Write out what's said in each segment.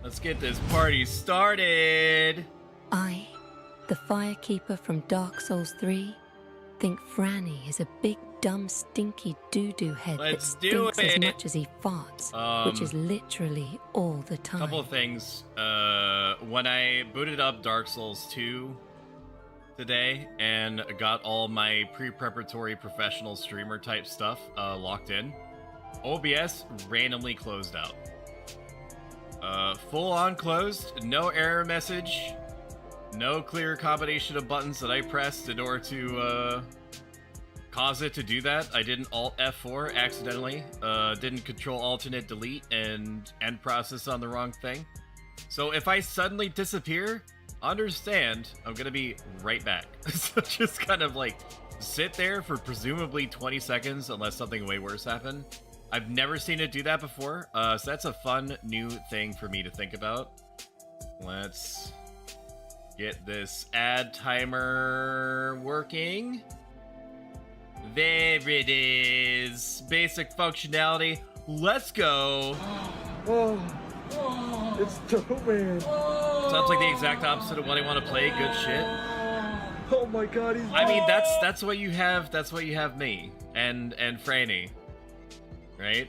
Let's get this party started. I, the Firekeeper from Dark Souls 3, think Franny is a big, dumb, stinky doo-doo head that stinks as much as he farts, which is literally all the time. Couple of things. When I booted up Dark Souls 2 today and got all my pre-preparatory professional streamer type stuff locked in, OBS randomly closed out. Full on closed, no error message, no clear combination of buttons that I pressed in order to cause it to do that. I didn't Alt F4 accidentally, didn't Control Alternate Delete and end process on the wrong thing. So if I suddenly disappear, understand I'm gonna be right back. So just kind of like sit there for presumably 20 seconds unless something way worse happened. I've never seen it do that before, so that's a fun new thing for me to think about. Let's get this ad timer working. There it is. Basic functionality. Let's go. Oh, it's dope, man. Sounds like the exact opposite of what I want to play. Good shit. Oh my god, he's... I mean, that's what you have. That's what you have me and Franny. Right?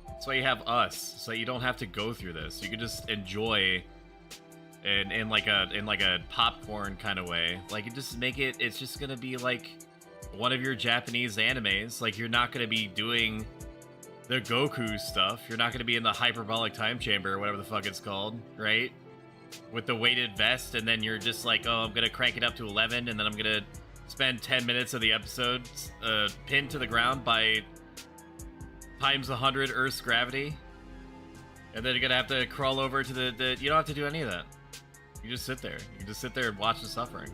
That's why you have us, so you don't have to go through this. You can just enjoy in like a popcorn kind of way. Like, you just make it, it's just gonna be like one of your Japanese animes. Like, you're not gonna be doing the Goku stuff. You're not gonna be in the hyperbolic time chamber or whatever the fuck it's called, right? With the weighted vest, and then you're just like, oh, I'm gonna crank it up to 11, and then I'm gonna spend 10 minutes of the episode pinned to the ground by times 100 Earth's gravity, and then you're gonna have to crawl over to the you don't have to do any of that. You just sit there. You can just sit there and watch the suffering.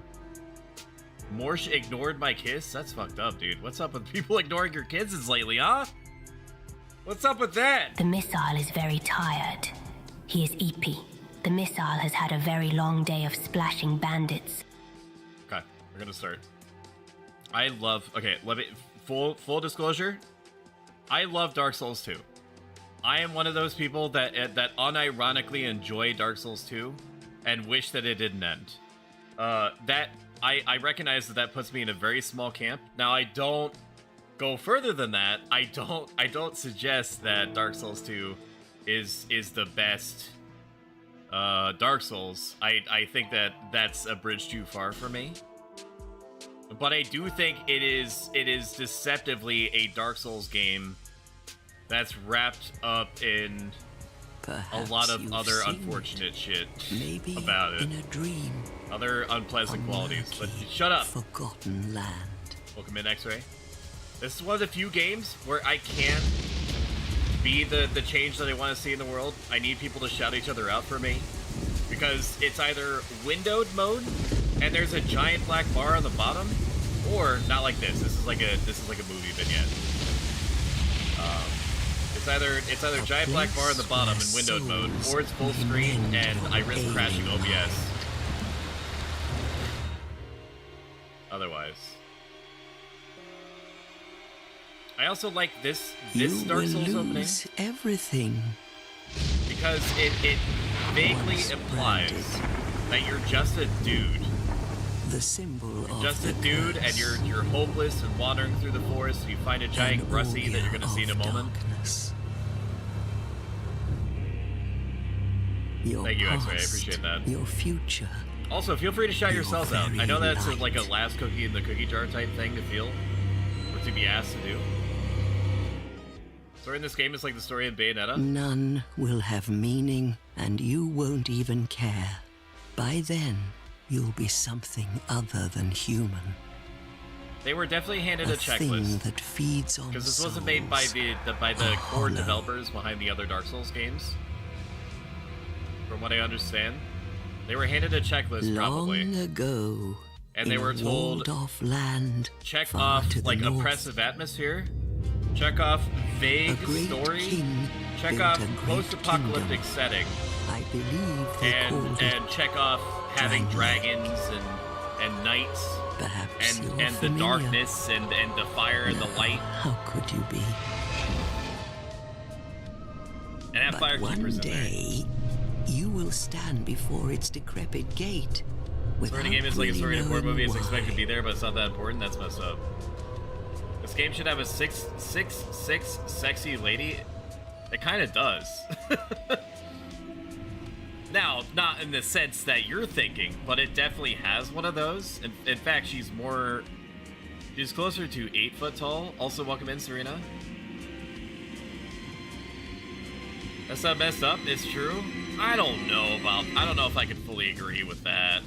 Morsh ignored my kiss? That's fucked up, dude. What's up with people ignoring your kisses lately, huh? What's up with that? The missile is very tired. He is EP. The missile has had a very long day of splashing bandits. Okay, we're gonna start. I love... Okay, let me... Full disclosure. I love Dark Souls 2. I am one of those people that unironically enjoy Dark Souls 2 and wish that it didn't end. I recognize that puts me in a very small camp. Now, I don't go further than that. I don't suggest that Dark Souls 2 is the best Dark Souls. I think that's a bridge too far for me. But I do think it is deceptively a Dark Souls game that's wrapped up in a lot of other unfortunate shit about it. In a dream. Other unpleasant qualities. But shut up. Forgotten land. Welcome in, X-Ray. This is one of the few games where I can't be the change that I want to see in the world. I need people to shout each other out for me. Because it's either windowed mode, and there's a giant black bar on the bottom, or not like this. This is like a movie vignette. It's either giant black bar on the bottom in windowed mode, or it's full screen and I risk crashing OBS. Otherwise, I also like this Dark Souls opening everything because it vaguely implies that you're just a dude. The symbol you're just a dude, and you're hopeless and wandering through the forest. And you find a giant Russie that you're gonna see in a moment. Thank you, X-Ray. I appreciate that. Your future. Also, feel free to shout yourselves out. I know that's like a last cookie in the cookie jar type thing to feel, or to be asked to do. Story in this game is like the story of Bayonetta. None will have meaning, and you won't even care. By then, you'll be something other than human. They were definitely handed a checklist. Thing that feeds on because this wasn't made by the core developers behind the other Dark Souls games. From what I understand, they were handed a checklist probably. Long ago, and they were told, land, check off like oppressive atmosphere, check off vague story, check off post-apocalyptic setting, I believe and check off having dragons and knights, perhaps and the darkness and the fire and the light. How could you be? And have firekeepers in there. You will stand before its decrepit gate. Story game is like a story in a horror movie. It's expected to be there, but it's not that important. That's messed up. This game should have a 6'6" sexy lady. It kind of does. Now, not in the sense that you're thinking, but it definitely has one of those. In fact, she's closer to 8 foot tall. Also, welcome in, Serena. That's not messed up. It's true. I don't know if I can fully agree with that.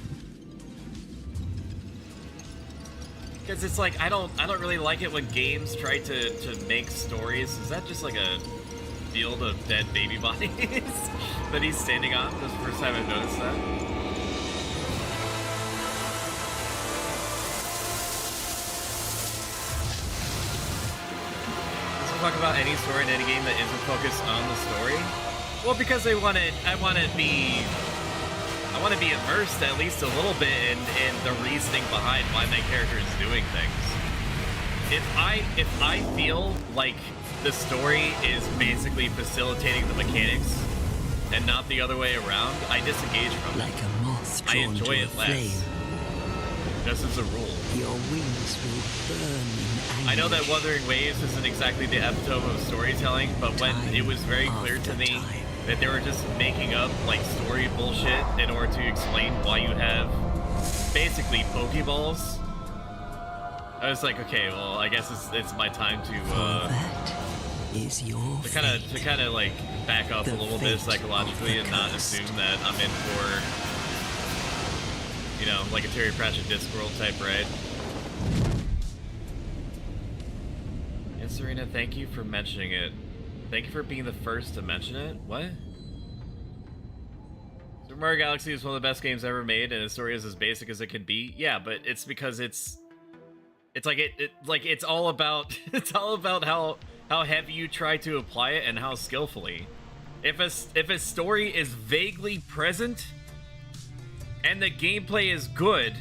Because it's like I don't really like it when games try to make stories. Is that just like a field of dead baby bodies that he's standing on? This is the first time I've noticed that. Does it talk about any story in any game that isn't focused on the story? Well, because I want to be immersed at least a little bit in the reasoning behind why my character is doing things. If I feel like the story is basically facilitating the mechanics and not the other way around, I disengage from it. Like a moth I enjoy it less. Just as a rule. Your wings will burn in anguish. I know that Wuthering Waves isn't exactly the epitome of storytelling, but when it was very clear to me that they were just making up like story bullshit in order to explain why you have basically Pokeballs, I was like, okay, well, I guess it's my time to kind of like back up a little bit psychologically and not assume that I'm in for, you know, like a Terry Pratchett Discworld type ride. And Serena, thank you for mentioning it. Thank you for being the first to mention it. What? Super Mario Galaxy is one of the best games ever made, and the story is as basic as it can be. Yeah, but it's because it's all about how heavy you try to apply it and how skillfully. If a story is vaguely present and the gameplay is good,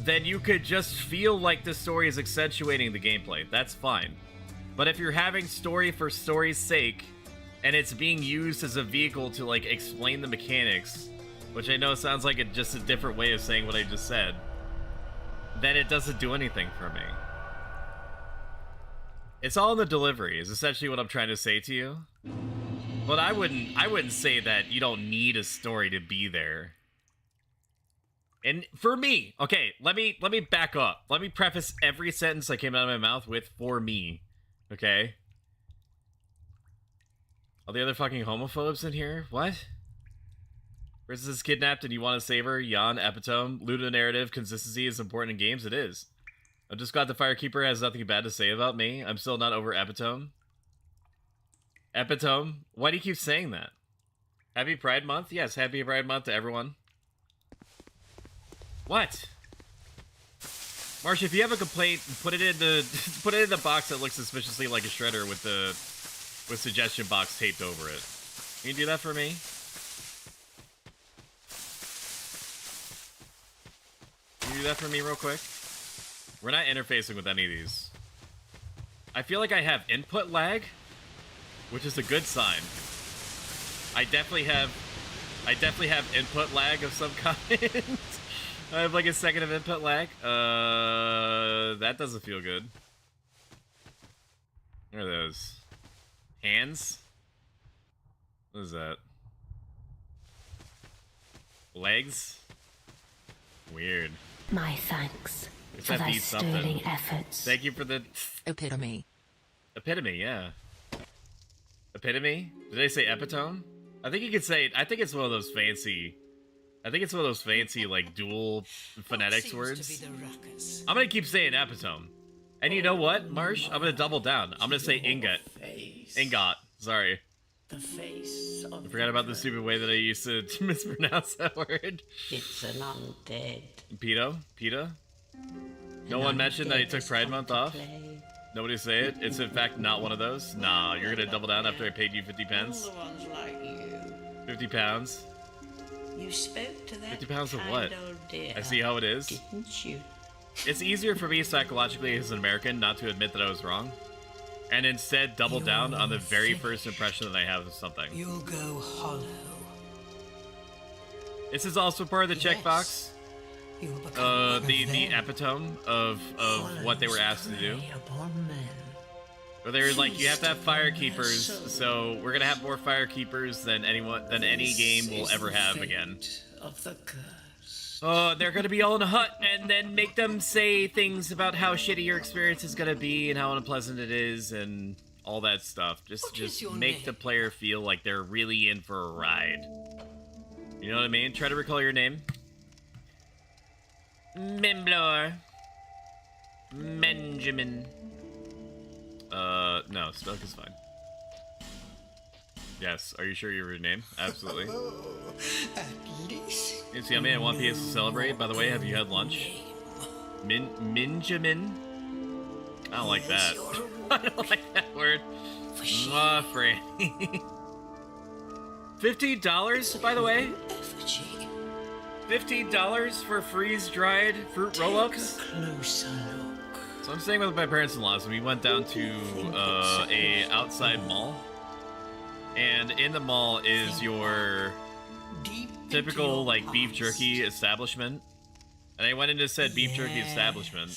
then you could just feel like the story is accentuating the gameplay. That's fine. But if you're having story for story's sake, and it's being used as a vehicle to, like, explain the mechanics, which I know sounds like just a different way of saying what I just said, then it doesn't do anything for me. It's all in the delivery, is essentially what I'm trying to say to you. But I wouldn't say that you don't need a story to be there. And for me, okay, let me back up. Let me preface every sentence that came out of my mouth with "for me," okay? All the other fucking homophobes in here? What? Princess is kidnapped and you want to save her? Yawn, epitome. Ludonarrative consistency is important in games? It is. I'm just glad the Firekeeper has nothing bad to say about me. I'm still not over epitome. Epitome? Why do you keep saying that? Happy Pride Month? Yes, happy Pride Month to everyone. What? Marsha, if you have a complaint, put it in the box that looks suspiciously like a shredder with suggestion box taped over it. Can you do that for me? Can you do that for me real quick? We're not interfacing with any of these. I feel like I have input lag, which is a good sign. I definitely have input lag of some kind. I have like a second of input lag. That doesn't feel good. What are those? Hands? What is that? Legs? Weird. My thanks It's for that thy beats something. sterling efforts. Thank you for the epitome. Epitome, yeah. Epitome? Did I say epitome? I think you could say it. I think it's one of those fancy like dual phonetics words. I'm gonna keep saying epitome. And you know what, Marsh? I'm gonna double down. I'm gonna say ingot. Ingot. Sorry. The face of I forgot about the stupid way that I used to mispronounce that word. It's an undead. Pedo? PETA? No one mentioned that he took Pride Month off? Nobody say it? It's in fact not one of those? Nah, you're gonna double down after I paid you 50 pence? All the ones like you. 50 pounds? You spoke to that 50 pounds of kind what? old dear, I see how it is. didn't you? It's easier for me psychologically as an American not to admit that I was wrong, and instead double down on the very first impression that I have of something. You'll go hollow. This is also part of the checkbox. You'll become The epitome of what they were asked to do. Where they were like, you have to have firekeepers, so we're gonna have more firekeepers than any game will ever have again. Of the curse. Oh, they're gonna be all in a hut, and then make them say things about how shitty your experience is gonna be and how unpleasant it is, and all that stuff. Just make the player feel like they're really in for a ride. You know what I mean? Try to recall your name. Memblor. Benjamin. No, Spelk is fine. Yes, are you sure your name? Absolutely. At least. It's yummy, I want PS to celebrate. By the way, have you had lunch? Minjamin? I don't like that. I don't like that word. Mwah, Franny. $15, by the way? $15 for freeze-dried fruit roll-ups? So I'm staying with my parents-in-law, so we went down to a outside mall. And in the mall is your typical, like, beef jerky establishment. And I went into said beef jerky establishment.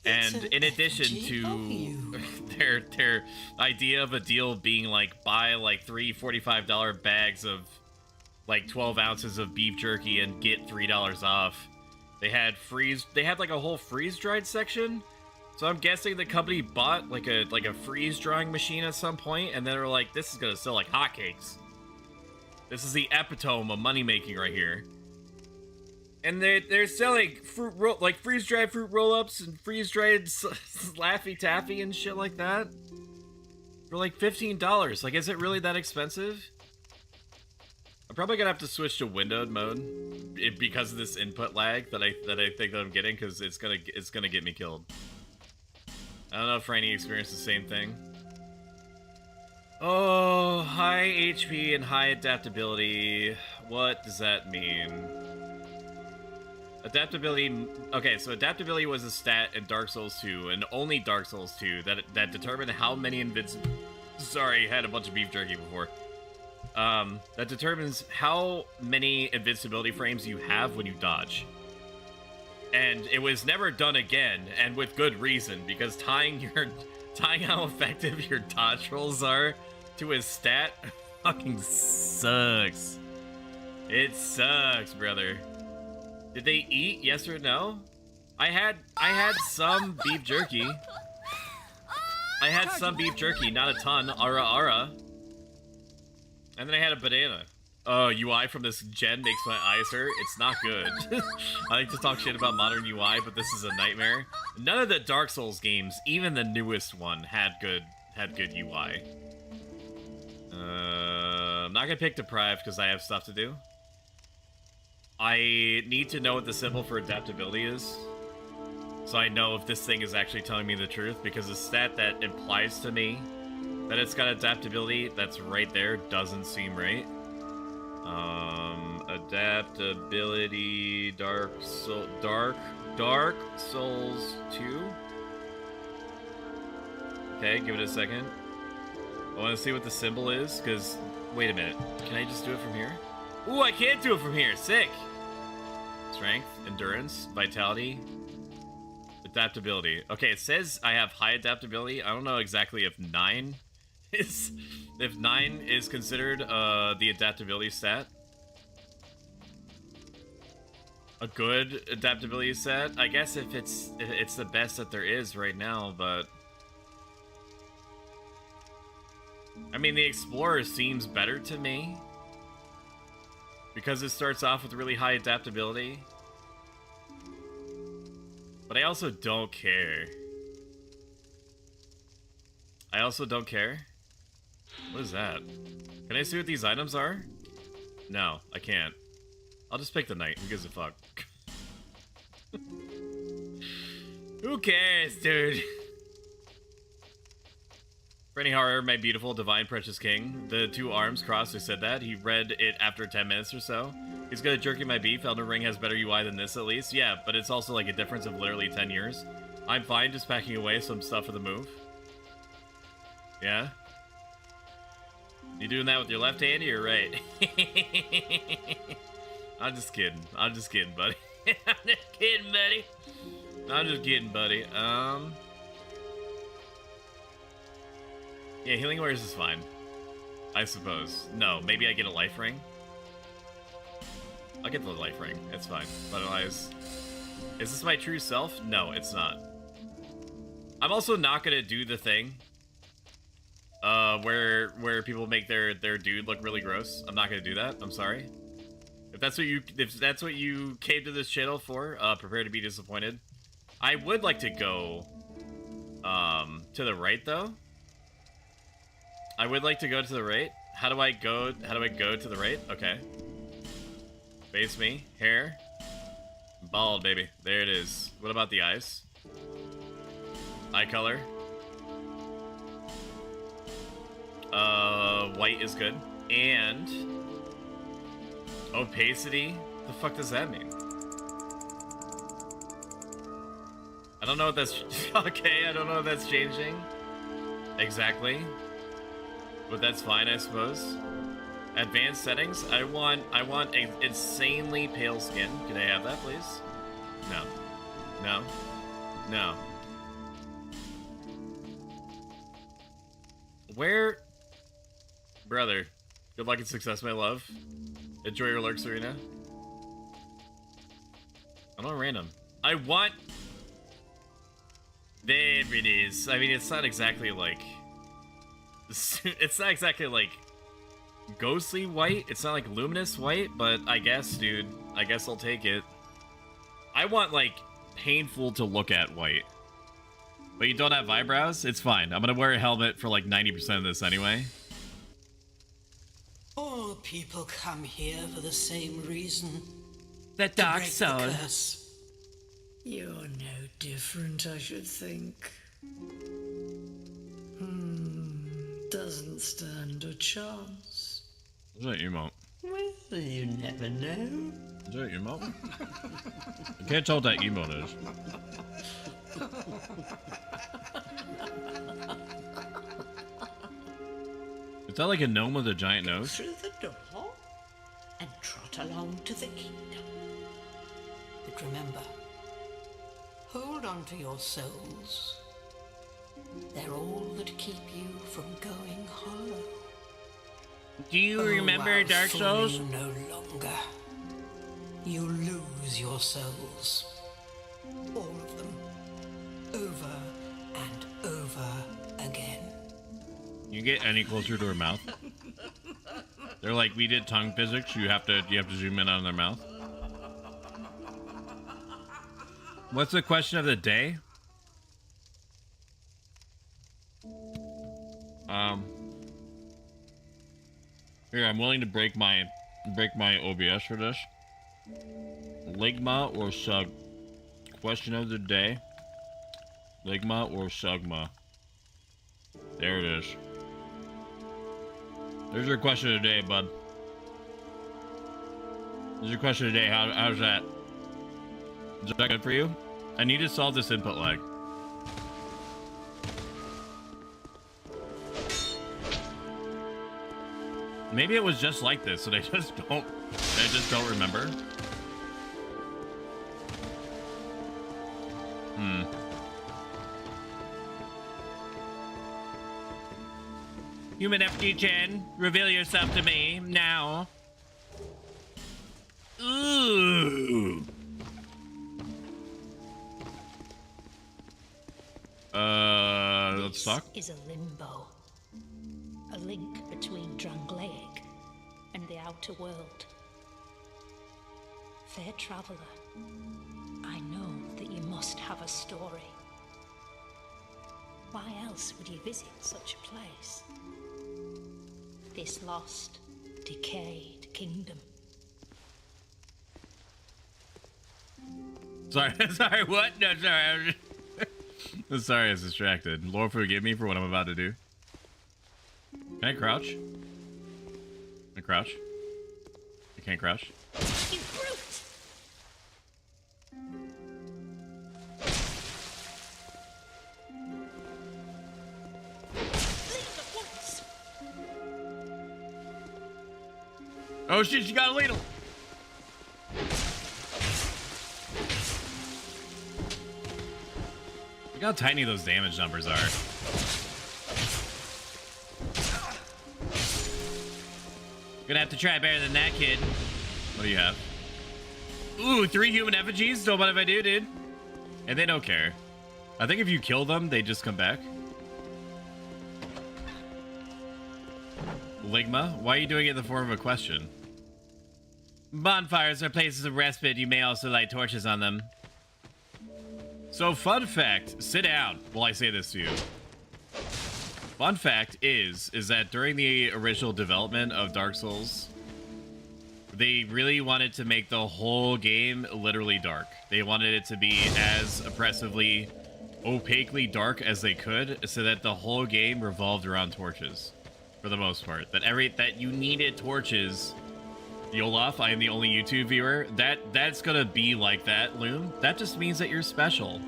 And in addition to their idea of a deal being, like, buy, like, 3 $45 bags of, like, 12 ounces of beef jerky and get $3 off, they had like, a whole freeze-dried section. So I'm guessing the company bought like a freeze drying machine at some point, and then they were like, "This is gonna sell like hotcakes. This is the epitome of money making right here." And they're selling freeze dried fruit roll ups and freeze dried Laffy Taffy and shit like that for like $15. Like, is it really that expensive? I'm probably gonna have to switch to windowed mode because of this input lag that I think that I'm getting, because it's gonna get me killed. I don't know if Franny experienced the same thing. Oh, high HP and high adaptability. What does that mean? Adaptability. Okay, so adaptability was a stat in Dark Souls 2, and only Dark Souls 2, that determined how many Sorry, I had a bunch of beef jerky before. That determines how many invincibility frames you have when you dodge. And it was never done again, and with good reason, because tying how effective your dodge rolls are to a stat fucking sucks. It sucks, brother. Did they eat? Yes or no? I had some beef jerky. I had some beef jerky, not a ton. Ara ara. And then I had a banana. UI from this gen makes my eyes hurt. It's not good. I like to talk shit about modern UI, but this is a nightmare. None of the Dark Souls games, even the newest one, had good UI. I'm not gonna pick Deprived because I have stuff to do. I need to know what the symbol for adaptability is, so I know if this thing is actually telling me the truth, because the stat that implies to me that it's got adaptability that's right there doesn't seem right. Adaptability, Dark Souls 2. Okay, give it a second. I want to see what the symbol is, because wait a minute, can I just do it from here? Ooh, I can't do it from here. Sick. Strength, endurance, vitality, adaptability. Okay, it says I have high adaptability. I don't know exactly if 9 is considered the adaptability stat. A good adaptability stat. I guess if it's the best that there is right now, but I mean, the Explorer seems better to me, because it starts off with really high adaptability. But I also don't care. What is that? Can I see what these items are? No, I can't. I'll just pick the knight. Who gives a fuck? Who cares, dude? Franny Horror, my beautiful, divine, precious king. The two arms crossed, who said that. He read it after 10 minutes or so. He's good at jerking my beef. Elden Ring has better UI than this, at least. Yeah, but it's also like a difference of literally 10 years. I'm fine just packing away some stuff for the move. Yeah? You doing that with your left hand or your right? I'm just kidding, buddy. I'm just kidding, buddy. Yeah, healing wares is fine, I suppose. No, maybe I get a life ring. I'll get the life ring. It's fine. But otherwise, is this my true self? No, it's not. I'm also not gonna do the thing where people make their dude look really gross. I'm not gonna do that. I'm sorry. If that's what you came to this channel for, prepare to be disappointed. I would like to go to the right though. I would like to go to the right. How do I go to the right? Okay. Face me. Hair. Bald, baby. There it is. What about the eyes? Eye color. White is good. And opacity? The fuck does that mean? I don't know what that's okay, I don't know if that's changing exactly. But that's fine, I suppose. Advanced settings. I want a insanely pale skin. Can I have that, please? No. No. No. Where? Brother. Good luck and success, my love. Enjoy your lurks, Serena. I don't random. I want... There it is. I mean, it's not exactly like... It's not exactly like ghostly white. It's not like luminous white, but I guess, dude. I guess I'll take it. I want like painful to look at white. But you don't have eyebrows? It's fine. I'm gonna wear a helmet for like 90% of this anyway. All people come here for the same reason. The dark soul. You're no different, I should think. Doesn't stand a chance. What's that emote? With You never know. Is that an emote? I can't tell what that emote is. Is that like a gnome with a giant nose? Through the door and trot along to the kingdom. But remember, hold on to your souls. They're all that keep you from going hollow. Do you remember Dark Souls? You no longer. You lose your souls. All of them. Over and over again. You get any closer to her mouth? They're like, we did tongue physics. You have to zoom in on their mouth. What's the question of the day? Here, I'm willing to break my OBS for this. Ligma or Sug? Question of the day. Ligma or Sugma? There it is. There's your question of the day, bud. There's your question of the day. How's that? Is that good for you? I need to solve this input lag. Maybe it was just like this, so they just don't remember. Human FG10, reveal yourself to me now. Ooh. Let's talk. Is a limbo. A link between Drangleic and the outer world. Fair traveler, I know that you must have a story. Why else would you visit such a place? This lost, decayed kingdom. Sorry, sorry, what? No, sorry. I'm sorry, I was distracted. Lord, forgive me for what I'm about to do. Can I crouch? Can I crouch? I can't crouch. You brute! Leave at once! Oh shit, she got a ladle! Look how tiny those damage numbers are. Gonna have to try better than that, kid. What do you have? Ooh, 3 human effigies? So what if I do, dude? And they don't care. I think if you kill them, they just come back. Ligma, why are you doing it in the form of a question? Bonfires are places of respite. You may also light torches on them. So, fun fact, sit down while I say this to you. Fun fact is that during the original development of Dark Souls, they really wanted to make the whole game literally dark. They wanted it to be as oppressively, opaquely dark as they could, so that the whole game revolved around torches, for the most part. That you needed torches. Yolaf, I am the only YouTube viewer. That's gonna be like that, Loom. That just means that you're special.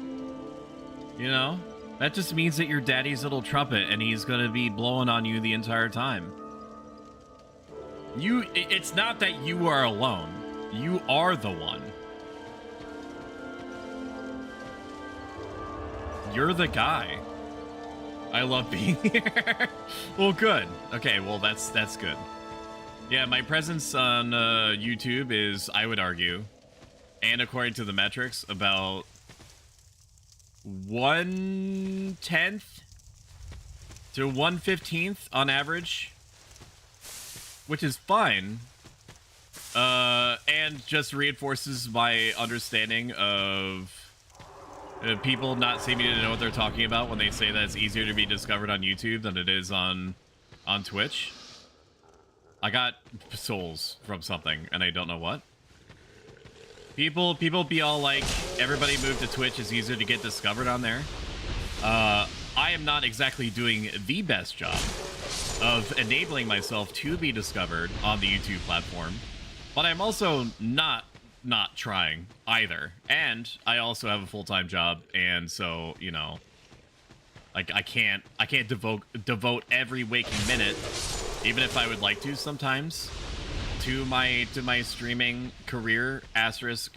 You know? That just means that you're daddy's little trumpet and he's gonna be blowing on you the entire time. It's not that you are alone. You are the one. You're the guy. I love being here. Well, good. Okay, well, that's good. Yeah, my presence on YouTube is, I would argue, and according to the metrics, about 1/10 to 1/15 on average, which is fine, and just reinforces my understanding of people not seeming to know what they're talking about when they say that it's easier to be discovered on YouTube than it is on Twitch. I got souls from something, and I don't know what. People be all like, everybody move to Twitch, it's easier to get discovered on there. I am not exactly doing the best job of enabling myself to be discovered on the YouTube platform. But I'm also not trying either. And I also have a full-time job, and so, you know, like I can't devote every waking minute, even if I would like to sometimes, to my streaming career, asterisk.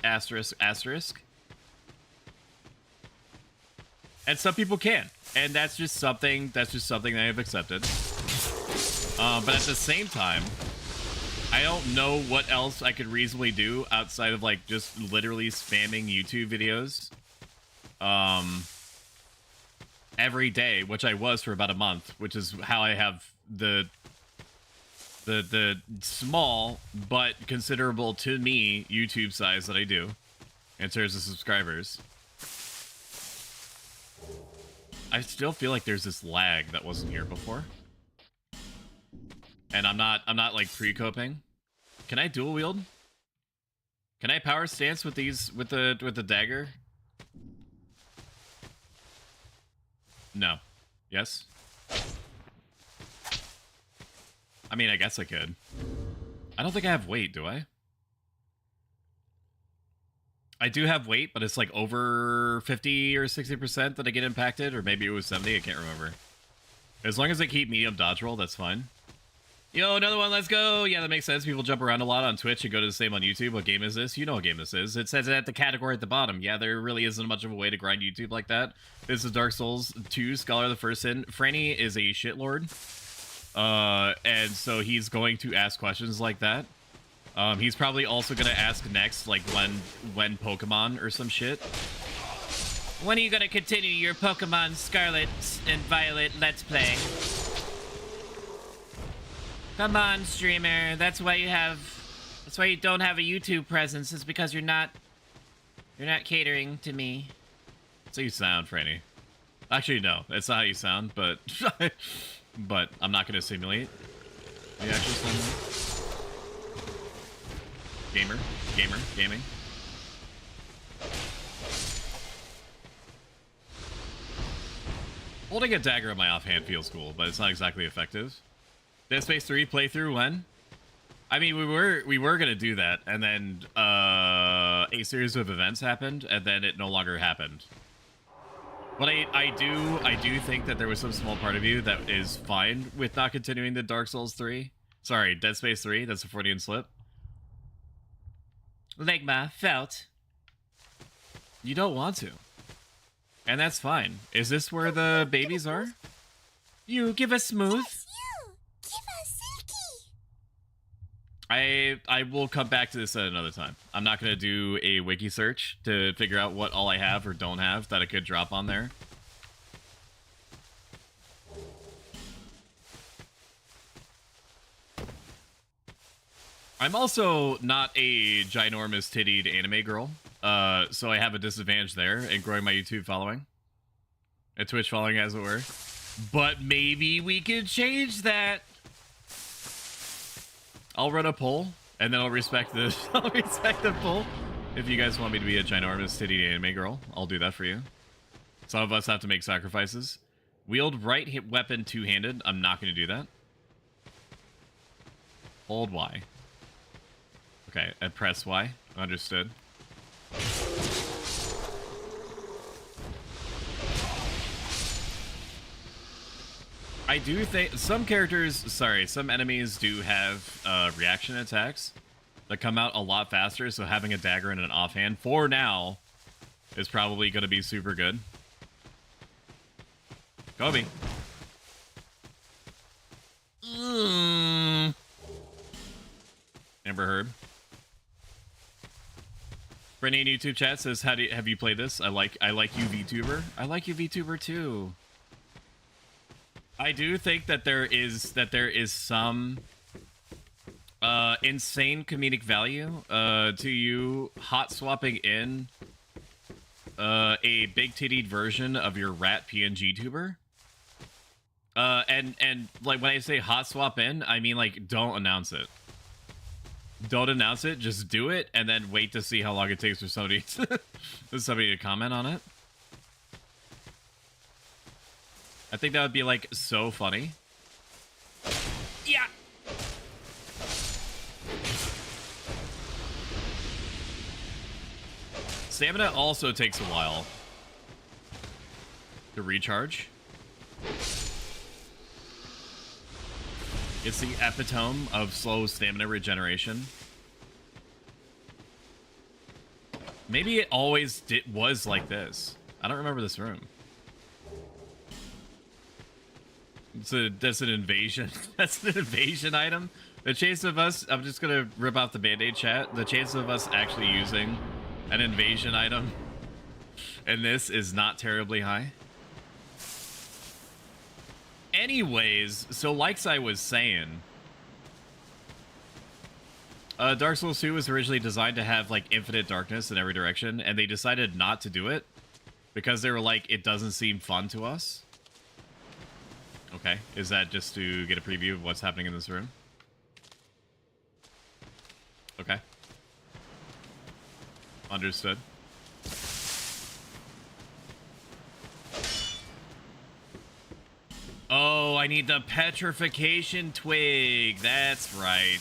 And some people can, and that's just something that I have accepted. But at the same time, I don't know what else I could reasonably do outside of like just literally spamming YouTube videos every day, which I was for about a month, which is how I have the small but considerable to me YouTube size that I do in terms of subscribers. I still feel like there's this lag that wasn't here before. And I'm not like pre-coping. Can I dual wield? Can I power stance with these with the dagger? No. Yes? I mean, I guess I could. I don't think I have weight, do I? I do have weight, but it's like over 50 or 60% that I get impacted, or maybe it was 70, I can't remember. As long as I keep medium dodge roll, that's fine. Yo, another one, let's go! Yeah, that makes sense. People jump around a lot on Twitch and go to the same on YouTube. What game is this? You know what game this is. It says it at the category at the bottom. Yeah, there really isn't much of a way to grind YouTube like that. This is Dark Souls 2, Scholar of the First Sin. Franny is a shitlord. And so he's going to ask questions like that. He's probably also gonna ask next, like, when Pokemon or some shit. When are you gonna continue your Pokemon Scarlet and Violet Let's Play? Come on, streamer. That's why you don't have a YouTube presence. It's because you're not catering to me. That's how you sound, Franny. Actually, no, that's not how you sound, but but I'm not gonna simulate the actual sound. Gaming. Holding a dagger in my offhand feels cool, but it's not exactly effective. Dead Space 3 playthrough when? I mean, we were gonna do that, and then a series of events happened, and then it no longer happened. But I do think that there was some small part of you that is fine with not continuing the Dark Souls 3. Sorry, Dead Space 3. That's a Freudian slip. Legma felt. You don't want to. And that's fine. Is this where the babies are? You give us smooth. Yes, you. Give us silky. I will come back to this at another time. I'm not going to do a wiki search to figure out what all I have or don't have that I could drop on there. I'm also not a ginormous tittied anime girl, so I have a disadvantage there in growing my YouTube following. A Twitch following, as it were. But maybe we could change that. I'll run a poll, and then I'll respect the poll. If you guys want me to be a ginormous tittied anime girl, I'll do that for you. Some of us have to make sacrifices. Wield right hit weapon two-handed. I'm not going to do that. Hold Y. Okay, and press Y. Understood. I do think some enemies do have reaction attacks that come out a lot faster, so having a dagger in an offhand for now is probably going to be super good. Kobe. Amber Heard. Brittany in YouTube chat says, have you played this? I like you Vtuber. I like you Vtuber too. I do think that there is some insane comedic value to you hot swapping in a big tittied version of your rat PNG tuber. And like when I say hot swap in, I mean like don't announce it. Don't announce it, just do it, and then wait to see how long it takes for somebody to comment on it. I think that would be, like, so funny. Yeah! Stamina also takes a while to recharge. It's the epitome of slow stamina regeneration. Maybe it always was like this. I don't remember this room. That's an invasion. That's an invasion item. The chance of us, I'm just gonna rip out the band-aid chat. The chance of us actually using an invasion item in this is not terribly high. Anyways, so like I was saying, Dark Souls 2 was originally designed to have like infinite darkness in every direction, and they decided not to do it because they were like, it doesn't seem fun to us. Okay, is that just to get a preview of what's happening in this room? Okay. Understood. Oh, I need the petrification twig. That's right.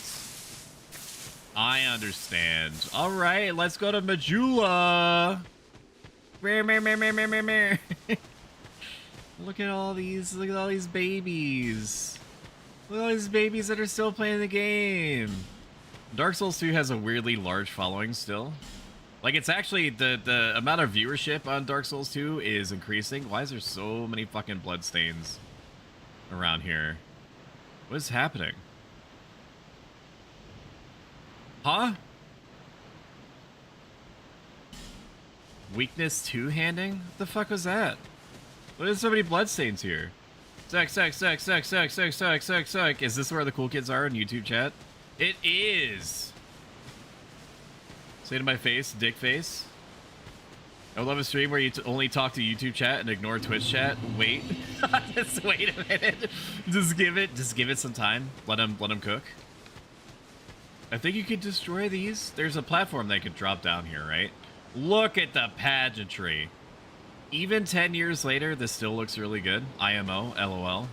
I understand. All right, let's go to Majula. Look at all these. Look at all these babies. Look at all these babies that are still playing the game. Dark Souls 2 has a weirdly large following still. Like, it's actually, the amount of viewership on Dark Souls 2 is increasing. Why is there so many fucking bloodstains around here? What is happening? Huh? Weakness two-handing? What the fuck was that? What is so many bloodstains here? Suck. Is this where the cool kids are in YouTube chat? It is! Say to my face, dick face. I would love a stream where you only talk to YouTube chat and ignore Twitch chat. Wait. Just wait a minute. Just give it some time. Let him cook. I think you could destroy these. There's a platform that could drop down here, right? Look at the pageantry. Even 10 years later, this still looks really good. IMO, LOL.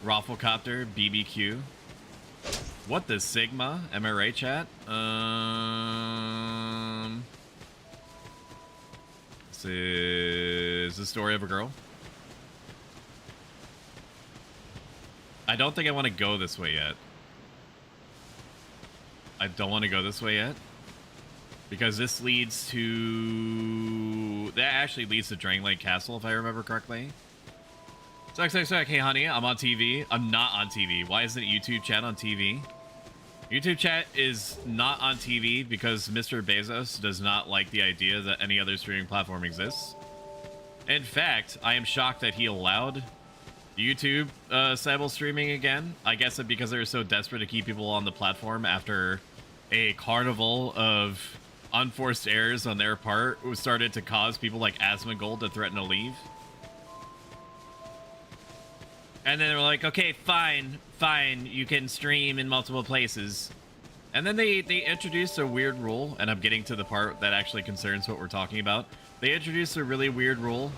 Rafflecopter, BBQ. What the Sigma? Am I right, chat? This is the story of a girl. I don't think I want to go this way yet. I don't want to go this way yet. Because this leads to... That actually leads to Drangleic Castle, if I remember correctly. Suck. Hey, honey, I'm on TV. I'm not on TV. Why isn't YouTube chat on TV? YouTube chat is not on TV because Mr. Bezos does not like the idea that any other streaming platform exists. In fact, I am shocked that he allowed YouTube simul streaming again. I guess that because they were so desperate to keep people on the platform after a carnival of unforced errors on their part started to cause people like Asmongold to threaten to leave. And then they were like, okay, fine, you can stream in multiple places. And then they introduced a weird rule, and I'm getting to the part that actually concerns what we're talking about. They introduced a really weird rule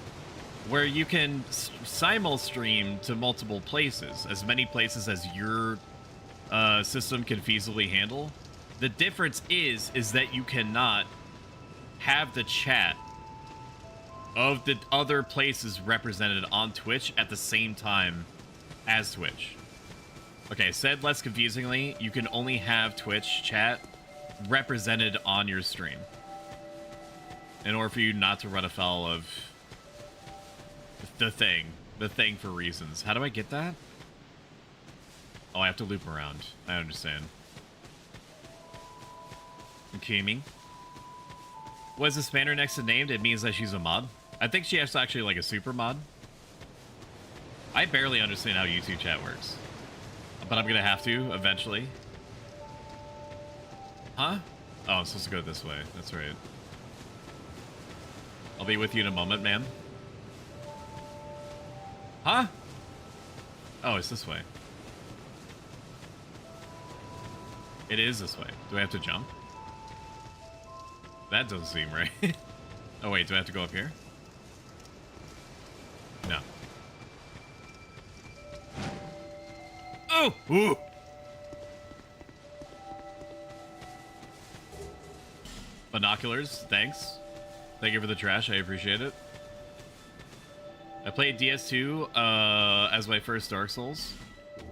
where you can simul stream to multiple places, as many places as your system can feasibly handle. The difference is that you cannot have the chat of the other places represented on Twitch at the same time as Twitch. Okay, said less confusingly, you can only have Twitch chat represented on your stream in order for you not to run afoul of the thing for reasons. How do I get that? Oh, I have to loop around. I understand. Okay, me. What is the spanner next to named? It means that she's a mod. I think she has actually like a super mod. I barely understand how YouTube chat works, but I'm gonna have to eventually. Huh? Oh, I'm supposed to go this way. That's right. I'll be with you in a moment, ma'am. Huh? Oh, it's this way. It is this way. Do I have to jump? That doesn't seem right. Oh, wait, do I have to go up here? No. Oh! Ooh! Binoculars, thanks. Thank you for the trash, I appreciate it. I played DS2 as my first Dark Souls.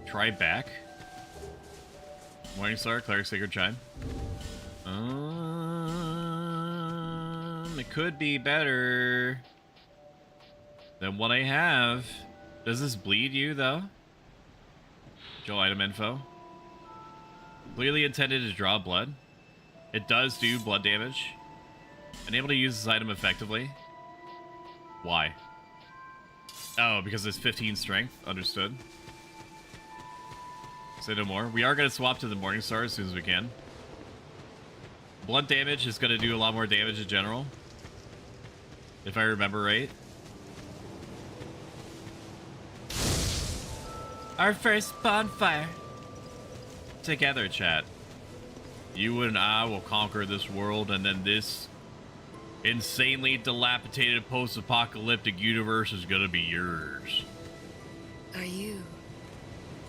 Try back. Morningstar, Cleric, Sacred Chime. It could be better than what I have. Does this bleed you, though? Joe item info. Clearly intended to draw blood. It does do blood damage. Unable to use this item effectively. Why? Oh, because it's 15 strength. Understood. Say no more. We are going to swap to the Morningstar as soon as we can. Blood damage is going to do a lot more damage in general. If I remember right. Our first bonfire. Together, chat. You and I will conquer this world, and then this insanely dilapidated post-apocalyptic universe is going to be yours. Are you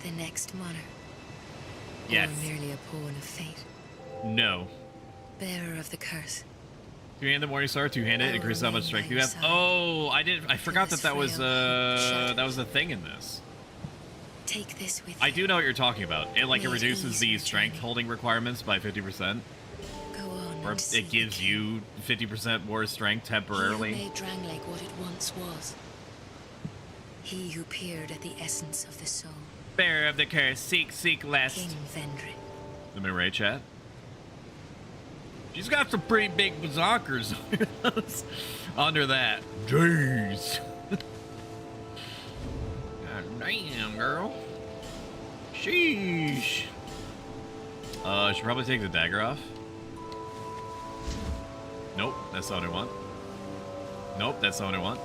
the next monarch? Yes. Or merely a pawn of fate? No. Bearer of the curse. Two-handed Morningstar, two-handed, increase how much strength you have. Oh, I forgot that was a thing in this. Take this with I do know what you're talking about. It reduces the strength holding requirements by 50%. Go on. Or it gives you 50% more strength temporarily. He who made Drangleic what it once was. He who peered at the essence of the soul. Bearer of the curse, seek less. King Vendrick. Let me rate, chat. She's got some pretty big bazonkers under that. Jeez. God damn, girl. Sheesh. I should probably take the dagger off. Nope, that's not what I want. Nope, that's not what I want.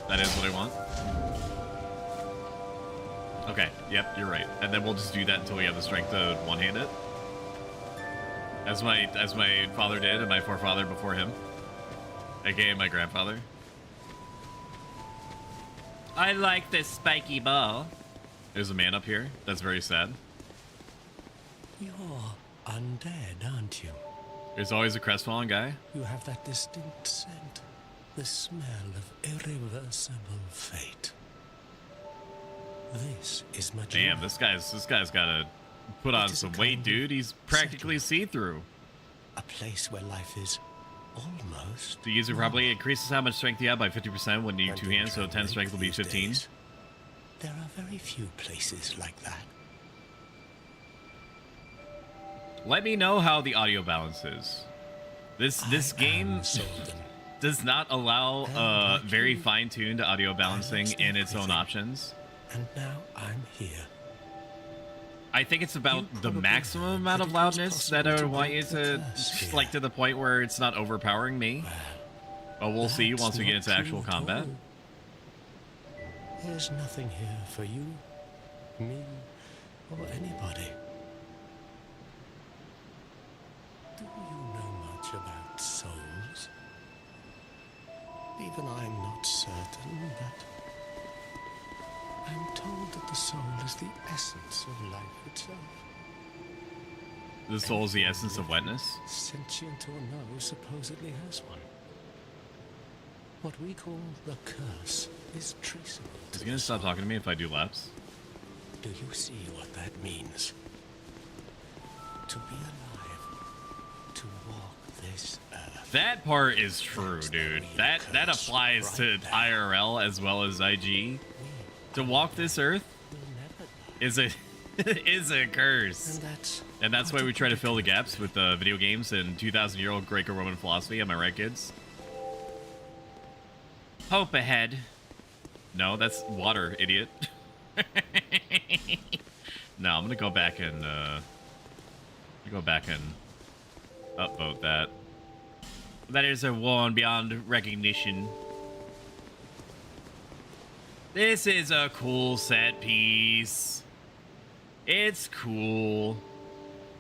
That is what I want. Okay, yep, you're right. And then we'll just do that until we have the strength to one-hand it. As my father did, and my forefather before him. AKA my grandfather. I like this spiky ball. There's a man up here. That's very sad. You're undead, aren't you? There's always a crestfallen guy. You have that distinct scent. The smell of irreversible fate. This is my Damn, this guy's gotta put on some weight, dude. He's practically see-through. A place where life is almost. The user probably increases how much strength you have by 50% when you two hands, so 10 strength will be 15. There are very few places like that. Let me know how the audio balance is. This game does not allow very fine-tuned audio balancing in its own options. And now I'm here. I think it's about the maximum amount of loudness that I would want you to, like, to the point where it's not overpowering me. But we'll see once we get into actual combat. There's nothing here for you, me, or anybody. Do you know much about souls? Even I'm not certain, but I'm told that the soul is the essence of life itself. The soul is the essence of wetness? Sentient or no, supposedly has one. What we call the curse is traceable. Is he gonna stop talking to me if I do laps? Do you see what that means? To be alive, to walk this earth. That part is true, dude. That applies to IRL as well as IG. To walk this earth is a is a curse. And that's why we try to fill the gaps with video games and 2,000-year-old Greco-Roman philosophy. Am I right, kids? Hope ahead. No, that's water, idiot. No, I'm gonna go back and upvote that. That is a one beyond recognition. This is a cool set piece. It's cool.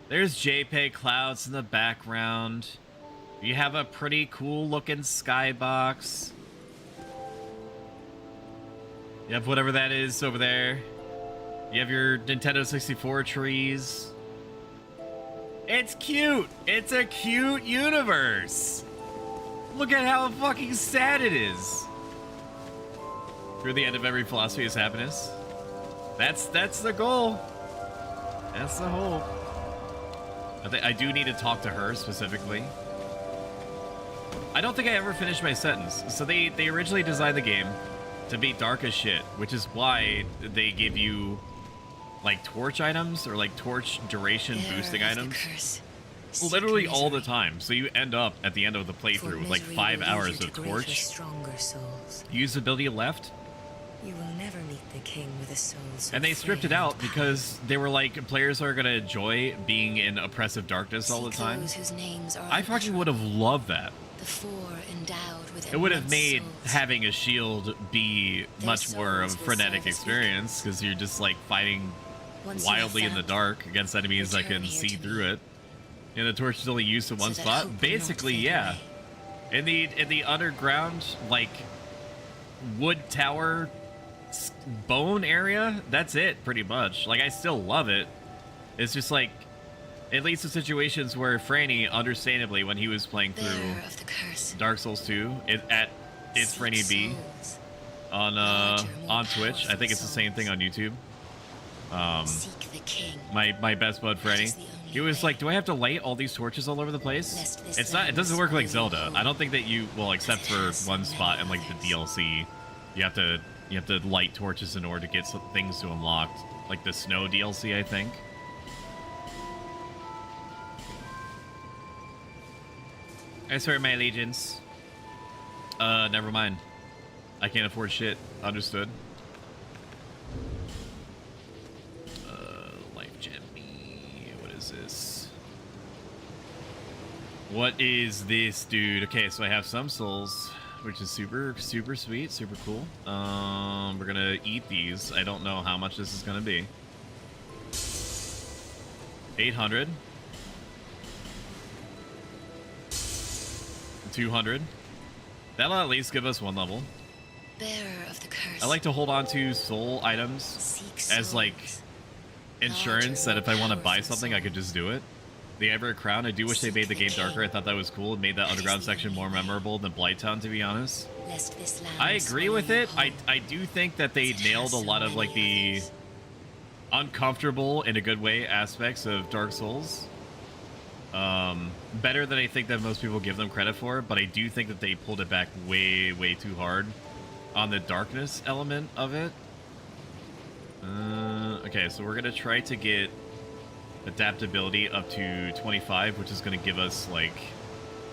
There's JPEG clouds in the background. You have a pretty cool looking skybox. You have whatever that is over there. You have your Nintendo 64 trees. It's cute. It's a cute universe. Look at how fucking sad it is. Through the end of every philosophy is happiness. That's the goal. That's the hope. I do need to talk to her specifically. I don't think I ever finished my sentence. So they originally designed the game to be dark as shit, which is why they give you like torch items or like torch duration boosting items literally all the time. So you end up at the end of the playthrough with like 5 hours of torch. Usability left. You will never meet the king with a soul so and they stripped it out because they were like, players are gonna enjoy being in oppressive darkness all the time. I fucking would have loved that. The four endowed with it would have made having a shield be much more of a frenetic experience because you're just like fighting wildly in the dark against enemies that can see through it. And the torch is only used in one spot. Basically, yeah. In the underground, like wood tower bone area, that's it pretty much. Like I still love it. It's just like it leads to situations where Franny, understandably, when he was playing through Dark Souls 2, it's Franny B on Twitch. I think it's the same thing on YouTube. My best bud Franny, he was like, "Do I have to light all these torches all over the place?" It's not. It doesn't work like Zelda. I don't think that you well, except for one spot in like the DLC, you have to light torches in order to get some things to unlock, like the snow DLC, I think. I swear my allegiance. Never mind. I can't afford shit. Understood. Life Gem me. What is this? What is this, dude? Okay, so I have some souls, which is super sweet, super cool. We're gonna eat these. I don't know how much this is gonna be. 800. 200. That'll at least give us one level. Bearer of the curse. I like to hold on to soul items as like insurance that if I want to buy something, I could just do it. The Everett Crown, I do wish they made the game darker. I thought that was cool. It made that underground section more memorable than Blighttown, to be honest. I agree with it. I do think that they nailed a lot of like the uncomfortable, in a good way, aspects of Dark Souls. Better than I think that most people give them credit for, but I do think that they pulled it back way too hard on the darkness element of it. Okay, so we're gonna try to get adaptability up to 25, which is gonna give us like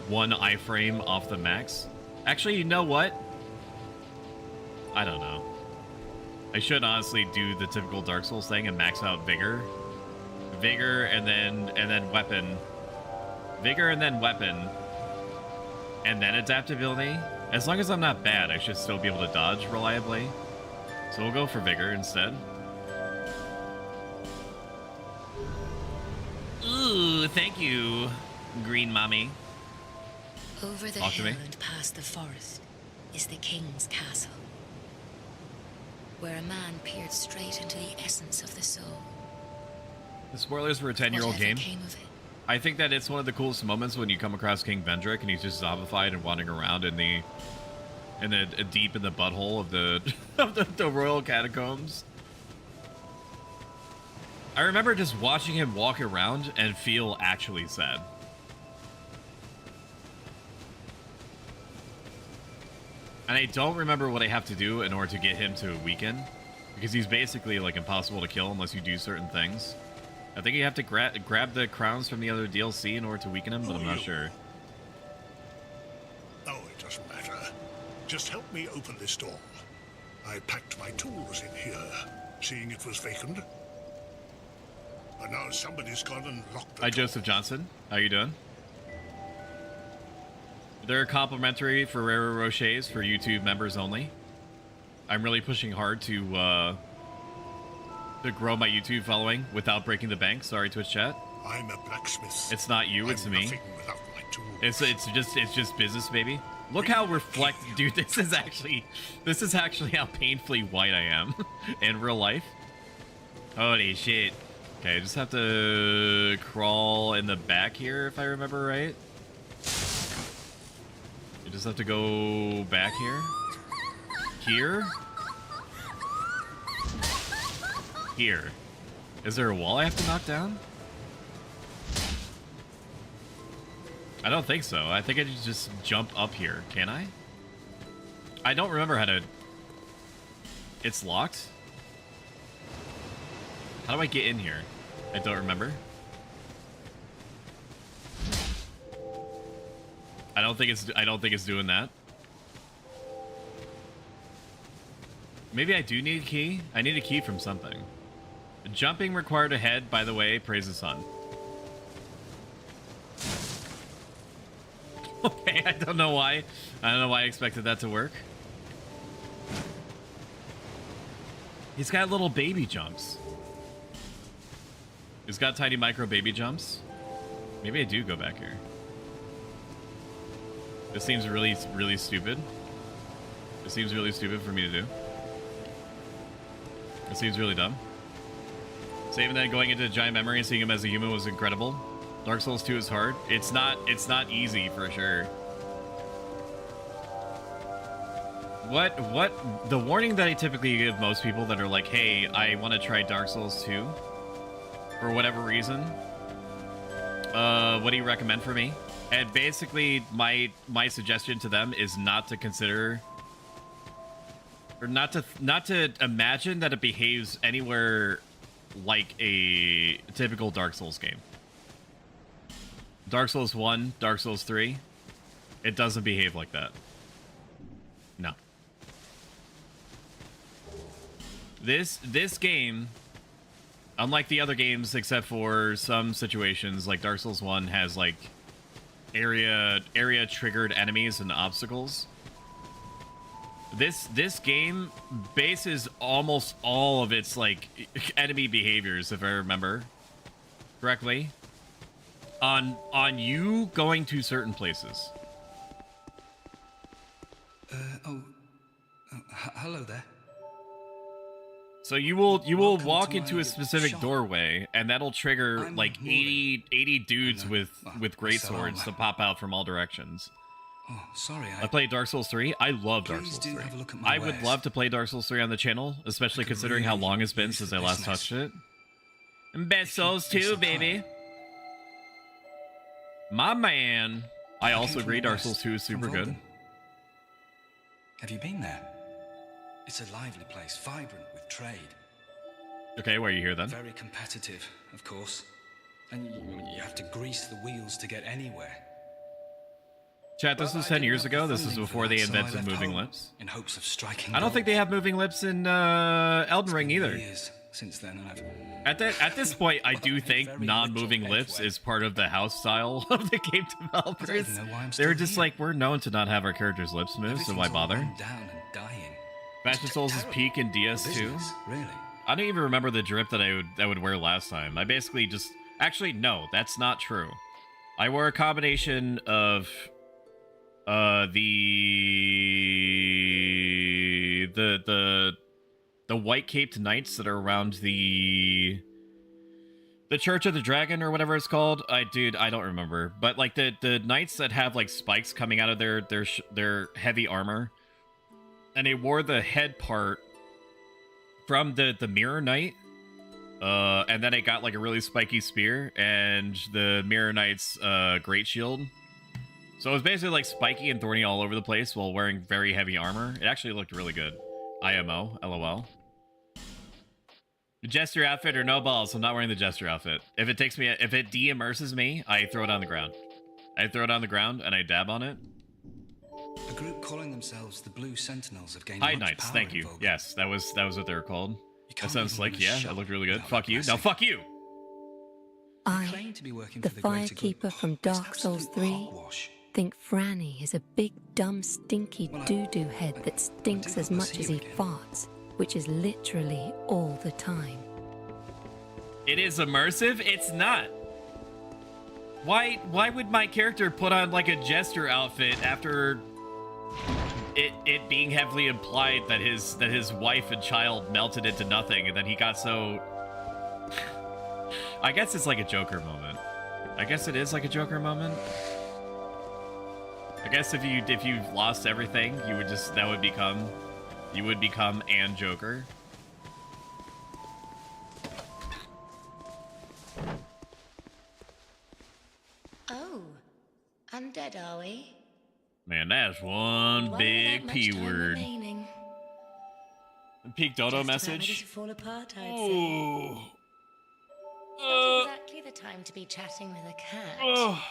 1 iframe off the max. Actually, you know what? I don't know. I should honestly do the typical Dark Souls thing and max out vigor, and then weapon. Vigor and then weapon. And then adaptability. As long as I'm not bad, I should still be able to dodge reliably. So we'll go for vigor instead. Ooh, thank you, green mommy. Over the hill and past the forest is the king's castle, where a man peered straight into the essence of the soul. The spoilers for a 10-year-old game. I think that it's one of the coolest moments when you come across King Vendrick and he's just zombified and wandering around in the deep in the butthole of the royal catacombs. I remember just watching him walk around and feel actually sad. And I don't remember what I have to do in order to get him to weaken, because he's basically like impossible to kill unless you do certain things. I think you have to grab the crowns from the other DLC in order to weaken him, but I'm not sure. Oh, it doesn't matter. Just help me open this door. I packed my tools in here, seeing it was vacant. But now somebody's gone and locked the door. Hi, Joseph Johnson. How you doing? They're complimentary Ferrero Rochers for YouTube members only. I'm really pushing hard to grow my YouTube following without breaking the bank. Sorry, Twitch chat. I'm a blacksmith. It's not you, it's me. My it's just business, baby. Look how dude. This is actually how painfully white I am in real life. Holy shit! Okay, I just have to crawl in the back here, if I remember right. You just have to go back here. Here? Here. Is there a wall I have to knock down? I don't think so. I think I just jump up here. Can I? I don't remember how to... It's locked? How do I get in here? I don't remember. I don't think it's doing that. Maybe I do need a key. I need a key from something. Jumping required ahead, by the way, praise the sun. Okay, I don't know why. I don't know why I expected that to work. He's got little baby jumps. He's got tiny micro baby jumps. Maybe I do go back here. This seems really, really stupid. It seems really stupid for me to do. It seems really dumb. Saving that, going into giant memory and seeing him as a human was incredible. Dark Souls 2 is hard. It's not easy for sure. What the warning that I typically give most people that are like, hey, I want to try Dark Souls 2 for whatever reason. What do you recommend for me? And basically my suggestion to them is not to consider, or not to imagine that it behaves anywhere like a typical Dark Souls game. Dark Souls 1, Dark Souls 3, it doesn't behave like that. No. This game, unlike the other games except for some situations, like Dark Souls 1 has like area triggered enemies and obstacles. This game bases almost all of its like enemy behaviors, if I remember correctly, on you going to certain places. Hello there. So you will walk into a specific doorway, and that'll trigger like 80 dudes with great swords to pop out from all directions. Oh, sorry. I played Dark Souls 3. I love Dark Souls 3. I would love to play Dark Souls 3 on the channel, especially considering how long it's been since I last touched it. And Best Souls 2, baby. My man. I also agree Dark Souls 2 is super good. Have you been there? It's a lively place, vibrant with trade. Okay, why are you here then? Very competitive, of course. And you have to grease the wheels to get anywhere. Chat, this was 10 years ago. This is before they invented moving lips. In hopes of striking I don't think they have moving lips in Elden Ring either. Since then, and at this point, I do think non-moving lips is part of the house style of the game developers. They were just like, we're known to not have our characters' lips move, so why bother? Fashion Souls is peak in DS2. Really? I don't even remember the drip that I would wear last time. I basically just... Actually, no, that's not true. I wore a combination of the white-caped knights that are around the Church of the Dragon or whatever it's called. I don't remember. But like the knights that have like spikes coming out of their heavy armor, and they wore the head part from the Mirror Knight, and then it got like a really spiky spear and the Mirror Knight's great shield. So it was basically like spiky and thorny all over the place while wearing very heavy armor. It actually looked really good. IMO, LOL. Jester outfit or no balls? I'm not wearing the Jester outfit. If it de-immerses me, I throw it on the ground. I throw it on the ground and I dab on it. A group calling themselves the Blue Sentinels have gained Hide Knights, thank you. Yes, that was what they were called. That sounds slick. Yeah, that looked really good. Fuck you. No, fuck you. I, the Firekeeper from Dark Souls 3, think Franny is a big, dumb, stinky doo-doo head that stinks as much as he farts, which is literally all the time. It is immersive? It's not. Why would my character put on like a jester outfit after it being heavily implied that his wife and child melted into nothing, and then he got so I guess it's like a Joker moment. I guess it is like a Joker moment. I guess if you lost everything, you would just you would become and Joker. Oh, undead, are we? Man, that's one big P word. Peak Dodo message. Fall apart, I'd oh. say. Not exactly the time to be chatting with a cat. Oh.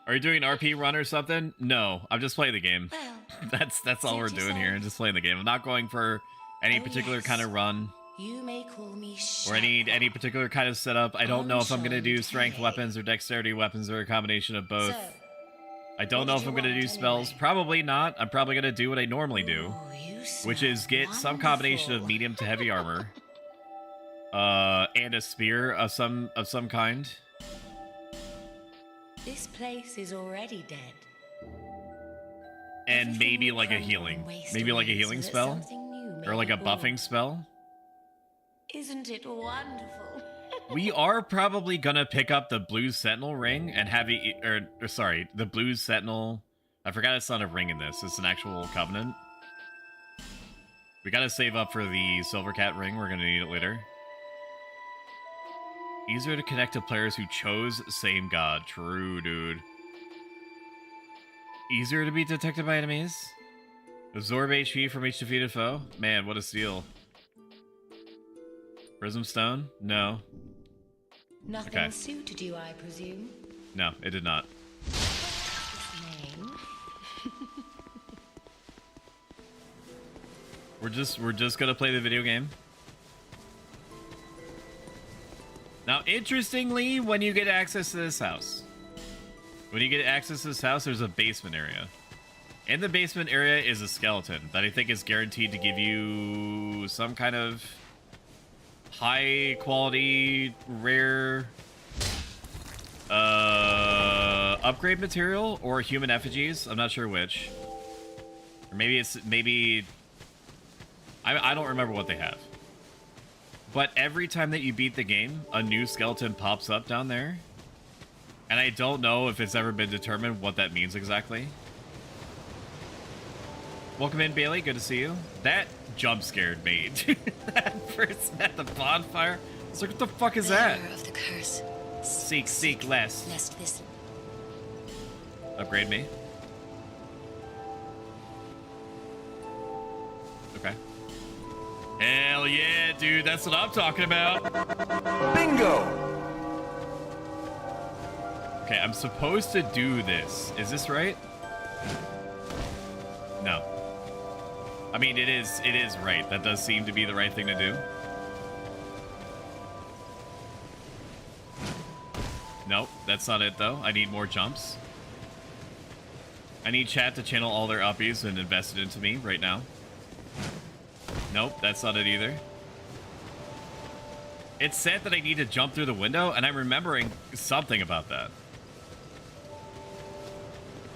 Are you doing RP run or something? No, I'm just playing the game. Well, that's all we're doing here. Just playing the game. I'm not going for any particular kind of run. You may call me or any particular kind of setup. I don't know if I'm gonna do strength weapons or dexterity weapons or a combination of both. So, I don't know if I'm gonna do spells. Probably not. I'm probably gonna do what I normally do, which is get some combination of medium to heavy armor, and a spear of some kind. This place is already dead. And maybe like a healing, spell, or like a buffing spell. Isn't it wonderful? We are probably gonna pick up the Blue Sentinel ring and have it, or sorry, the Blue Sentinel. I forgot it's not a ring in this. It's an actual covenant. We gotta save up for the Silver Cat ring. We're gonna need it later. Easier to connect to players who chose same god. True, dude. Easier to be detected by enemies. Absorb HP from each defeated foe. Man, what a steal. Prism Stone? No. Nothing suited you, I presume? No, it did not. Name? We're just gonna play the video game. Now, interestingly, when you get access to this house, there's a basement area. In the basement area is a skeleton that I think is guaranteed to give you some kind of high quality, rare upgrade material or human effigies. I'm not sure which. Or maybe I don't remember what they have. But every time that you beat the game, a new skeleton pops up down there. And I don't know if it's ever been determined what that means exactly. Welcome in, Bailey. Good to see you. That jump scared me. That person at the bonfire. I was like, what the fuck is that? Of the curse. Seek less. Lest this. Upgrade me. Okay. Hell yeah, dude. That's what I'm talking about. Bingo! Okay, I'm supposed to do this. Is this right? No. I mean, it is right. That does seem to be the right thing to do. Nope, that's not it, though. I need more jumps. I need chat to channel all their uppies and invest it into me right now. Nope, that's not it either. It said that I need to jump through the window, and I'm remembering something about that.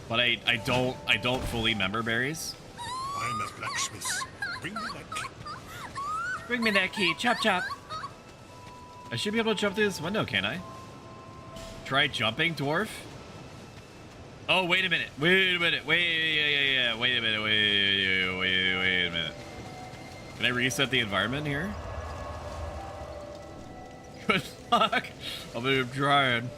But I don't fully remember berries. I'm a blacksmith. Bring me that key. Bring me that key. Chop chop. I should be able to jump through this window, can't I? Try jumping, dwarf. Oh, wait a minute. Wait a minute. Wait a minute. Can I reset the environment here? Good luck. I'm trying.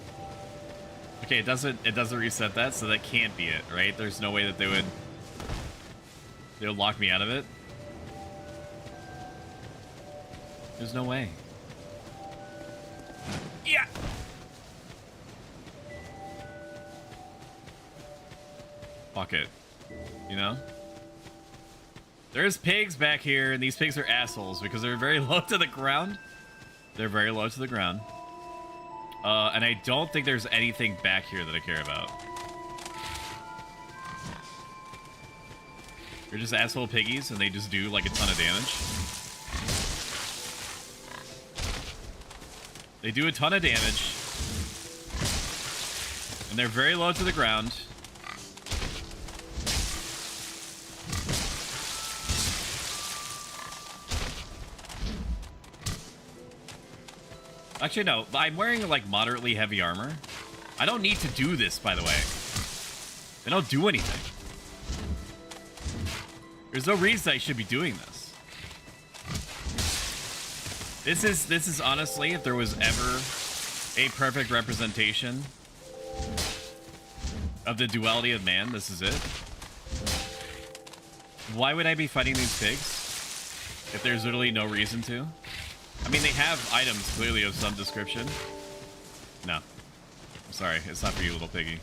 Okay, it doesn't reset that, so that can't be it, right? There's no way that they would lock me out of it. There's no way. Yeah. Fuck it. You know? There's pigs back here, and these pigs are assholes because they're very low to the ground. They're very low to the ground. And I don't think there's anything back here that I care about. They're just asshole piggies, and they just do, like, a ton of damage. They do a ton of damage. And they're very low to the ground. Actually, no. I'm wearing, like, moderately heavy armor. I don't need to do this, by the way. They don't do anything. There's no reason I should be doing this. This is honestly, if there was ever a perfect representation of the duality of man, this is it. Why would I be fighting these pigs if there's literally no reason to? I mean, they have items clearly of some description. No. I'm sorry. It's not for you, little piggy.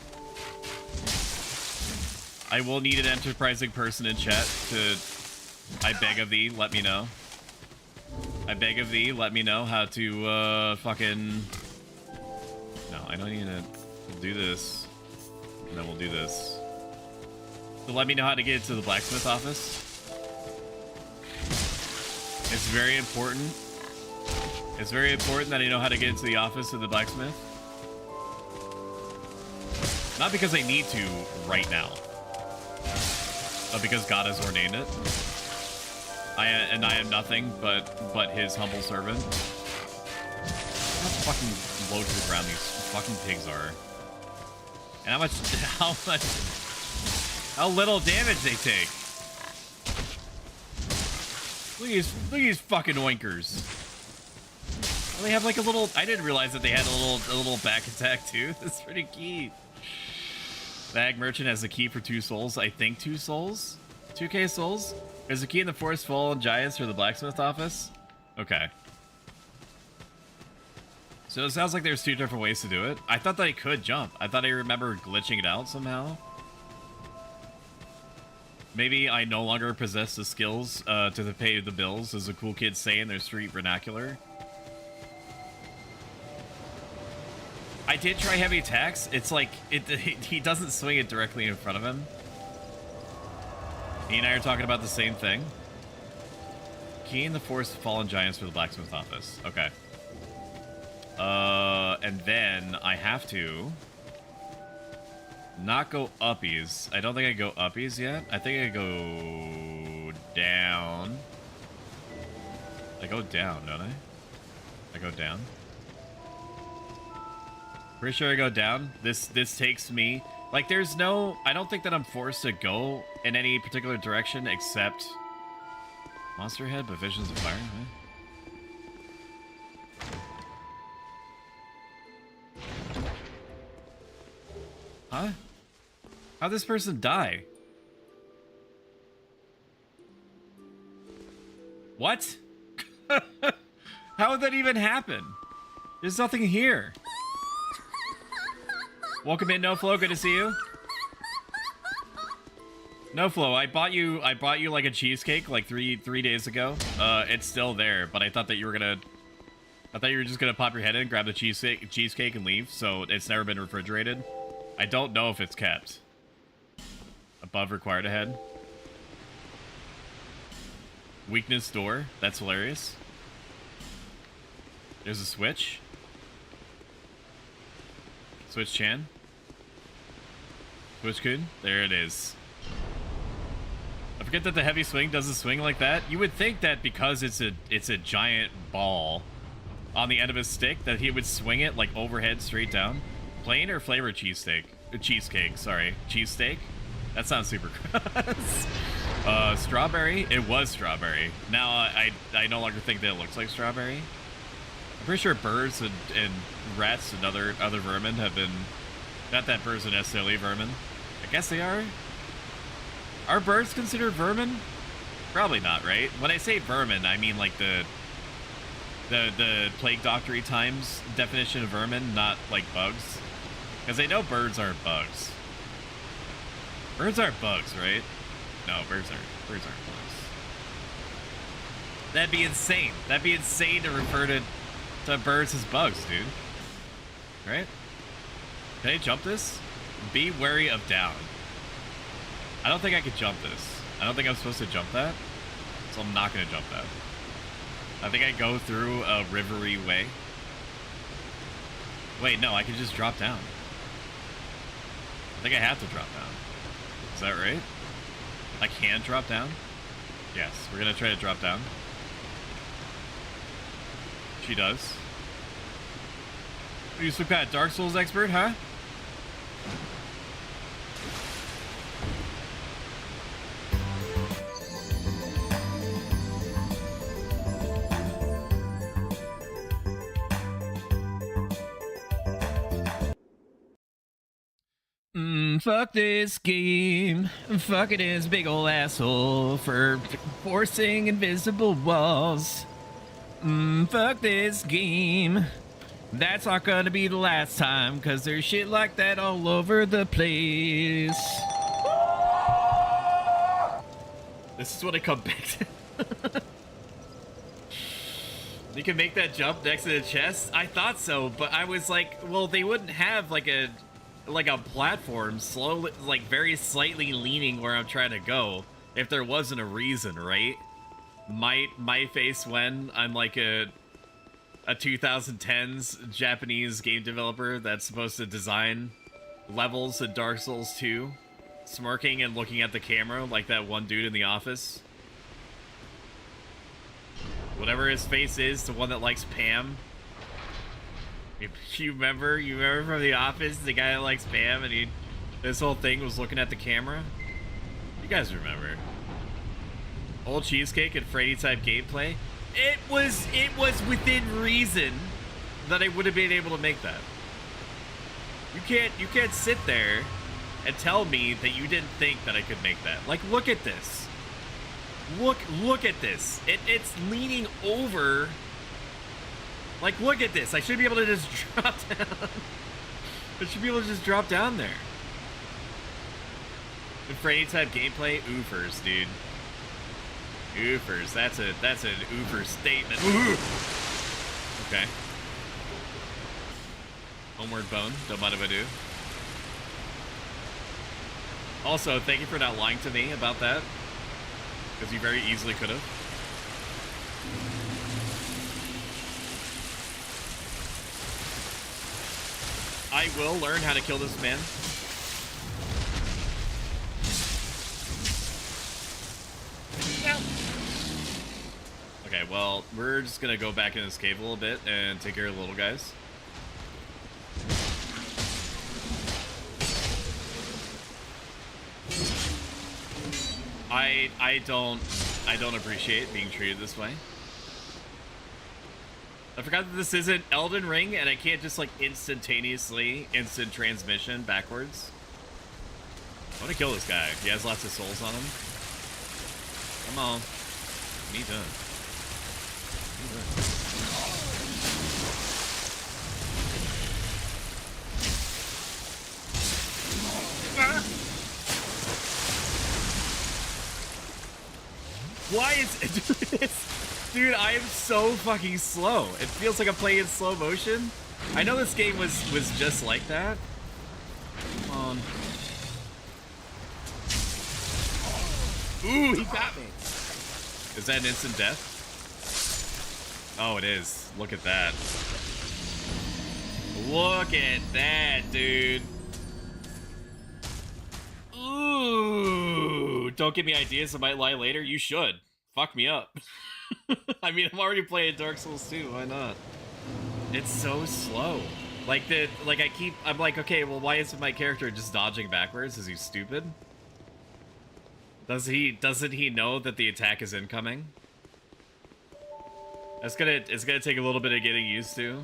I will need an enterprising person in chat to... I beg of thee, let me know. I beg of thee, let me know how to, fucking... No, I don't need to do this. And then we'll do this. So let me know how to get to the blacksmith office. It's very important. It's very important that I know how to get into the office of the blacksmith. Not because I need to right now, but because God has ordained it. I am nothing but his humble servant. How fucking low to the ground these fucking pigs are. And how little damage they take. Look at these fucking oinkers. Well, they have like a little... I didn't realize that they had a little back attack too. That's pretty key. Bag merchant has a key for 2 souls. I think 2 souls? 2k souls? There's a key in the Forest Fallen Giants for the blacksmith office? Okay. So it sounds like there's 2 different ways to do it. I thought that I could jump. I thought I remember glitching it out somehow. Maybe I no longer possess the skills to pay the bills, as the cool kids say in their street vernacular. I did try heavy attacks. It's like, he doesn't swing it directly in front of him. He and I are talking about the same thing. Key in the Forest Fallen Giants for the blacksmith office. Okay. And then I have to not go uppies. I don't think I go uppies yet. I think I go down. I go down, don't I? I go down. Pretty sure I go down. This takes me... Like, there's no... I don't think that I'm forced to go in any particular direction except... Monster Head, but Visions of Fire, Huh? How'd this person die? What? How would that even happen? There's nothing here. Welcome in, NoFlow. Good to see you. NoFlow, I bought you like a cheesecake like three days ago. It's still there, but I thought that you were just gonna pop your head in, grab the cheesecake and leave. So it's never been refrigerated. I don't know if it's kept. Above required ahead. Weakness door. That's hilarious. There's a switch. Switch Chan. Switch Kun. There it is. I forget that the heavy swing doesn't swing like that. You would think that because it's a giant ball on the end of his stick that he would swing it like overhead straight down. Plain or flavored cheesesteak? Cheesecake, sorry. Cheesesteak? That sounds super gross. Strawberry? It was strawberry. Now I no longer think that it looks like strawberry. I'm pretty sure birds and rats and other vermin have been... Not that birds are necessarily vermin. I guess they are. Are birds considered vermin? Probably not, right? When I say vermin, I mean like the Plague Doctor times definition of vermin, not like bugs. Because I know birds aren't bugs. Birds aren't bugs, right? No, birds aren't bugs. That'd be insane. That'd be insane to refer to birds as bugs, dude. Right? Can I jump this? Be wary of down. I don't think I could jump this. I don't think I'm supposed to jump that. So I'm not going to jump that. I think I go through a rivery way. Wait, no, I can just drop down. I think I have to drop down. Is that right? I can drop down? Yes, we're going to try to drop down. She does. Are you some kind of Dark Souls expert, huh? Fuck this game. Fuck it is big ol' asshole for forcing invisible walls. Fuck this game. That's not gonna be the last time, cause there's shit like that all over the place. This is what I come back to. You can make that jump next to the chest? I thought so, but I was like, well, they wouldn't have like a platform slowly, like very slightly leaning where I'm trying to go if there wasn't a reason, right? My face when I'm like a 2010s Japanese game developer that's supposed to design levels in Dark Souls 2, smirking and looking at the camera like that one dude in The Office. Whatever his face is, the one that likes Pam. You remember from The Office, the guy that likes Pam, and this whole thing was looking at the camera? You guys remember. Old Cheesecake and Freddy type gameplay? It was within reason that I would have been able to make that. You can't sit there and tell me that you didn't think that I could make that. Like, look at this. Look at this. It's leaning over. Like, look at this. I should be able to just drop down. I should be able to just drop down there. The Freddy type gameplay, oofers, dude. Oofers. That's an oofer statement. Ooh. Okay. Homeward Bone. Don't mind if I do. Also, thank you for not lying to me about that, because you very easily could have. I will learn how to kill this man. Okay, well, we're just gonna go back in this cave a little bit and take care of the little guys. I don't appreciate being treated this way. I forgot that this isn't Elden Ring and I can't just like instantaneously instant transmission backwards. I want to kill this guy. He has lots of souls on him. Come on. Me done. Why is it? Dude, I am so fucking slow. It feels like I'm playing in slow motion. I know this game was just like that. Come on. Ooh, he got me. Is that an instant death? Oh, it is. Look at that. Look at that, dude. Ooh, don't give me ideas. I might lie later. You should. Fuck me up. I mean, I'm already playing Dark Souls 2. Why not? It's so slow. Like I'm like, okay, well, why isn't my character just dodging backwards? Is he stupid? Doesn't he know that the attack is incoming? It's gonna take a little bit of getting used to.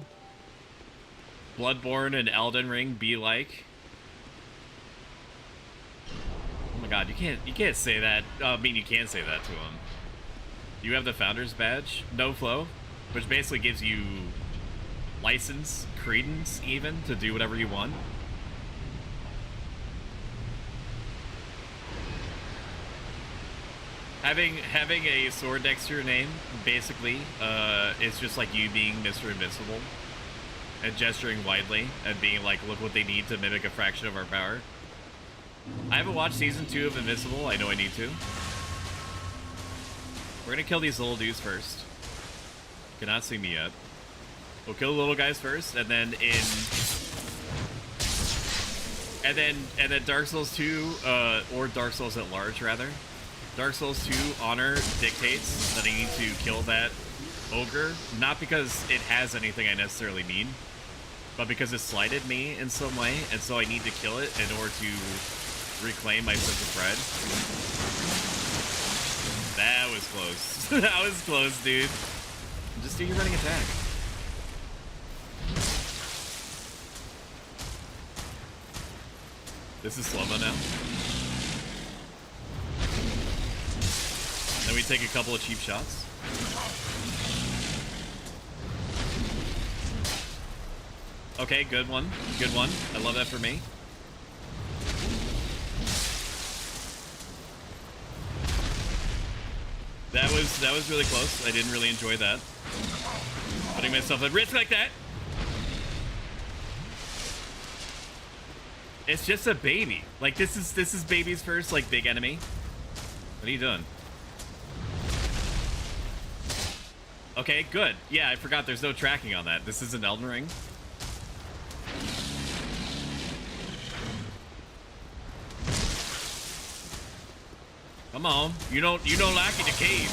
Bloodborne and Elden Ring be like. Oh my god, you can't say that. I mean, you can say that to him. You have the Founder's Badge, no flow, which basically gives you license, credence, even, to do whatever you want. Having a sword next to your name, basically, is just like you being Mr. Invincible and gesturing widely and being like, look what they need to mimic a fraction of our power. I haven't watched season 2 of Invincible. I know I need to. We're gonna kill these little dudes first. You cannot see me yet. We'll kill the little guys first, and then and then Dark Souls 2, or Dark Souls at large, rather. Dark Souls 2 honor dictates that I need to kill that ogre, not because it has anything I necessarily mean, but because it slighted me in some way, and so I need to kill it in order to reclaim my sense of pride. That was close. That was close, dude. Just do your running attack. This is slow-mo now. Then we take a couple of cheap shots. Okay, good one. Good one. I love that for me. That was really close. I didn't really enjoy that. Putting myself at risk like that. It's just a baby. Like this is baby's first like big enemy. What are you doing? Okay, good. Yeah, I forgot there's no tracking on that. This is an Elden Ring. Come on. You don't like it, the cave.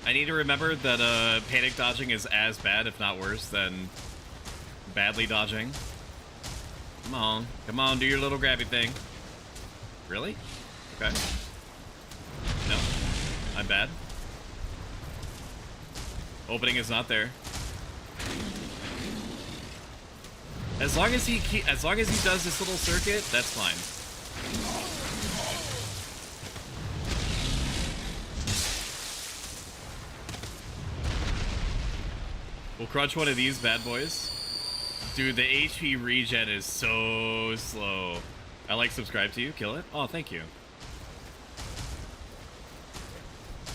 I need to remember that panic dodging is as bad, if not worse, than badly dodging. Come on. Come on, do your little grabby thing. Really? Okay. No. I'm bad. Opening is not there. As long as he does this little circuit, that's fine. We'll crunch one of these bad boys. Dude, the HP regen is so slow. I like subscribe to you. Kill it. Oh, thank you.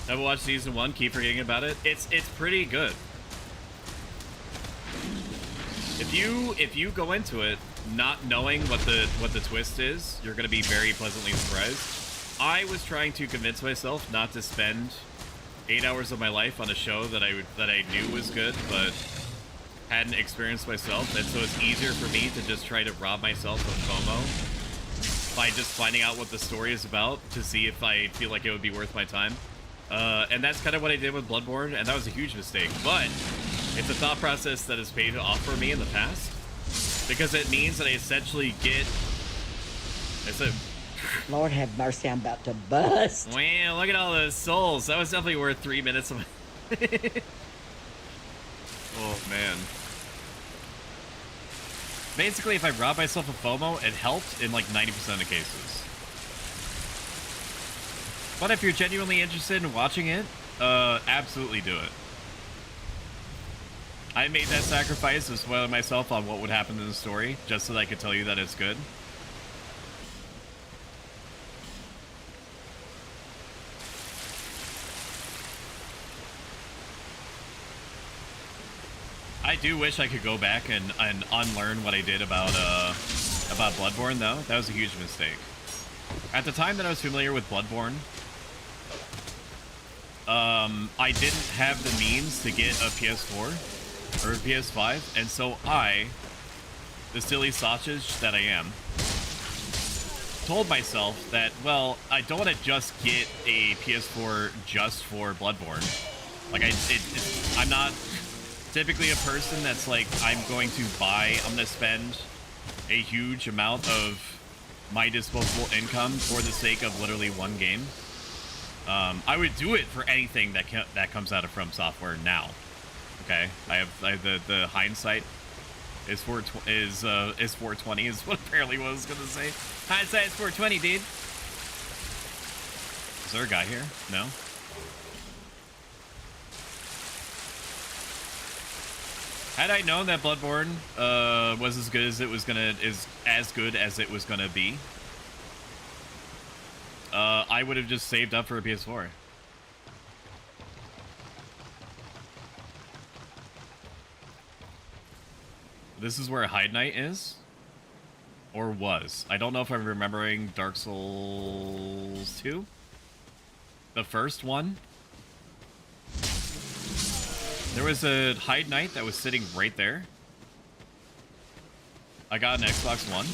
Haven't watched season 1. Keep forgetting about it. It's pretty good. If you go into it not knowing what the twist is, you're gonna be very pleasantly surprised. I was trying to convince myself not to spend 8 hours of my life on a show that I knew was good, but hadn't experienced myself, and so it's easier for me to just try to rob myself of FOMO by just finding out what the story is about to see if I feel like it would be worth my time. And that's kind of what I did with Bloodborne, and that was a huge mistake. But it's a thought process that has paid off for me in the past, because it means that I essentially get... Lord have mercy, I'm about to bust. Wow, look at all those souls. That was definitely worth 3 minutes of my... Oh, man. Basically, if I robbed myself of FOMO, it helped in like 90% of the cases. But if you're genuinely interested in watching it, absolutely do it. I made that sacrifice of spoiling myself on what would happen in the story, just so that I could tell you that it's good. I do wish I could go back and unlearn what I did about Bloodborne, though. That was a huge mistake. At the time that I was familiar with Bloodborne, I didn't have the means to get a PS4 or a PS5, and so I, the silly sausage that I am, told myself that, well, I don't want to just get a PS4 just for Bloodborne. Like, I'm not typically a person that's like, I'm going to spend a huge amount of my disposable income for the sake of literally one game. I would do it for anything that comes out of From Software now. Okay, I have the hindsight is 420 is what apparently what I was gonna say. Hindsight is 420, dude. Is there a guy here? No. Had I known that Bloodborne was as good as it was gonna be, I would have just saved up for a PS4. This is where Hide Night is? Or was. I don't know if I'm remembering Dark Souls 2? The first one? There was a Hide Night that was sitting right there. I got an Xbox One.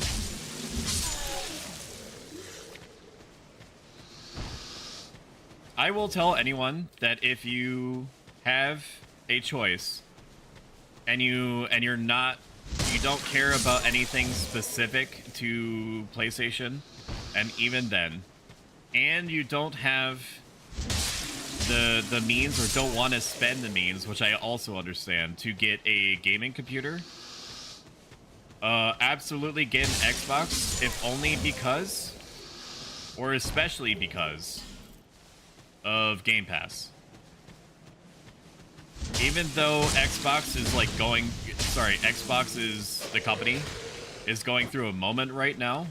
I will tell anyone that if you have a choice and you don't care about anything specific to PlayStation, and even then, and you don't have the means or don't want to spend the means, which I also understand, to get a gaming computer, absolutely get an Xbox, if only because, or especially because, of Game Pass. Even though Xbox is like Xbox is, the company, is going through a moment right now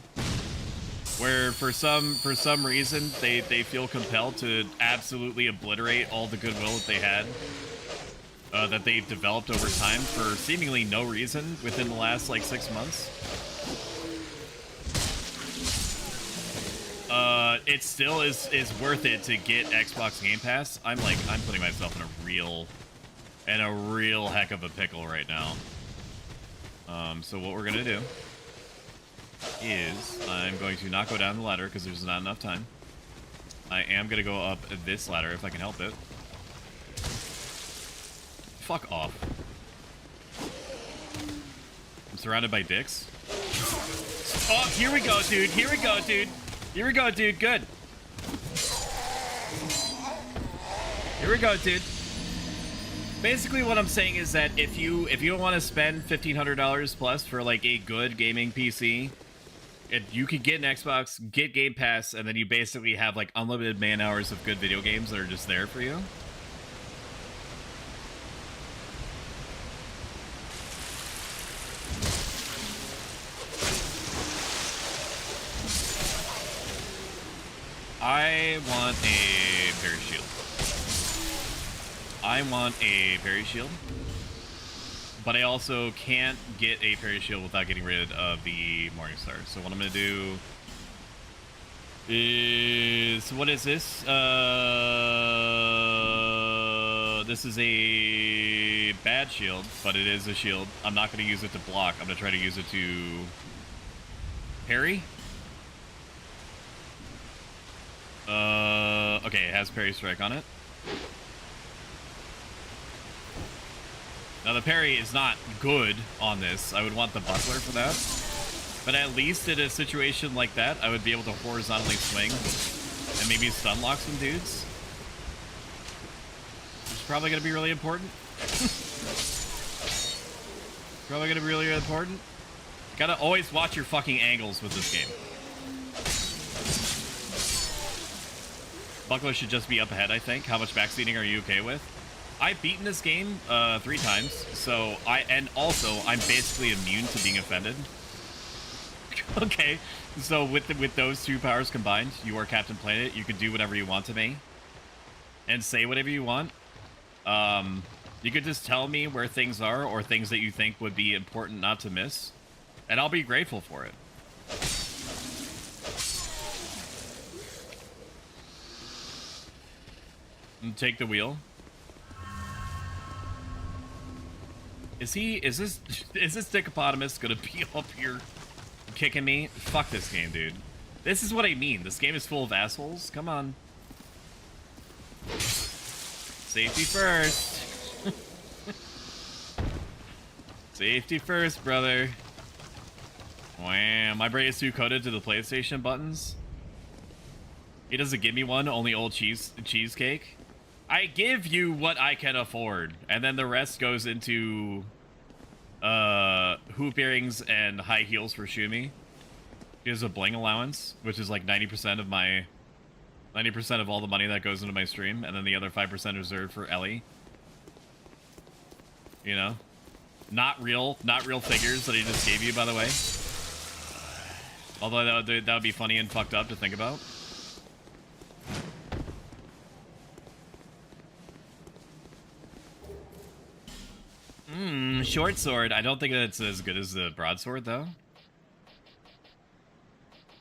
where for some reason they feel compelled to absolutely obliterate all the goodwill that they had, that they've developed over time for seemingly no reason within the last like 6 months. It still is worth it to get Xbox Game Pass. I'm putting myself in a real heck of a pickle right now. So what we're gonna do is I'm going to not go down the ladder because there's not enough time. I am gonna go up this ladder if I can help it. Fuck off. I'm surrounded by dicks. Oh, here we go, dude. Here we go, dude. Here we go, dude. Good. Here we go, dude. Basically, what I'm saying is that if you don't want to spend $1,500 plus for like a good gaming PC, you could get an Xbox, get Game Pass, and then you basically have like unlimited man hours of good video games that are just there for you. I want a parry shield. I want a parry shield. But I also can't get a parry shield without getting rid of the Morningstar. So what I'm going to do is... What is this? This is a bad shield, but it is a shield. I'm not going to use it to block. I'm going to try to use it to parry. Okay, it has parry strike on it. Now, the parry is not good on this. I would want the buckler for that. But at least in a situation like that, I would be able to horizontally swing and maybe stun lock some dudes. Which is probably going to be really important. Probably going to be really important. Gotta always watch your fucking angles with this game. Buckler should just be up ahead, I think. How much backseating are you okay with? I've beaten this game 3 times, so I'm basically immune to being offended. Okay, so with those 2 powers combined, you are Captain Planet. You can do whatever you want to me, and say whatever you want. You could just tell me where things are, or things that you think would be important not to miss, and I'll be grateful for it. And take the wheel. Is this Dickopotamus gonna be up here kicking me? Fuck this game, dude. This is what I mean. This game is full of assholes. Come on. Safety first. Safety first, brother. Wow, my brain is too coded to the PlayStation buttons. He doesn't give me one, only old cheesecake. I give you what I can afford, and then the rest goes into hoop earrings and high heels for Shumi. He has a bling allowance, which is like 90% of my 90% of all the money that goes into my stream, and then the other 5% reserved for Ellie. You know, not real figures that he just gave you, by the way. Although that would be funny and fucked up to think about. Short sword. I don't think it's as good as the broadsword, though.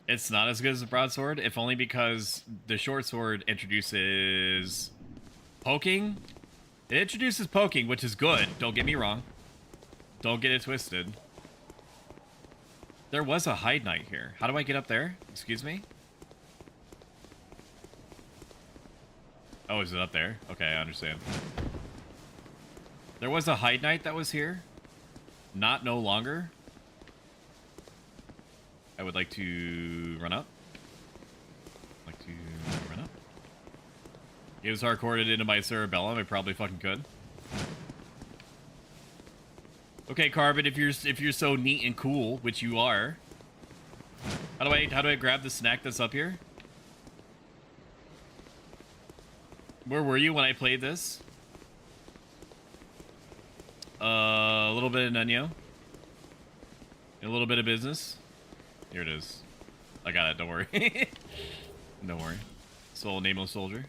It's not as good as the broadsword, if only because the short sword introduces poking. It introduces poking, which is good. Don't get me wrong. Don't get it twisted. There was a hide knight here. How do I get up there? Excuse me? Oh, is it up there? Okay, I understand. There was a Hide Knight that was here. Not no longer. I would like to run up. It was hardcoded into my cerebellum. I probably fucking could. Okay, Carbon, if you're so neat and cool, which you are, how do I grab the snack that's up here? Where were you when I played this? A little bit of Nunyo. A little bit of business. Here it is. I got it, don't worry. Don't worry. Soul Nameless Soldier.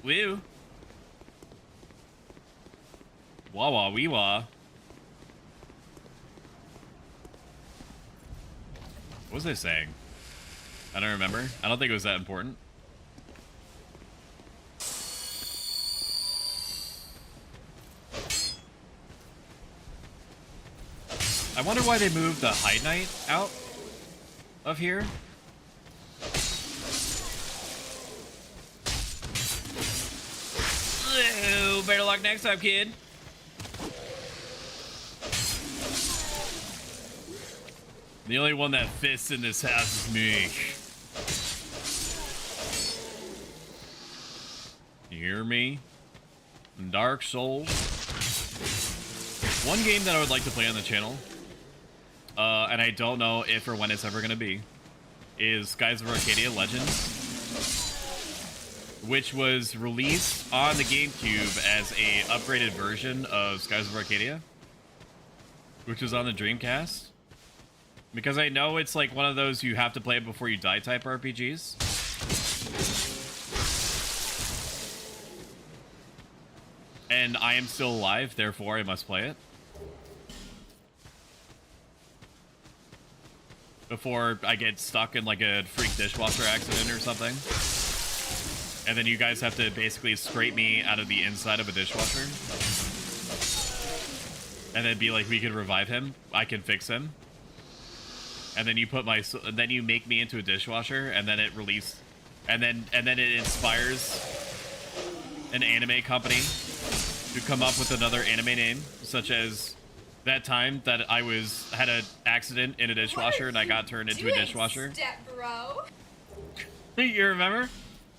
Woo! Wah wah wee wah. What was I saying? I don't remember. I don't think it was that important. I wonder why they moved the Hide Knight out of here. Ew, better luck next time, kid. The only one that fits in this house is me. You hear me? Dark Souls. One game that I would like to play on the channel, and I don't know if or when it's ever going to be, is Skies of Arcadia Legends, which was released on the GameCube as a upgraded version of Skies of Arcadia, which was on the Dreamcast. Because I know it's like one of those you have to play it before you die type RPGs. And I am still alive, therefore I must play it. Before I get stuck in like a freak dishwasher accident or something. And then you guys have to basically scrape me out of the inside of a dishwasher. And then be like, we could revive him. I can fix him. And then you put then you make me into a dishwasher, and then it releases, and then it inspires an anime company to come up with another anime name, such as that time that I had an accident in a dishwasher and I got turned into a dishwasher. Step bro. You remember?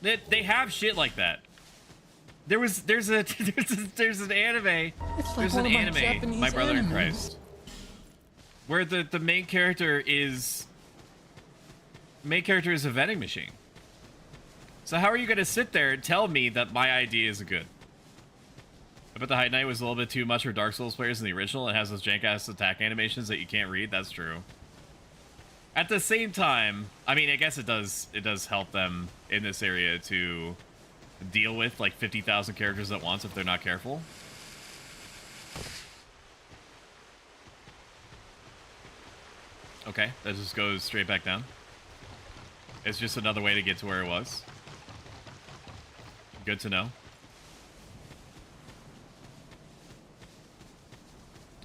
They have shit like that. There's an anime. It's like there's one an of my anime, Japanese My Brother in animes. Christ, where the main character is a vending machine. So how are you gonna sit there and tell me that my idea is good? I bet the Hide Knight was a little bit too much for Dark Souls players in the original. It has those jank-ass attack animations that you can't read. That's true. At the same time, I mean, I guess it does help them in this area to deal with like 50,000 characters at once if they're not careful. Okay, that just goes straight back down. It's just another way to get to where it was. Good to know.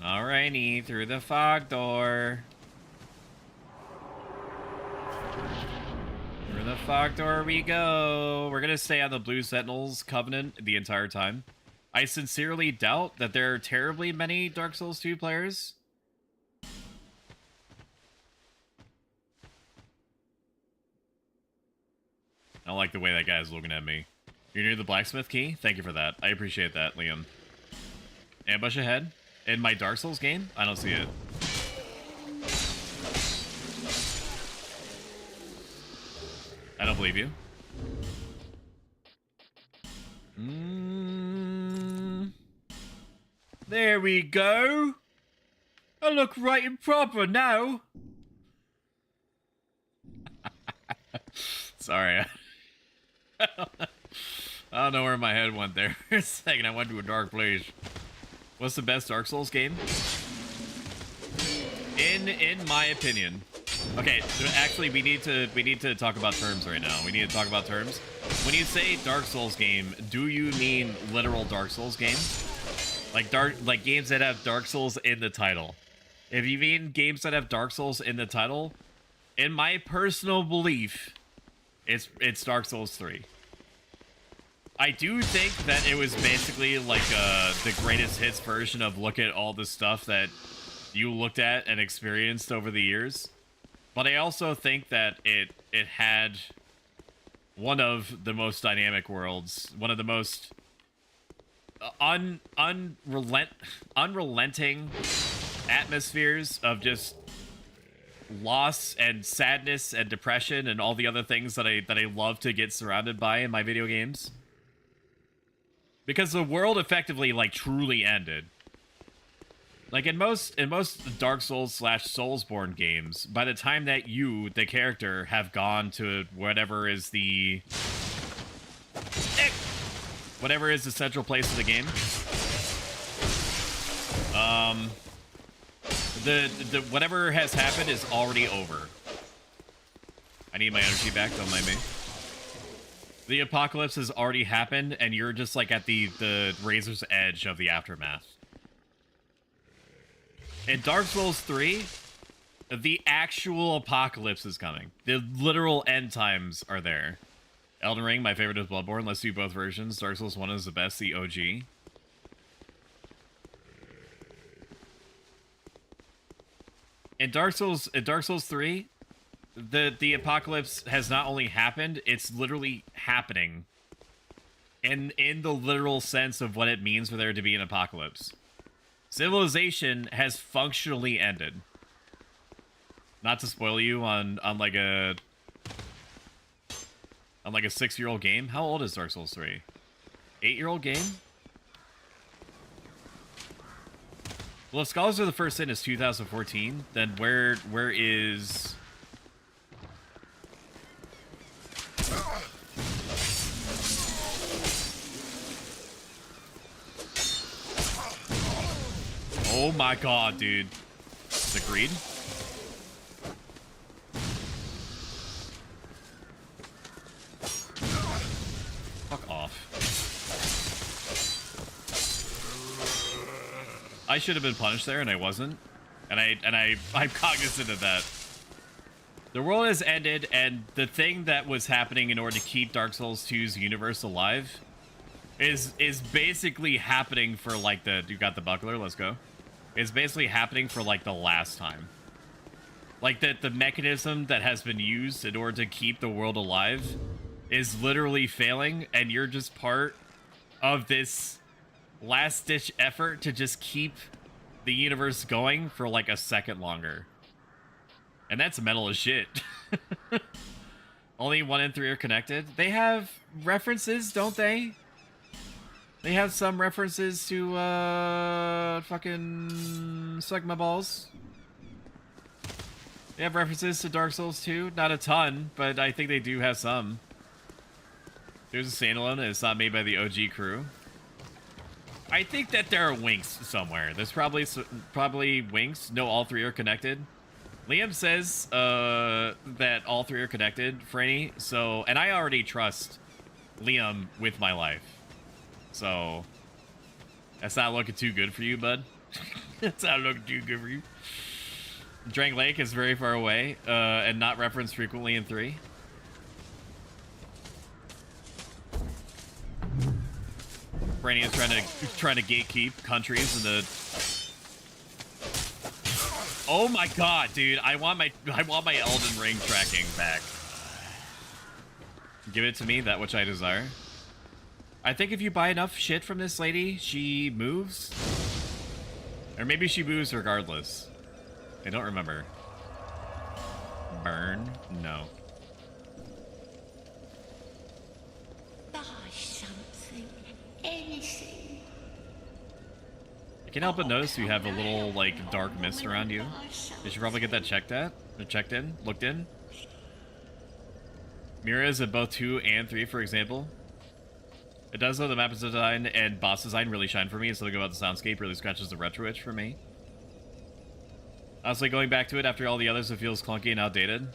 Alrighty, through the fog door. Through the fog door we go. We're gonna stay on the Blue Sentinels Covenant the entire time. I sincerely doubt that there are terribly many Dark Souls 2 players. I don't like the way that guy's looking at me. You're near the blacksmith key? Thank you for that. I appreciate that, Liam. Ambush ahead? In my Dark Souls game? I don't see it. I don't believe you. There we go. I look right and proper now. Sorry. I don't know where my head went there for a second. I went to a dark place. What's the best Dark Souls game? In my opinion. Okay, actually we need to talk about terms right now. We need to talk about terms. When you say Dark Souls game, do you mean literal Dark Souls game? Like games that have Dark Souls in the title. If you mean games that have Dark Souls in the title, in my personal belief, it's Dark Souls 3. I do think that it was basically like the greatest hits version of look at all the stuff that you looked at and experienced over the years. But I also think that it had one of the most dynamic worlds, one of the most unrelenting atmospheres of just loss and sadness and depression and all the other things that I love to get surrounded by in my video games. Because the world effectively, like, truly ended. Like, in most Dark Souls / Soulsborne games, by the time that you, the character, have gone to whatever is the central place of the game, the whatever has happened is already over. I need my energy back, don't mind me. The apocalypse has already happened, and you're just, like, at the razor's edge of the aftermath. In Dark Souls 3, the actual apocalypse is coming. The literal end times are there. Elden Ring, my favorite is Bloodborne. Let's do both versions. Dark Souls 1 is the best, the OG. In Dark Souls 3, the apocalypse has not only happened, it's literally happening. In the literal sense of what it means for there to be an apocalypse. Civilization has functionally ended. Not to spoil you on like a 6-year-old game. How old is Dark Souls 3? 8-year-old game? Well, if Scholars of the First Sin is 2014, then where is... Oh my god, dude. The greed? Fuck off. I should have been punished there, and I wasn't. And I'm cognizant of that. The world has ended, and the thing that was happening in order to keep Dark Souls 2's universe alive is basically happening for, like, you got the buckler, let's go. It's basically happening for, like, the last time. Like, the mechanism that has been used in order to keep the world alive is literally failing, and you're just part of this last-ditch effort to just keep the universe going for, like, a second longer. And that's metal as shit. Only 1 and 3 are connected. They have references, don't they? They have some references to, fucking suck my balls. They have references to Dark Souls 2. Not a ton, but I think they do have some. There's a standalone, and it's not made by the OG crew. I think that there are winks somewhere. There's probably winks. No, all 3 are connected. Liam says, that all 3 are connected, Franny. So, and I already trust Liam with my life. So, that's not looking too good for you, bud. That's not looking too good for you. Drang Lake is very far away, and not referenced frequently in 3. Franny is trying to gatekeep countries in the... Oh my god, dude! I want my Elden Ring tracking back. Give it to me, that which I desire. I think if you buy enough shit from this lady, she moves. Or maybe she moves regardless. I don't remember. Burn? No. Buy something. Anything. I can't help but notice you have a little, like, dark mist around you. You should probably get that checked in, looked in. Mirrors in both 2 and 3, for example. It does, though. The map design and boss design really shine for me, and something about the soundscape really scratches the retro itch for me. Honestly, going back to it after all the others, it feels clunky and outdated.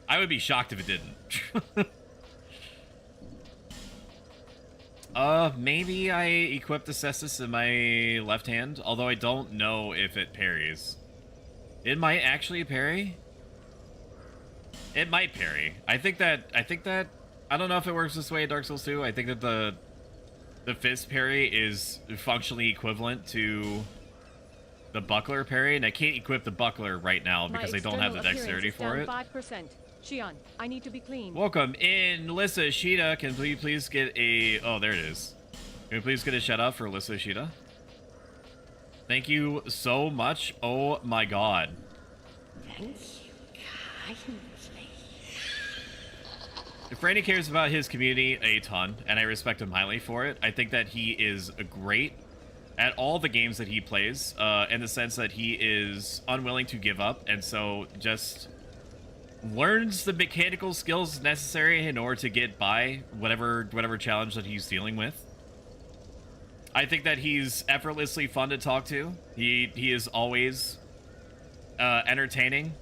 I would be shocked if it didn't. Maybe I equipped the Cestus in my left hand, although I don't know if it parries. It might actually parry. It might parry. I think that I don't know if it works this way in Dark Souls 2. I think that the fist parry is functionally equivalent to the buckler parry, and I can't equip the buckler right now because I don't have the dexterity for it. 5%. Shion, I need to be clean. Welcome in, Alyssa Ishida. Can we please get a... Oh, there it is. Can we please get a shout out for Alyssa Ishida? Thank you so much. Oh my god. Thank you kindly. Franny cares about his community a ton, and I respect him highly for it. I think that he is great at all the games that he plays, in the sense that he is unwilling to give up, and so just learns the mechanical skills necessary in order to get by whatever challenge that he's dealing with. I think that he's effortlessly fun to talk to. He is always entertaining.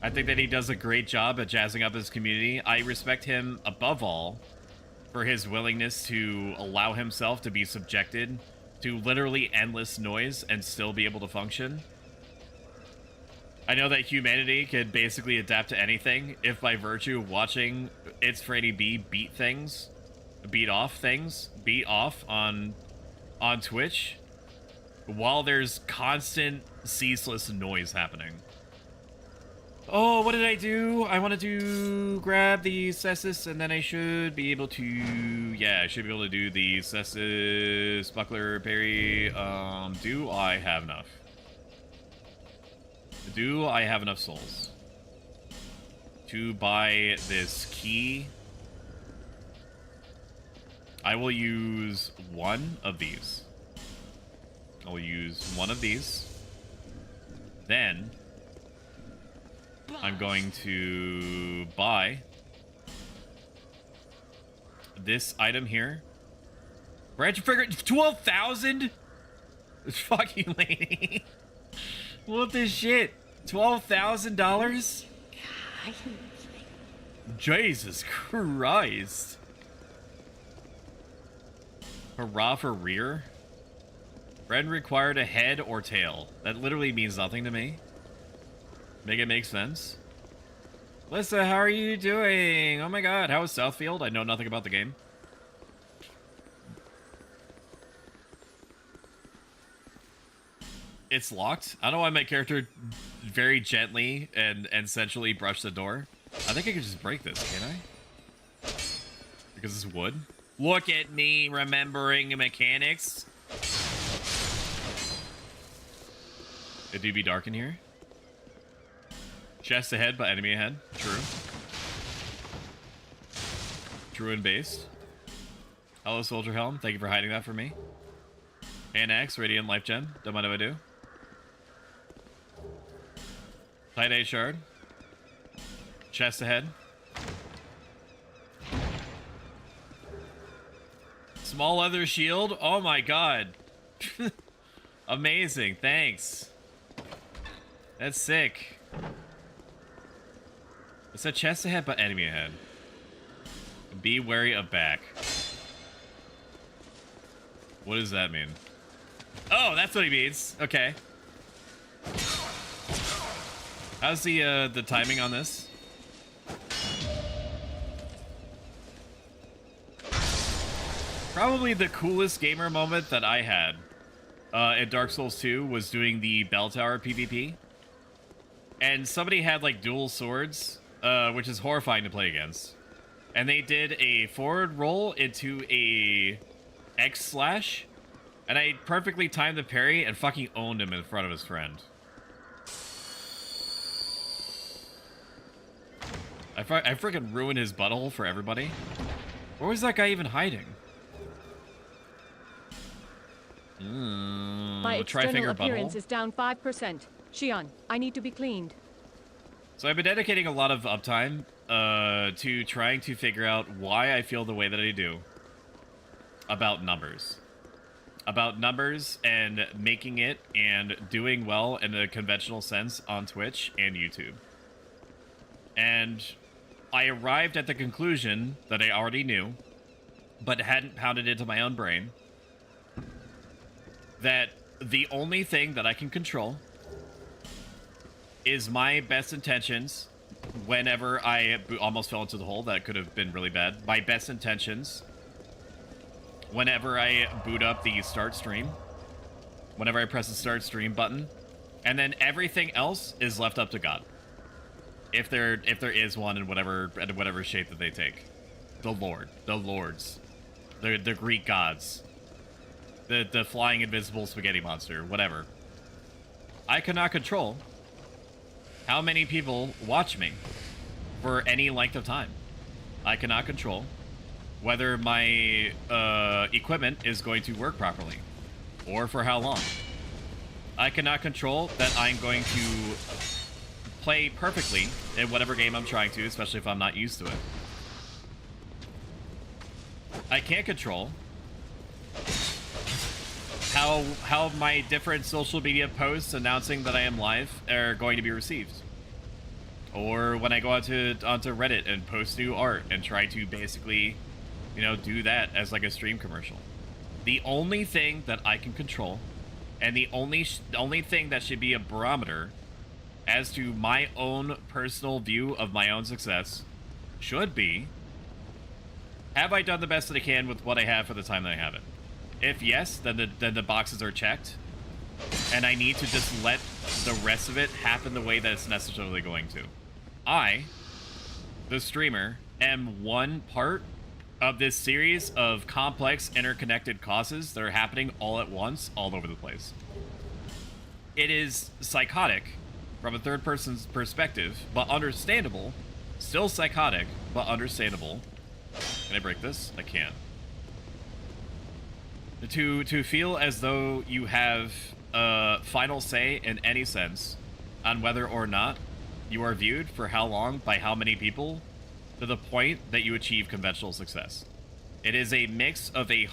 I think that he does a great job at jazzing up his community. I respect him above all for his willingness to allow himself to be subjected to literally endless noise and still be able to function. I know that humanity could basically adapt to anything if by virtue of watching It's Franny B beat off on Twitch while there's constant ceaseless noise happening. Oh, what did I do? I wanted to grab the Cessus, and then I should be able to... Yeah, I should be able to do the Cessus buckler parry. Do I have enough? Do I have enough souls to buy this key? I will use one of these. I will use one of these. Then I'm going to buy this item here. Branch of fragrance, 12,000? Fuck you, lady. What the shit? $12,000? Jesus Christ. Hurrah for rear? Friend required a head or tail. That literally means nothing to me. Make it make sense. Lissa, how are you doing? Oh my god, how is Southfield? I know nothing about the game. It's locked. I don't know why my character very gently and sensually brushed the door. I think I could just break this, can't I? Because it's wood. Look at me remembering mechanics. It do be dark in here. Chest ahead, but enemy ahead. True. True and based. Hello, Soldier Helm. Thank you for hiding that for me. Annex, Radiant Life Gem. Don't mind if I do. Tight A shard. Chest ahead. Small leather shield. Oh my god. Amazing. Thanks. That's sick. It's a chest ahead, but enemy ahead. Be wary of back. What does that mean? Oh, that's what he means. Okay. How's the timing on this? Probably the coolest gamer moment that I had in Dark Souls 2 was doing the Bell Tower PvP. And somebody had like dual swords, which is horrifying to play against. And they did a forward roll into a X slash, and I perfectly timed the parry and fucking owned him in front of his friend. I freaking ruined his butthole for everybody. Where was that guy even hiding? My external appearance is down 5%. Shion, I need to be cleaned. So I've been dedicating a lot of uptime to trying to figure out why I feel the way that I do about numbers. About numbers and making it and doing well in a conventional sense on Twitch and YouTube. And I arrived at the conclusion that I already knew, but hadn't pounded into my own brain, that the only thing that I can control is my best intentions whenever I almost fell into the hole, that could have been really bad. My best intentions. Whenever I boot up the start stream. Whenever I press the start stream button. And then everything else is left up to God. If there is one in whatever shape that they take. The Lord. The Lords. The Greek gods. The flying invisible spaghetti monster. Whatever. I cannot control how many people watch me for any length of time. I cannot control whether my equipment is going to work properly or for how long. I cannot control that I'm going to play perfectly in whatever game I'm trying to, especially if I'm not used to it. I can't control how my different social media posts announcing that I am live are going to be received. Or when I go onto Reddit and post new art and try to basically, you know, do that as like a stream commercial. The only thing that I can control, and the only thing that should be a barometer as to my own personal view of my own success, should be, have I done the best that I can with what I have for the time that I have it? If yes, then the boxes are checked, and I need to just let the rest of it happen the way that it's necessarily going to. I, the streamer, am one part of this series of complex, interconnected causes that are happening all at once, all over the place. It is psychotic from a third person's perspective, but understandable. Still psychotic, but understandable. Can I break this? I can't. To feel as though you have a final say in any sense on whether or not you are viewed for how long by how many people to the point that you achieve conventional success. It is a mix of a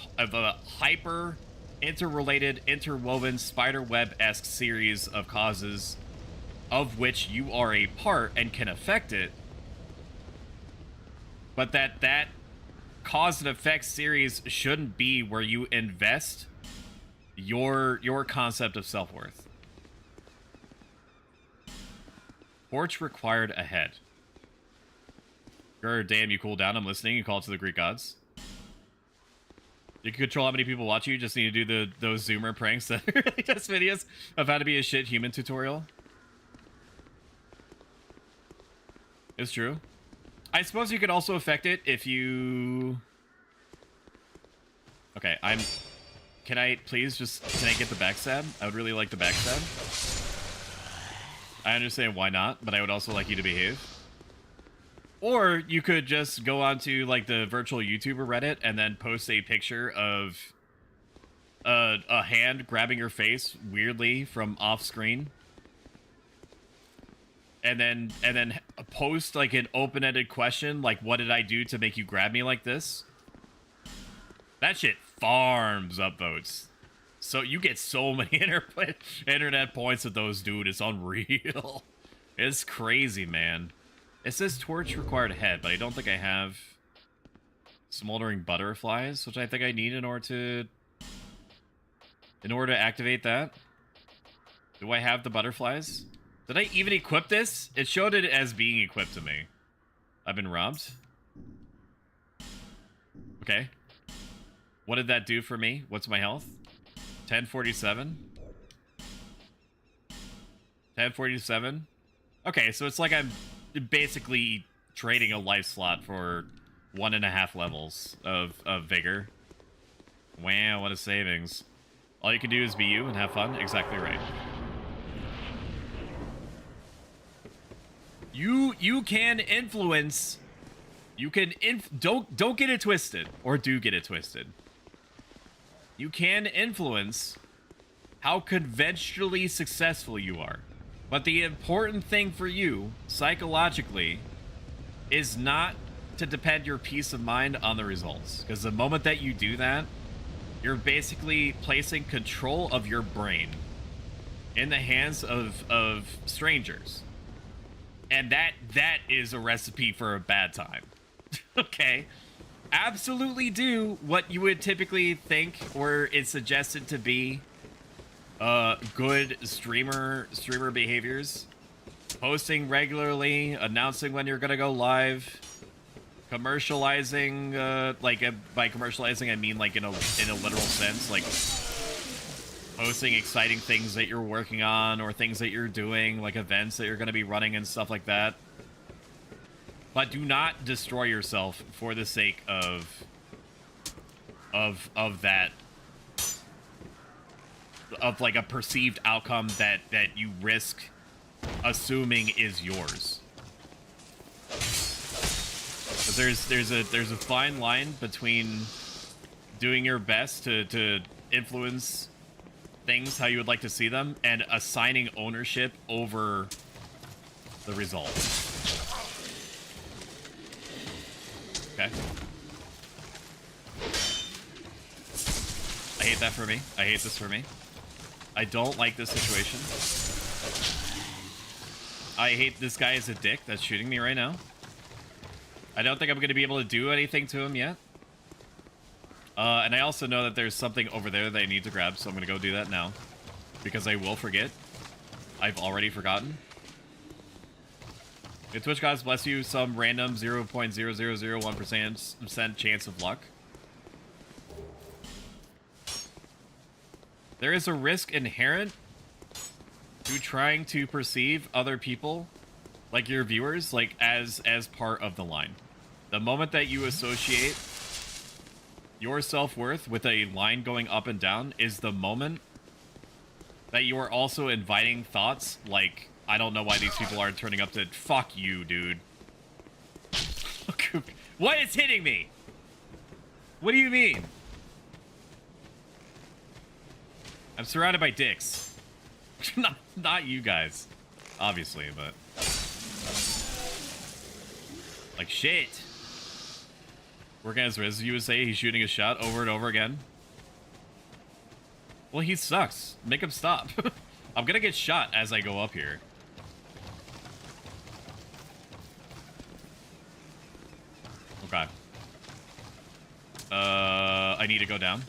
hyper interrelated, interwoven spiderweb-esque series of causes of which you are a part and can affect it, but that cause and effect series shouldn't be where you invest your concept of self-worth. Torch required ahead. Damn, you cool down. I'm listening. You call it to the Greek gods. You can control how many people watch you. You just need to do those Zoomer pranks that really test videos of how to be a shit human tutorial. It's true. I suppose you could also affect it if you... Okay, Can I please can I get the backstab? I would really like the backstab. I understand why not, but I would also like you to behave. Or you could just go onto like the Virtual Vtuber Reddit and then post a picture of a hand grabbing your face weirdly from off screen. And then post like an open-ended question like, what did I do to make you grab me like this? That shit farms up votes. So you get so many internet points with those, dude. It's unreal. It's crazy, man. It says torch required ahead, but I don't think I have smoldering butterflies, which I think I need in order to activate that. Do I have the butterflies? Did I even equip this? It showed it as being equipped to me. I've been robbed. Okay. What did that do for me? What's my health? 1047. 1047. Okay, so it's like I'm basically trading a life slot for 1.5 levels of vigor. Wow, what a savings. All you can do is be you and have fun. Exactly right. You can influence. You can don't get it twisted, or do get it twisted. You can influence how conventionally successful you are. But the important thing for you, psychologically, is not to depend your peace of mind on the results. Because the moment that you do that, you're basically placing control of your brain in the hands of strangers. And that is a recipe for a bad time. Okay? Absolutely do what you would typically think or is suggested to be good streamer behaviors. posting regularly, announcing when you're gonna go live, commercializing, by commercializing I mean like in a literal sense, like posting exciting things that you're working on or things that you're doing, like events that you're gonna be running and stuff like that. But do not destroy yourself for the sake of that, of like a perceived outcome that you risk assuming is yours. But there's a fine line between doing your best to influence things how you would like to see them and assigning ownership over the result. Okay. I hate that for me. I hate this for me. I don't like this situation. I hate this guy as a dick that's shooting me right now. I don't think I'm going to be able to do anything to him yet. And I also know that there's something over there that I need to grab, so I'm going to go do that now. Because I will forget. I've already forgotten. Hey, Twitch gods, bless you. Some random 0.0001% chance of luck. There is a risk inherent to trying to perceive other people, like your viewers, like as part of the line. The moment that you associate your self-worth with a line going up and down is the moment that you are also inviting thoughts like, I don't know why these people aren't turning up to... Fuck you, dude. What is hitting me? What do you mean? I'm surrounded by dicks. Not you guys, obviously, but... Like, shit. Working as Riz, you would say he's shooting a shot over and over again. Well, he sucks. Make him stop. I'm gonna get shot as I go up here. Okay. I need to go down.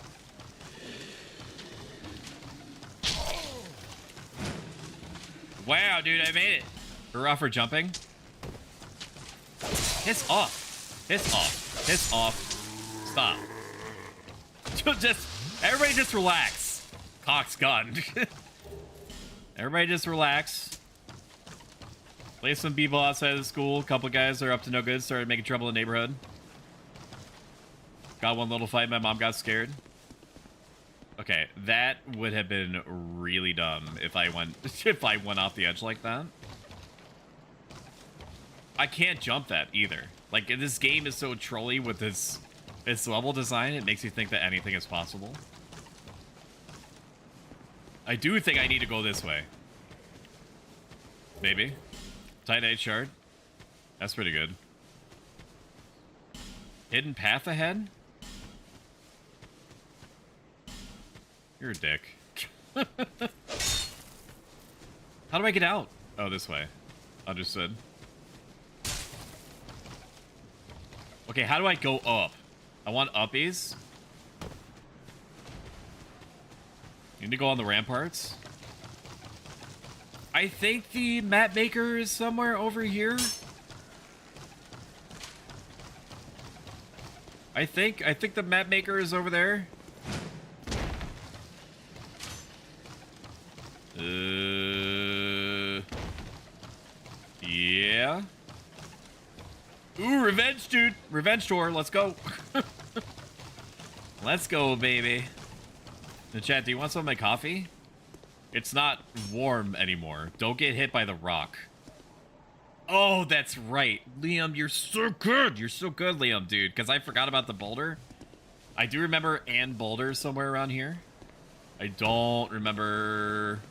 Wow, dude, I made it. Hurrah for jumping. Piss off. Piss off. Piss off. Stop. Everybody just relax. Cock's gun. Everybody just relax. Play some people outside of the school. A couple guys are up to no good. Started making trouble in the neighborhood. Got one little fight. My mom got scared. Okay, that would have been really dumb if I went off the edge like that. I can't jump that either. Like, this game is so trolly with its level design, it makes you think that anything is possible. I do think I need to go this way. Maybe. Titanite shard. That's pretty good. Hidden path ahead? You're a dick. How do I get out? Oh, this way. Understood. Okay, how do I go up? I want uppies. Need to go on the ramparts. I think the map maker is somewhere over here. I think the map maker is over there. Yeah. Ooh, revenge, dude. Revenge tour. Let's go. Let's go, baby. The chat, do you want some of my coffee? It's not warm anymore. Don't get hit by the rock. Oh, that's right. Liam, you're so good. You're so good, Liam, dude. Because I forgot about the boulder. I do remember an boulder somewhere around here. I don't remember...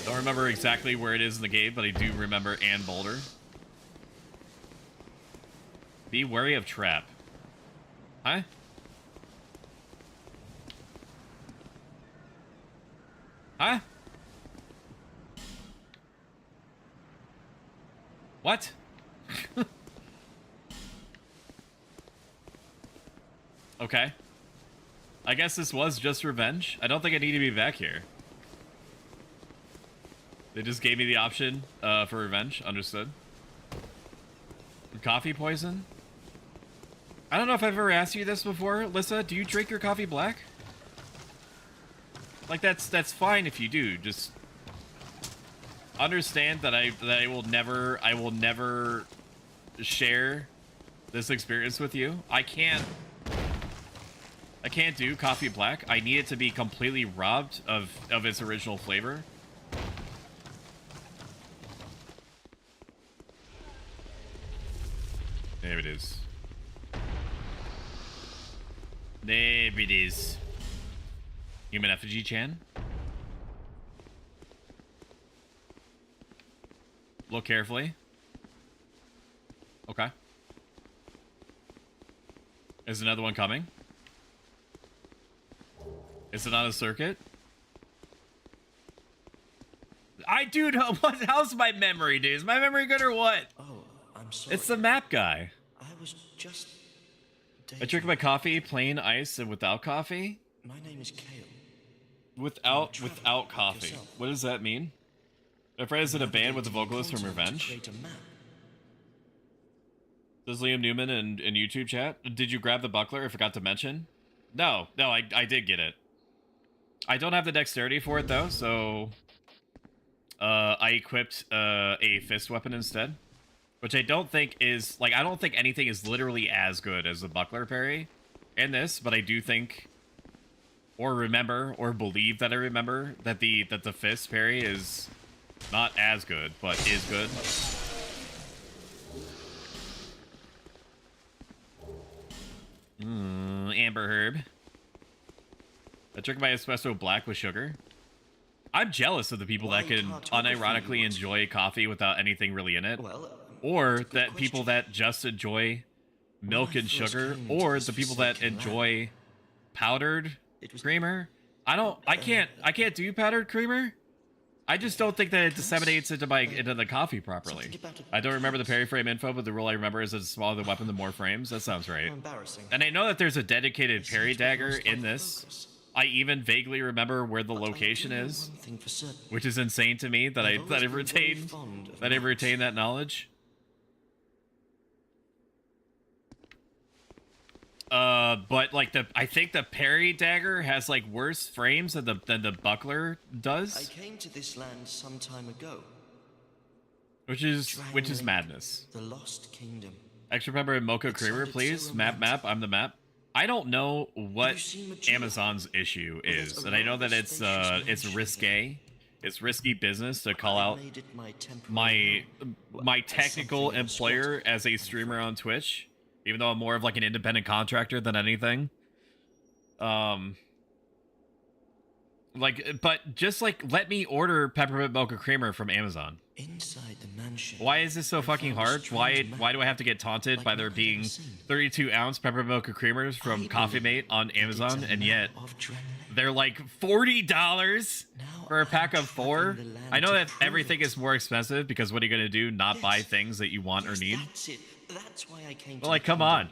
Don't remember exactly where it is in the game, but I do remember Ann Boulder. Be wary of trap. Huh? Huh? What? Okay. I guess this was just revenge. I don't think I need to be back here. They just gave me the option for revenge. Understood. Coffee poison? I don't know if I've ever asked you this before, Lissa. Do you drink your coffee black? Like, that's fine if you do. Just understand that I will never share this experience with you. I can't do coffee black. I need it to be completely robbed of its original flavor. There it is. There it is. Human effigy Chan. Look carefully. Okay. Is another one coming? Is it on a circuit? Dude, how's my memory, dude? Is my memory good or what? Oh, I'm sorry. It's the map guy. I was just... I drink my coffee, plain ice, and without coffee? My name is Kale. Without coffee. What does that mean? My friend is in a band with the vocalist from Revenge. Does Liam Newman in YouTube chat? Did you grab the buckler? I forgot to mention. No, I did get it. I don't have the dexterity for it though, so I equipped a fist weapon instead, which I don't think is I don't think anything is literally as good as the buckler parry in this, but I do think, or remember, or believe that I remember that the fist parry is not as good, but is good. Amber herb. I drink my espresso black with sugar. I'm jealous of the people that can unironically enjoy coffee without anything really in it, or that people that just enjoy milk and sugar, or the people that enjoy powdered creamer. I can't do powdered creamer. I just don't think that it disseminates into the coffee properly. I don't remember the parry frame info, but the rule I remember is that the smaller the weapon, the more frames. That sounds right. And I know that there's a dedicated parry dagger in this. I even vaguely remember where the location is, which is insane to me that I've retained that knowledge. But I think the parry dagger has worse frames than the buckler does. I came to this land some time ago. Which is madness. The Lost Kingdom. Extra pepper and mocha creamer, please. Map. I'm the map. I don't know what Amazon's issue is, and I know that it's risque. It's risky business to call out my technical employer as a streamer on Twitch. Even though I'm more of an independent contractor than anything. But just let me order peppermint mocha creamer from Amazon. Inside the mansion. Why is this so fucking hard? Why do I have to get taunted by there being 32-ounce peppermint mocha creamers from Coffee Mate on Amazon, and yet they're $40 for a pack of 4? I know that everything is more expensive because what are you gonna do? Not buy things that you want or need? That's why I came well, come on.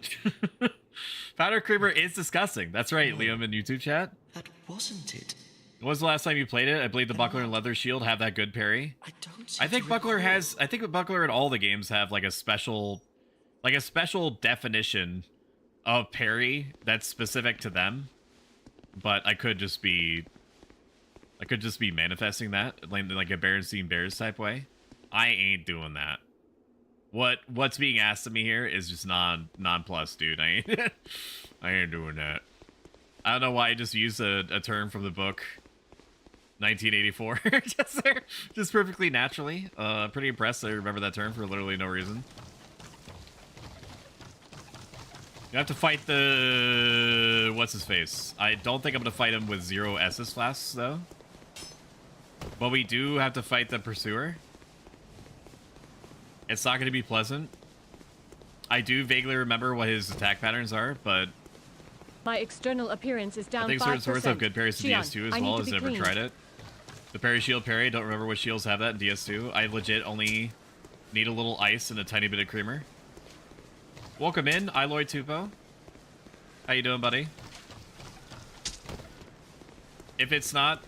Powder creamer is disgusting. That's right, Liam in YouTube chat. That wasn't it. When was the last time you played it? I believe the buckler and leather shield have that good parry. I think buckler and all the games have a special definition of parry that's specific to them. But I could just be manifesting that like a Berenstein Bears type way. I ain't doing that. What's being asked of me here is just non plus, dude. I ain't doing that. I don't know why I just used a term from the book 1984 just perfectly naturally. Pretty impressed I remember that term for literally no reason. You have to fight the what's his face. I don't think I'm gonna fight him with 0 Estus flasks though. But we do have to fight the pursuer. It's not going to be pleasant. I do vaguely remember what his attack patterns are, but my external appearance is down 5%. I think certain swords have good parries in DS2 as well. I've never tried it. The parry shield parry, don't remember what shields have that in DS2. I legit only need a little ice and a tiny bit of creamer. Welcome in, Lloyd Tupo. How you doing, buddy? if it's not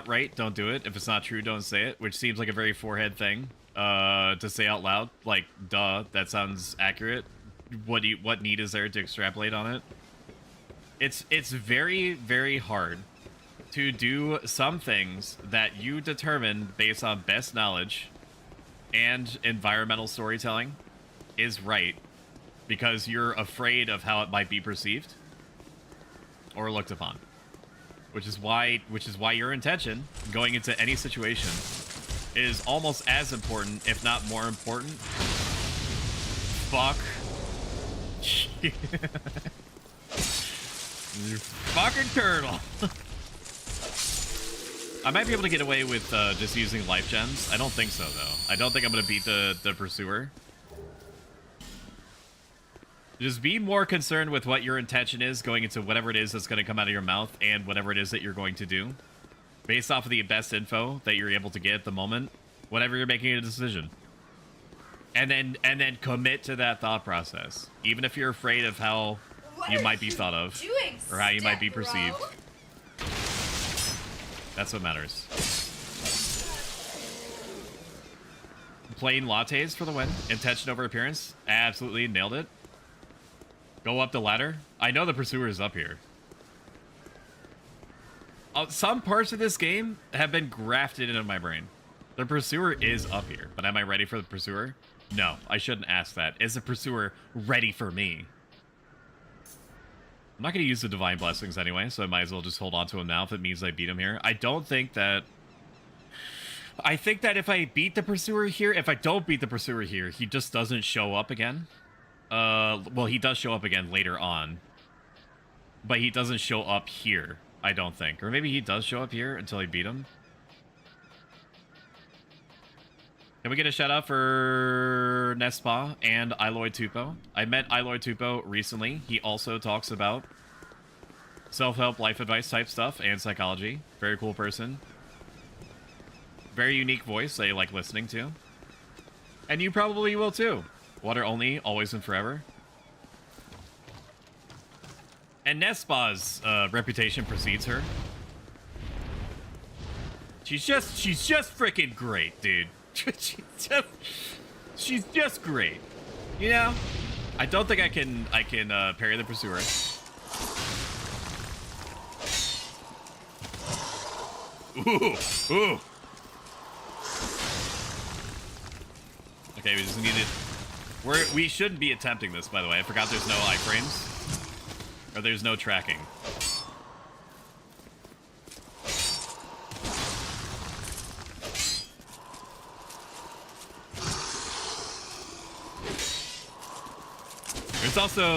right, don't do it. If it's not true, don't say it. Which seems like a very forehead thing to say out loud. Like, duh, that sounds accurate. What need is there to extrapolate on it? It's very, very hard to do some things that you determine based on best knowledge and environmental storytelling is right because you're afraid of how it might be perceived or looked upon. Which is why your intention going into any situation is almost as important, if not more important. Fuck. You fucking turtle. I might be able to get away with just using life gems. I don't think so, though. I don't think I'm going to beat the Pursuer. Just be more concerned with what your intention is going into whatever it is that's going to come out of your mouth and whatever it is that you're going to do. Based off of the best info that you're able to get at the moment, whenever you're making a decision. And then commit to that thought process. Even if you're afraid of how you might be thought of. Or how you might be perceived. That's what matters. Plain lattes for the win. Intention over appearance. Absolutely nailed it. Go up the ladder. I know the Pursuer is up here. Some parts of this game have been grafted into my brain. The Pursuer is up here. But am I ready for the Pursuer? No, I shouldn't ask that. Is the Pursuer ready for me? I'm not going to use the Divine Blessings anyway, so I might as well just hold on to him now if it means I beat him here. I think that if I beat the Pursuer here, if I don't beat the Pursuer here, he just doesn't show up again. Well, he does show up again later on. But he doesn't show up here, I don't think. Or maybe he does show up here until I beat him. Can we get a shout out for Nespa and Iloy Tupo? I met Iloy Tupo recently. He also talks about self-help, life advice type stuff and psychology. Very cool person. Very unique voice that I like listening to. And you probably will too. Water only, always and forever. And Nespa's reputation precedes her. She's just freaking great, dude. She's just great. You know? I don't think I can parry the Pursuer. Ooh. Okay, we just needed... We shouldn't be attempting this, by the way. I forgot there's no iframes. Or there's no tracking.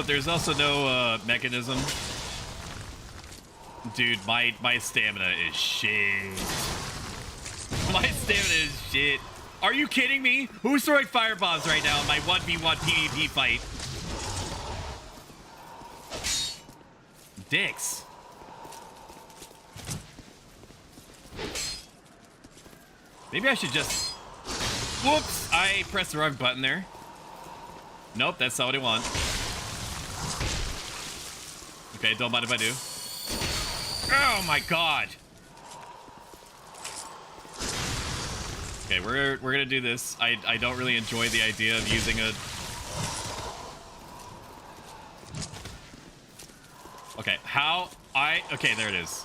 There's also no mechanism. Dude, my stamina is shit. My stamina is shit. Are you kidding me? Who's throwing firebombs right now in my 1v1 PvP fight? Dicks. Maybe I should just... Whoops! I pressed the wrong button there. Nope, that's not what I want. Okay, don't mind if I do. Oh my god! Okay, we're gonna do this. I don't really enjoy the idea of using a... Okay, okay, there it is.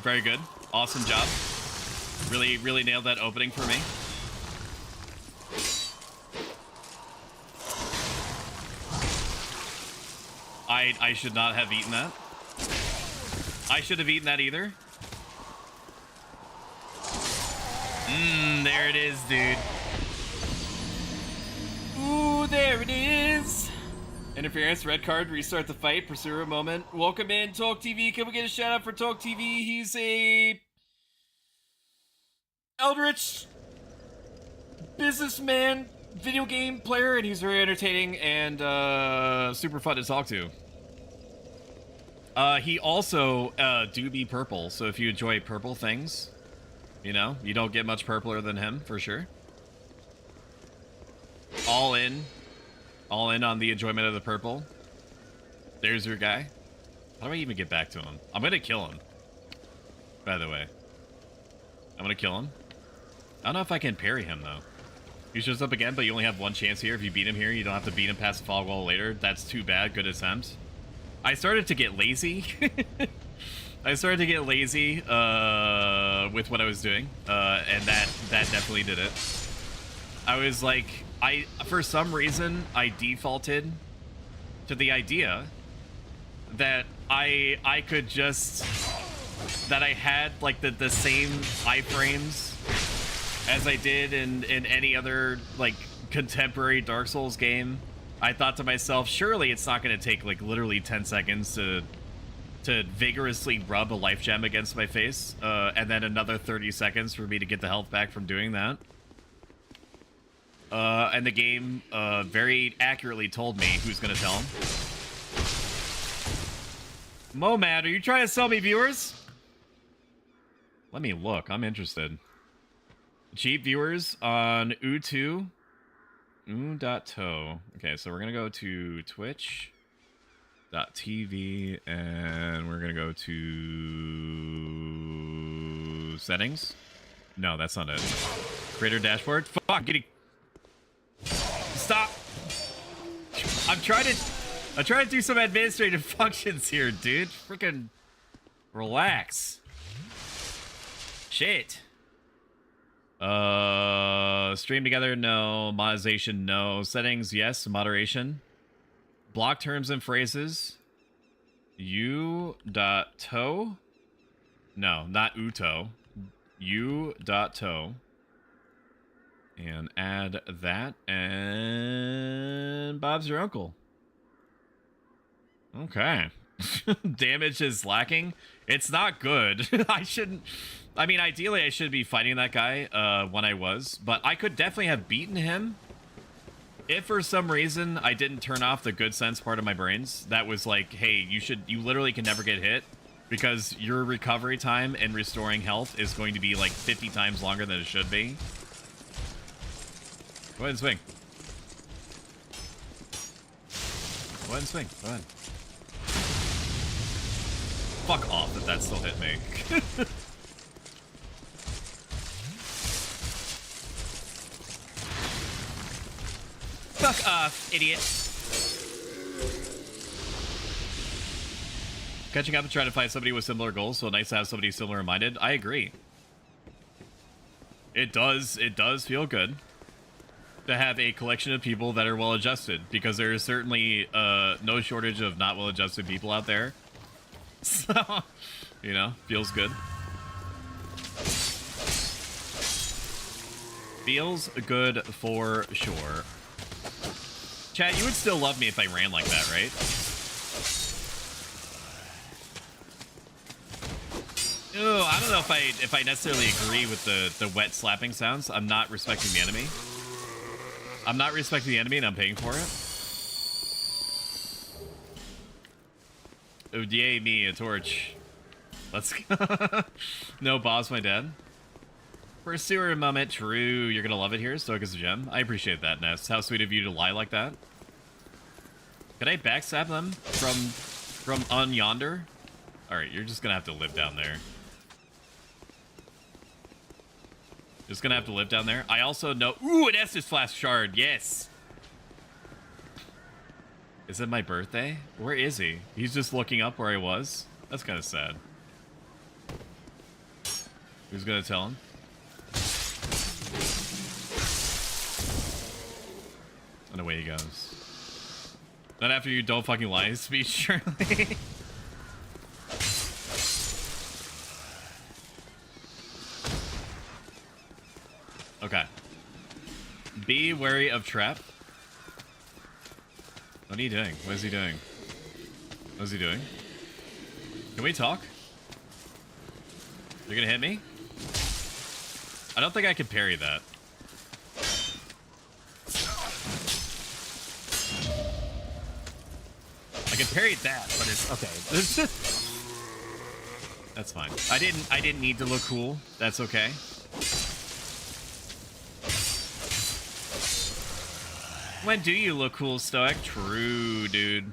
Very good. Awesome job. Really nailed that opening for me. I should not have eaten that. I should have eaten that either. There it is, dude. Ooh, there it is. Interference, red card, restart the fight, Pursuer moment. Welcome in, Talk TV. Can we get a shout out for Talk TV? He's a Eldritch businessman, video game player, and he's very entertaining and super fun to talk to. He also do be purple, so if you enjoy purple things, you know, you don't get much purpler than him, for sure. All in on the enjoyment of the purple. There's your guy. How do I even get back to him? I'm gonna kill him. By the way. I'm gonna kill him. I don't know if I can parry him, though. He shows up again, but you only have one chance here. If you beat him here, you don't have to beat him past the fog wall later. That's too bad. Good attempt. I started to get lazy. I started to get lazy with what I was doing, and that definitely did it. I was like, for some reason, I defaulted to the idea that I could just, that I had like the same iframes as I did in any other like contemporary Dark Souls game. I thought to myself, surely it's not going to take like literally 10 seconds to vigorously rub a life gem against my face, and then another 30 seconds for me to get the health back from doing that. And the game very accurately told me who's going to tell him. Momad, are you trying to sell me viewers? Let me look. I'm interested. Cheap viewers on U2. U.to. Okay, so we're going to go to Twitch.tv and we're going to go to settings. No, that's not it. Creator dashboard. Fuck, getting... Stop. I'm trying to do some administrative functions here, dude. Freaking relax. Shit. Stream together, no. Monetization, no. Settings, yes. Moderation. Block terms and phrases. U.to. No, not Uto. U.to. And add that, and Bob's your uncle. Okay. Damage is lacking. It's not good. I mean, ideally, I should be fighting that guy when I was, but I could definitely have beaten him if for some reason I didn't turn off the good sense part of my brains. That was like, hey, you literally can never get hit because your recovery time and restoring health is going to be like 50 times longer than it should be. Go ahead and swing. Go ahead and swing. Go ahead. Fuck off that still hit me. Fuck off, idiot. Catching up and trying to find somebody with similar goals, so nice to have somebody similar minded. I agree. It does feel good to have a collection of people that are well adjusted, because there is certainly no shortage of not well adjusted people out there. So, you know, feels good. Feels good for sure. Chat, you would still love me if I ran like that, right? Oh, I don't know if I necessarily agree with the wet slapping sounds. I'm not respecting the enemy. I'm not respecting the enemy, and I'm paying for it. Oh, yay, me, a torch. Let's go. No, Bob's my dad. Pursuer moment, true. You're gonna love it here. Stoic is a gem. I appreciate that, Ness. How sweet of you to lie like that. Can I backstab them from on yonder? Alright, you're just gonna have to live down there. Just gonna have to live down there. I also know... Ooh, an Estus Flask shard. Yes. Is it my birthday? Where is he? He's just looking up where I was? That's kind of sad. Who's gonna tell him? And away he goes. Not after you don't fucking lie speech, surely. Okay. Be wary of trap. What are you doing? What is he doing? What is he doing? Can we talk? You're gonna hit me? I don't think I can parry that. I can parry that, but it's okay. That's fine. I didn't need to look cool. That's okay. When do you look cool, Stoic? True, dude.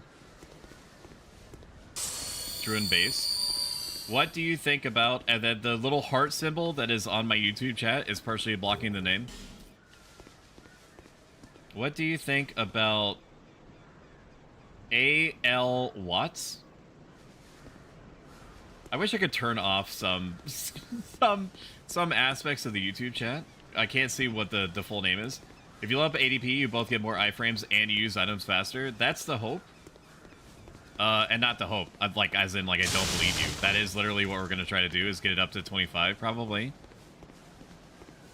speedrun based. What do you think about, and then the little heart symbol that is on my YouTube chat is partially blocking the name. What do you think about A.L. Watts? I wish I could turn off some aspects of the YouTube chat. I can't see what the full name is. If you level up ADP, you both get more iframes and you use items faster. That's the hope. And not the hope. Like, as in, like, I don't believe you. That is literally what we're going to try to do, is get it up to 25, probably.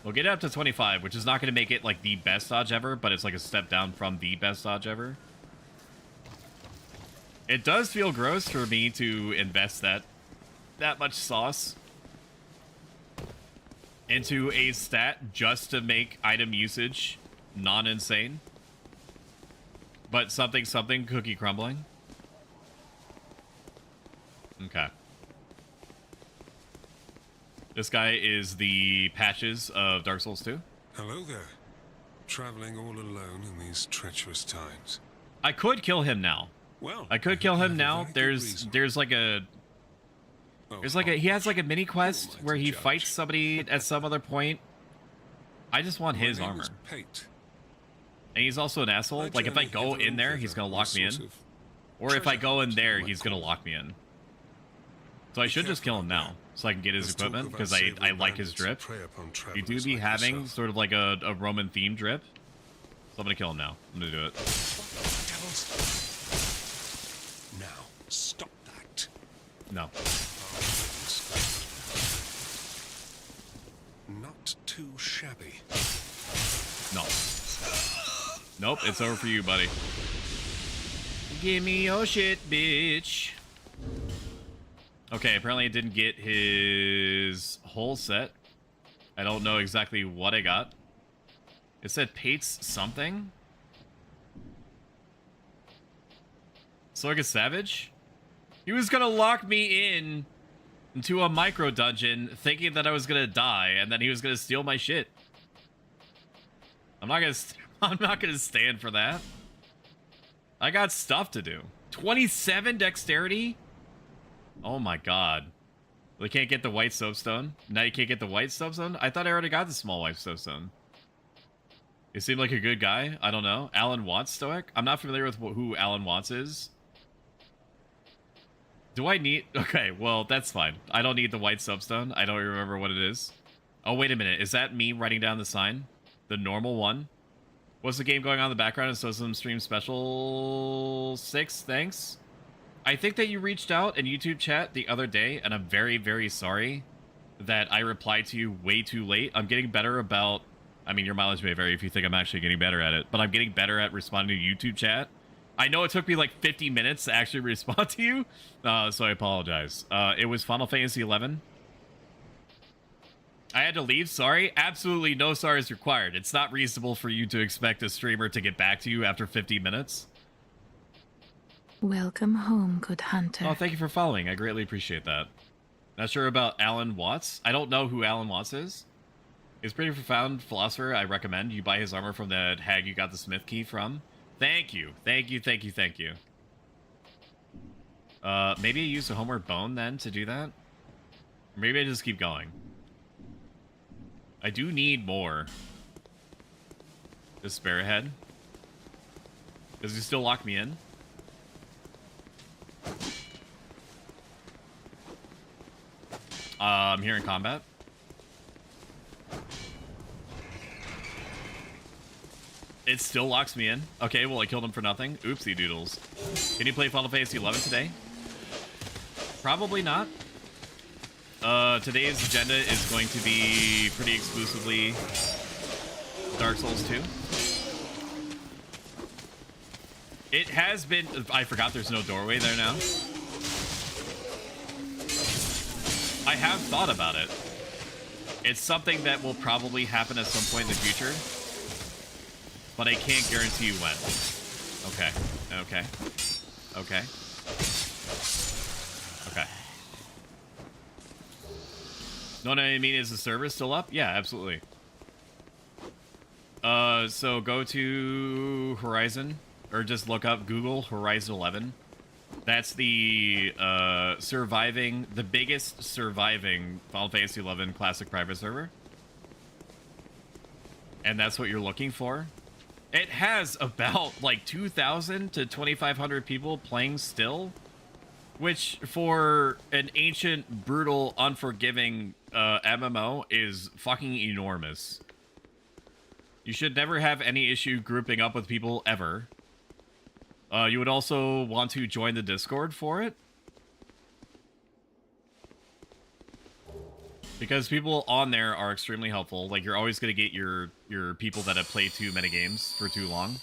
We'll get it up to 25, which is not going to make it, like, the best dodge ever, but it's, like, a step down from the best dodge ever. It does feel gross for me to invest that much sauce into a stat just to make item usage non-insane. But something cookie crumbling. Okay. This guy is the Patches of Dark Souls 2. Hello there. Traveling all alone in these treacherous times. I could kill him now. Well, I could kill him now. There's like a he has like a mini quest where he fights somebody at some other point. I just want his armor. And he's also an asshole. Like, if I go in there, he's gonna lock me in. Or if I go in there, he's gonna lock me in. So I should just kill him now, so I can get his equipment, because I like his drip. You do be having sort of like a Roman theme drip. So I'm gonna kill him now. I'm gonna do it. Now, stop that. No. Not too shabby. No. Nope, it's over for you, buddy. Give me your shit, bitch. Okay, apparently I didn't get his whole set. I don't know exactly what I got. It said Pate's something? Sorga Savage? He was gonna lock me into a micro dungeon thinking that I was gonna die, and then he was gonna steal my shit. I'm not gonna stand for that. I got stuff to do. 27 dexterity? Oh my god. They can't get the white soapstone? Now you can't get the white soapstone? I thought I already got the small white soapstone. He seemed like a good guy. I don't know. Alan Watts Stoic? I'm not familiar with who Alan Watts is. Do I need... Okay, well, that's fine. I don't need the white soapstone. I don't remember what it is. Oh, wait a minute. Is that me writing down the sign? The normal one? What's the game going on in the background? And so some stream special 6, thanks. I think that you reached out in YouTube chat the other day, and I'm very, very sorry that I replied to you way too late. I'm getting better about... I mean, your mileage may vary if you think I'm actually getting better at it, but I'm getting better at responding to YouTube chat. I know it took me like 50 minutes to actually respond to you, so I apologize. It was Final Fantasy 11. I had to leave, sorry. Absolutely no sorries required. It's not reasonable for you to expect a streamer to get back to you after 50 minutes. Welcome home, good hunter. Oh, thank you for following. I greatly appreciate that. Not sure about Alan Watts. I don't know who Alan Watts is. He's a pretty profound philosopher. I recommend you buy his armor from the hag you got the smith key from. Thank you. Thank you, thank you, thank you. Maybe I use a homeward bone then to do that? Or maybe I just keep going. I do need more. This Spearhead. Does he still lock me in? I'm here in combat. It still locks me in. Okay, well, I killed him for nothing. Oopsie doodles. Can you play Final Fantasy 11 today? Probably not. Today's agenda is going to be pretty exclusively Dark Souls 2. It has been... I forgot there's no doorway there now. I have thought about it. It's something that will probably happen at some point in the future. But I can't guarantee you when. Okay. Okay. Okay. Okay. No, I mean, is the server still up? Yeah, absolutely. So go to Horizon, or just look up Google Horizon 11. That's the the biggest surviving Final Fantasy XI Classic private server. And that's what you're looking for. It has about like 2,000 to 2,500 people playing still, which for an ancient, brutal, unforgiving MMO is fucking enormous. You should never have any issue grouping up with people ever. You would also want to join the Discord for it, because people on there are extremely helpful. Like, you're always going to get your people that have played too many games for too long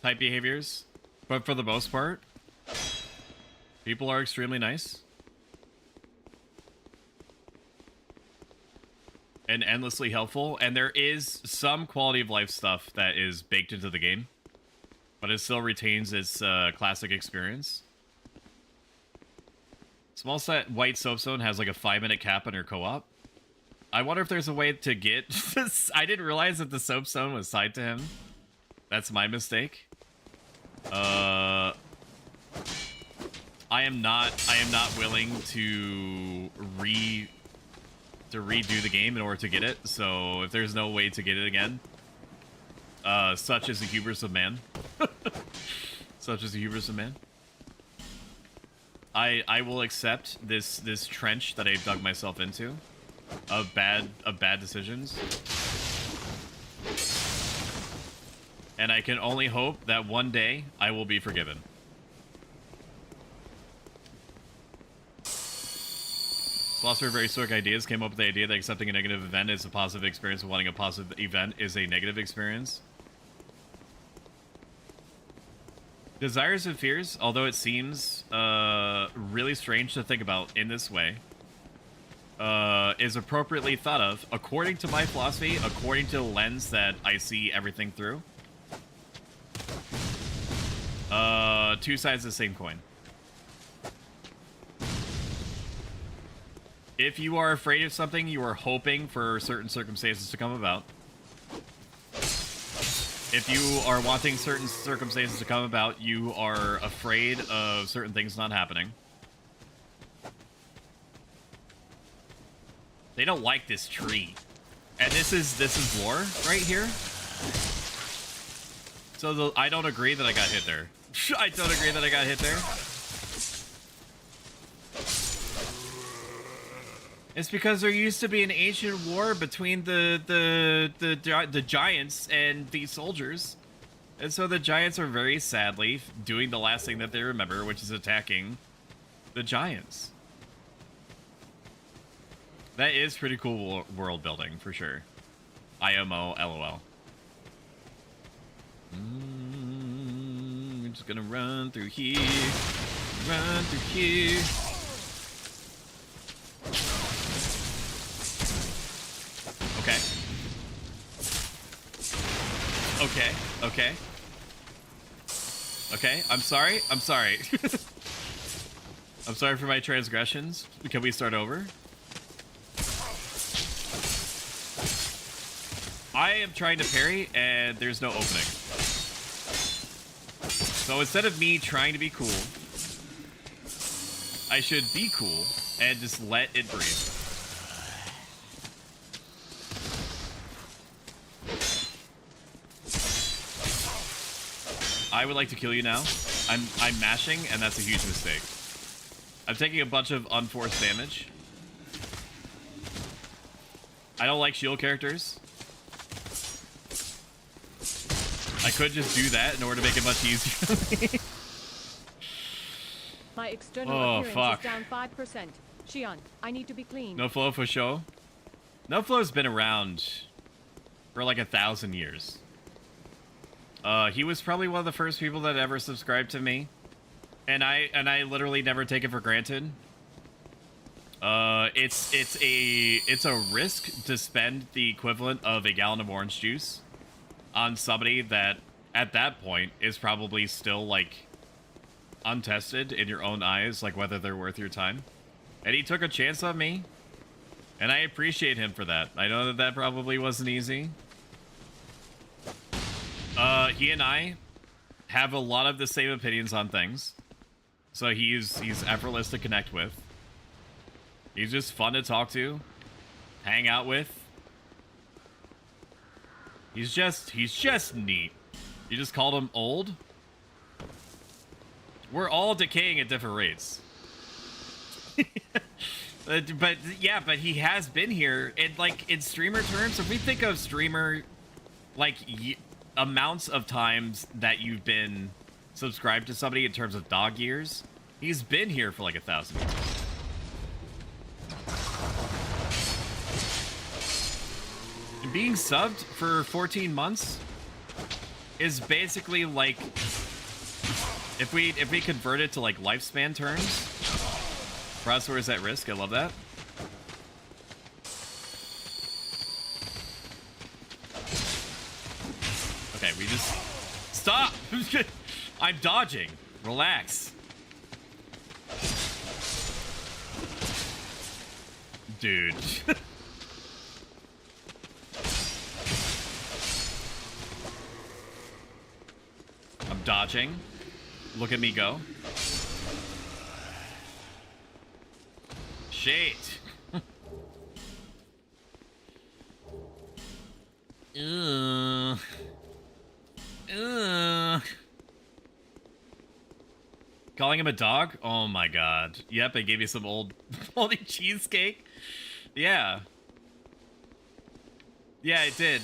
type behaviors. But for the most part, people are extremely nice. And endlessly helpful. And there is some quality of life stuff that is baked into the game, but it still retains its classic experience. Small set white soapstone has like a 5-minute cap on her co-op. I wonder if there's a way to get this. I didn't realize that the soapstone was tied to him. That's my mistake. I am not willing to redo the game in order to get it. So if there's no way to get it again, such is the hubris of man. Such is the hubris of man. I will accept this trench that I've dug myself into of bad decisions. And I can only hope that one day I will be forgiven. Philosopher very stoic ideas came up with the idea that accepting a negative event is a positive experience and wanting a positive event is a negative experience. Desires and fears, although it seems really strange to think about in this way, is appropriately thought of according to my philosophy, according to the lens that I see everything through. Two sides of the same coin. If you are afraid of something, you are hoping for certain circumstances to come about. If you are wanting certain circumstances to come about, you are afraid of certain things not happening. They don't like this tree. And this is lore right here. So I don't agree that I got hit there. I don't agree that I got hit there. It's because there used to be an ancient war between the giants and the soldiers. And so the giants are very sadly doing the last thing that they remember, which is attacking the giants. That is pretty cool world building, for sure. IMO, LOL. We're just gonna run through here. Run through here. Okay. Okay, okay. Okay, I'm sorry. I'm sorry. I'm sorry for my transgressions. Can we start over? I am trying to parry, and there's no opening. So instead of me trying to be cool, I should be cool and just let it breathe. I would like to kill you now. I'm mashing, and that's a huge mistake. I'm taking a bunch of unforced damage. I don't like shield characters. I could just do that in order to make it much easier for me. My external appearance is down 5%. Shion, I need to be clean. No flow for show. No flow's been around for like 1,000 years. He was probably one of the first people that ever subscribed to me, and I literally never take it for granted. It's a risk to spend the equivalent of a gallon of orange juice on somebody that at that point is probably still like untested in your own eyes, like whether they're worth your time. And he took a chance on me, and I appreciate him for that. I know that probably wasn't easy. He and I have a lot of the same opinions on things. So he's effortless to connect with. He's just fun to talk to, hang out with. He's just neat. You just called him old? We're all decaying at different rates. But yeah, but he has been here. And like in streamer terms, if we think of streamer, like amounts of times that you've been subscribed to somebody in terms of dog years, he's been here for like 1,000 years. And being subbed for 14 months is basically like, if we convert it to like lifespan terms, processor is at risk. I love that. Okay, we just stop. I'm dodging. Relax, dude. I'm dodging. Look at me go. Shit. Calling him a dog? Oh my god. Yep, I gave you some old moldy cheesecake. Yeah. Yeah, it did.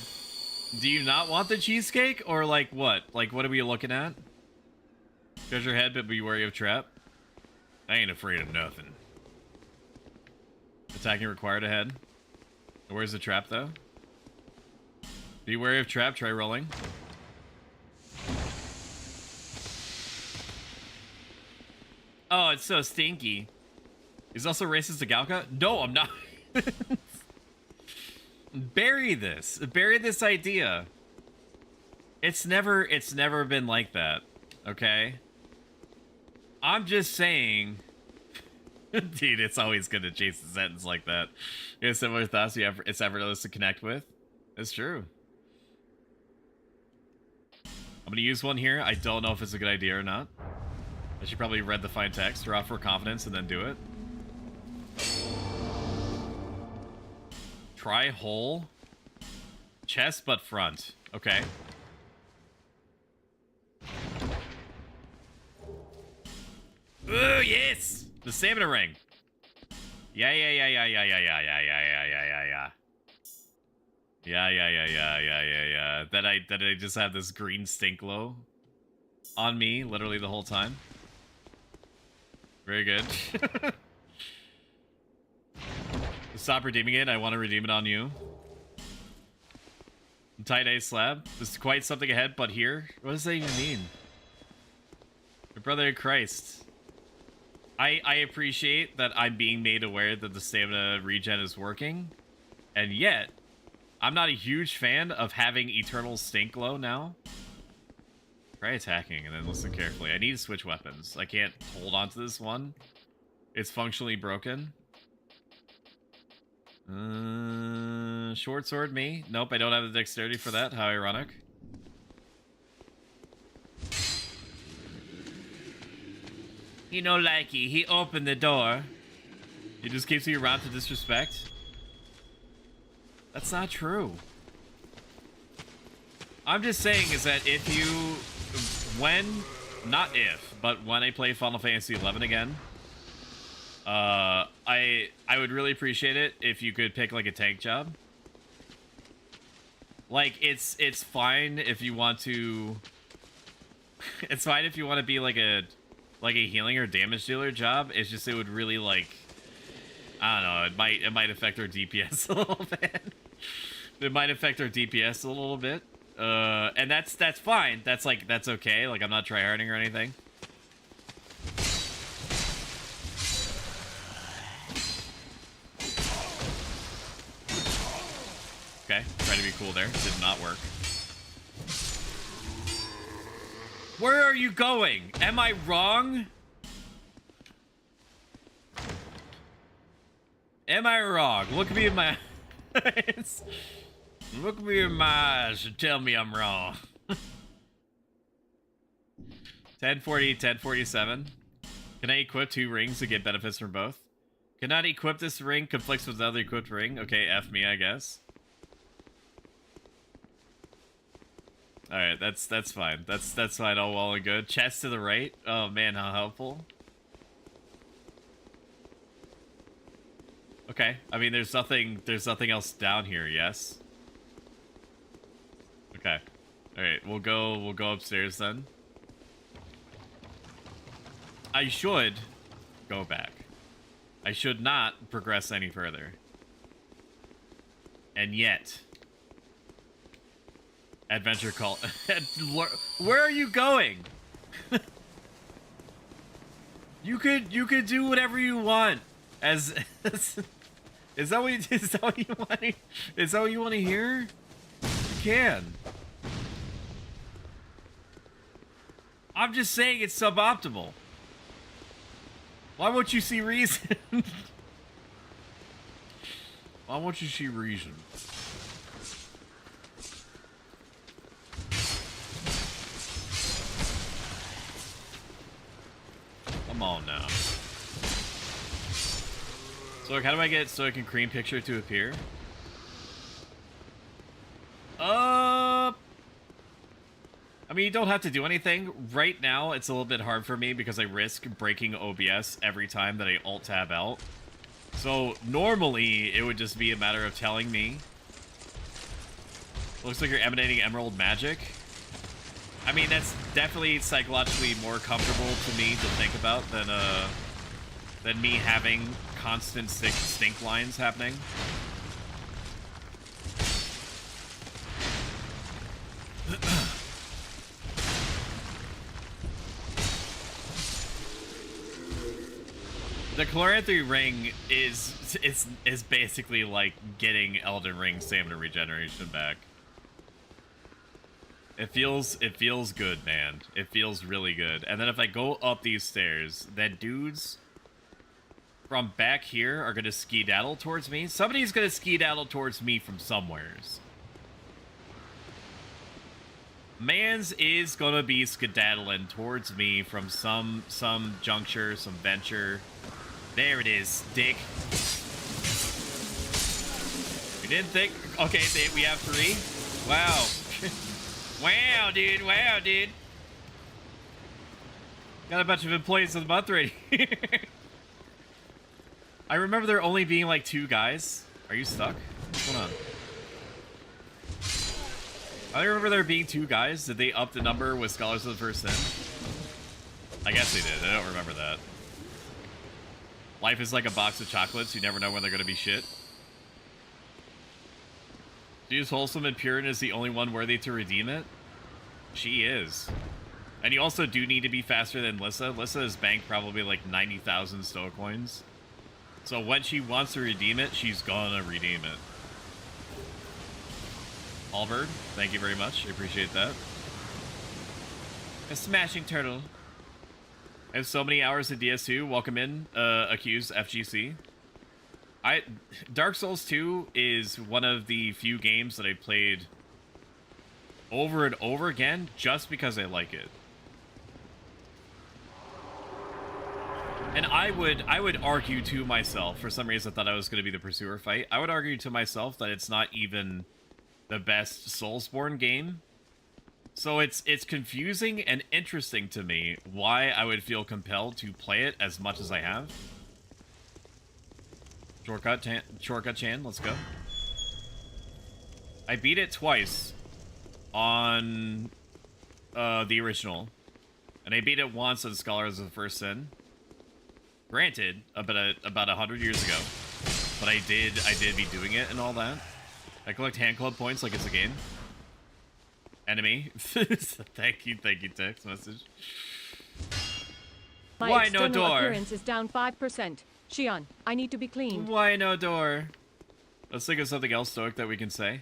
Do you not want the cheesecake? Or like what? Like what are we looking at? Treasure head, but be wary of trap. I ain't afraid of nothing. Attacking required ahead. Where's the trap, though? Be wary of trap. Try rolling. Oh, it's so stinky. He's also racist to Galka? No, I'm not. Bury this. Bury this idea. It's never been like that. Okay? I'm just saying... Dude, it's always good to chase a sentence like that. You have similar thoughts. It's effortless to connect with. It's true. I'm gonna use one here. I don't know if it's a good idea or not. I should probably read the fine text, draw for confidence, and then do it. Try hole. Chest, but front. Okay. Ooh, yes! The stamina ring. Yeah. That I just have this green stink glow on me literally the whole time. Very good. Stop redeeming it. I want to redeem it on you. Tight A slab. This is quite something ahead, but here? What does that even mean? Your brother in Christ. I appreciate that I'm being made aware that the stamina regen is working, and yet I'm not a huge fan of having eternal stink glow now. Try attacking and then listen carefully. I need to switch weapons. I can't hold on to this one. It's functionally broken. Short sword me. Nope, I don't have the dexterity for that. How ironic. He no likey. He opened the door. He just keeps you around to disrespect. That's not true. I'm just saying is that if you... Not if, but when I play Final Fantasy XI again, I would really appreciate it if you could pick like a tank job. Like it's fine if you want to. It's fine if you want to be like a healing or damage dealer job. It's just it would really like, I don't know. It might affect our DPS a little bit. It might affect our DPS a little bit. And that's fine. That's okay. Like I'm not tryharding or anything. Okay, try to be cool there. Did not work. Where are you going? Am I wrong? Am I wrong? Look me in my eyes. Look me in my eyes and tell me I'm wrong. 1040, 1047. Can I equip 2 rings to get benefits from both? Cannot equip this ring, conflicts with another equipped ring. Okay, F me, I guess. Alright, that's fine. That's fine, all well and good. Chest to the right. Oh man, how helpful. Okay, I mean there's nothing else down here, yes? Okay. Alright, we'll go upstairs then. I should go back. I should not progress any further. And yet, adventure call. Where are you going? You could do whatever you want. Is that what you want to hear? You can. I'm just saying it's suboptimal. Why won't you see reason? Why won't you see reason? Come on now. So how do I get so I can cream picture to appear? I mean, you don't have to do anything. Right now, it's a little bit hard for me because I risk breaking OBS every time that I Alt-Tab out. So, normally, it would just be a matter of telling me. Looks like you're emanating emerald magic. I mean, that's definitely psychologically more comfortable to me to think about than me having constant stink lines happening. The Chloranthy ring is basically like getting Elden Ring stamina regeneration back. It feels good, man. It feels really good. And then if I go up these stairs, then dudes from back here are gonna skedaddle towards me. Somebody's gonna skedaddle towards me from somewheres. Mans is gonna be skedaddling towards me from some juncture, some venture. There it is, dick. We didn't think... Okay, we have 3. Wow. Wow, dude. Wow, dude. Got a bunch of employees of the month right here. I remember there only being like 2 guys. Are you stuck? What's going on? I remember there being 2 guys. Did they up the number with Scholars of the First Sin? I guess they did. I don't remember that. Life is like a box of chocolates. You never know when they're going to be shit. She is wholesome and pure and is the only one worthy to redeem it. She is. And you also do need to be faster than Lissa. Lissa has banked probably like 90,000 Stoa coins. So when she wants to redeem it, she's gonna redeem it. Allbird, thank you very much. I appreciate that. A smashing turtle. I have so many hours of DS2. Welcome in, Accused FGC. Dark Souls 2 is one of the few games that I played over and over again just because I like it. And I would argue to myself, for some reason I thought I was going to be the Pursuer fight, I would argue to myself that it's not even the best Soulsborne game. So it's confusing and interesting to me why I would feel compelled to play it as much as I have. Shortcut Chan, let's go. I beat it twice on the original, and I beat it once on Scholars of the First Sin. Granted, about 100 years ago, but I did be doing it and all that. I collect hand club points like it's a game. Enemy. Thank you, text message. My external appearance is down 5%. Shion, I need to be cleaned. Why no door? Let's think of something else stoic that we can say.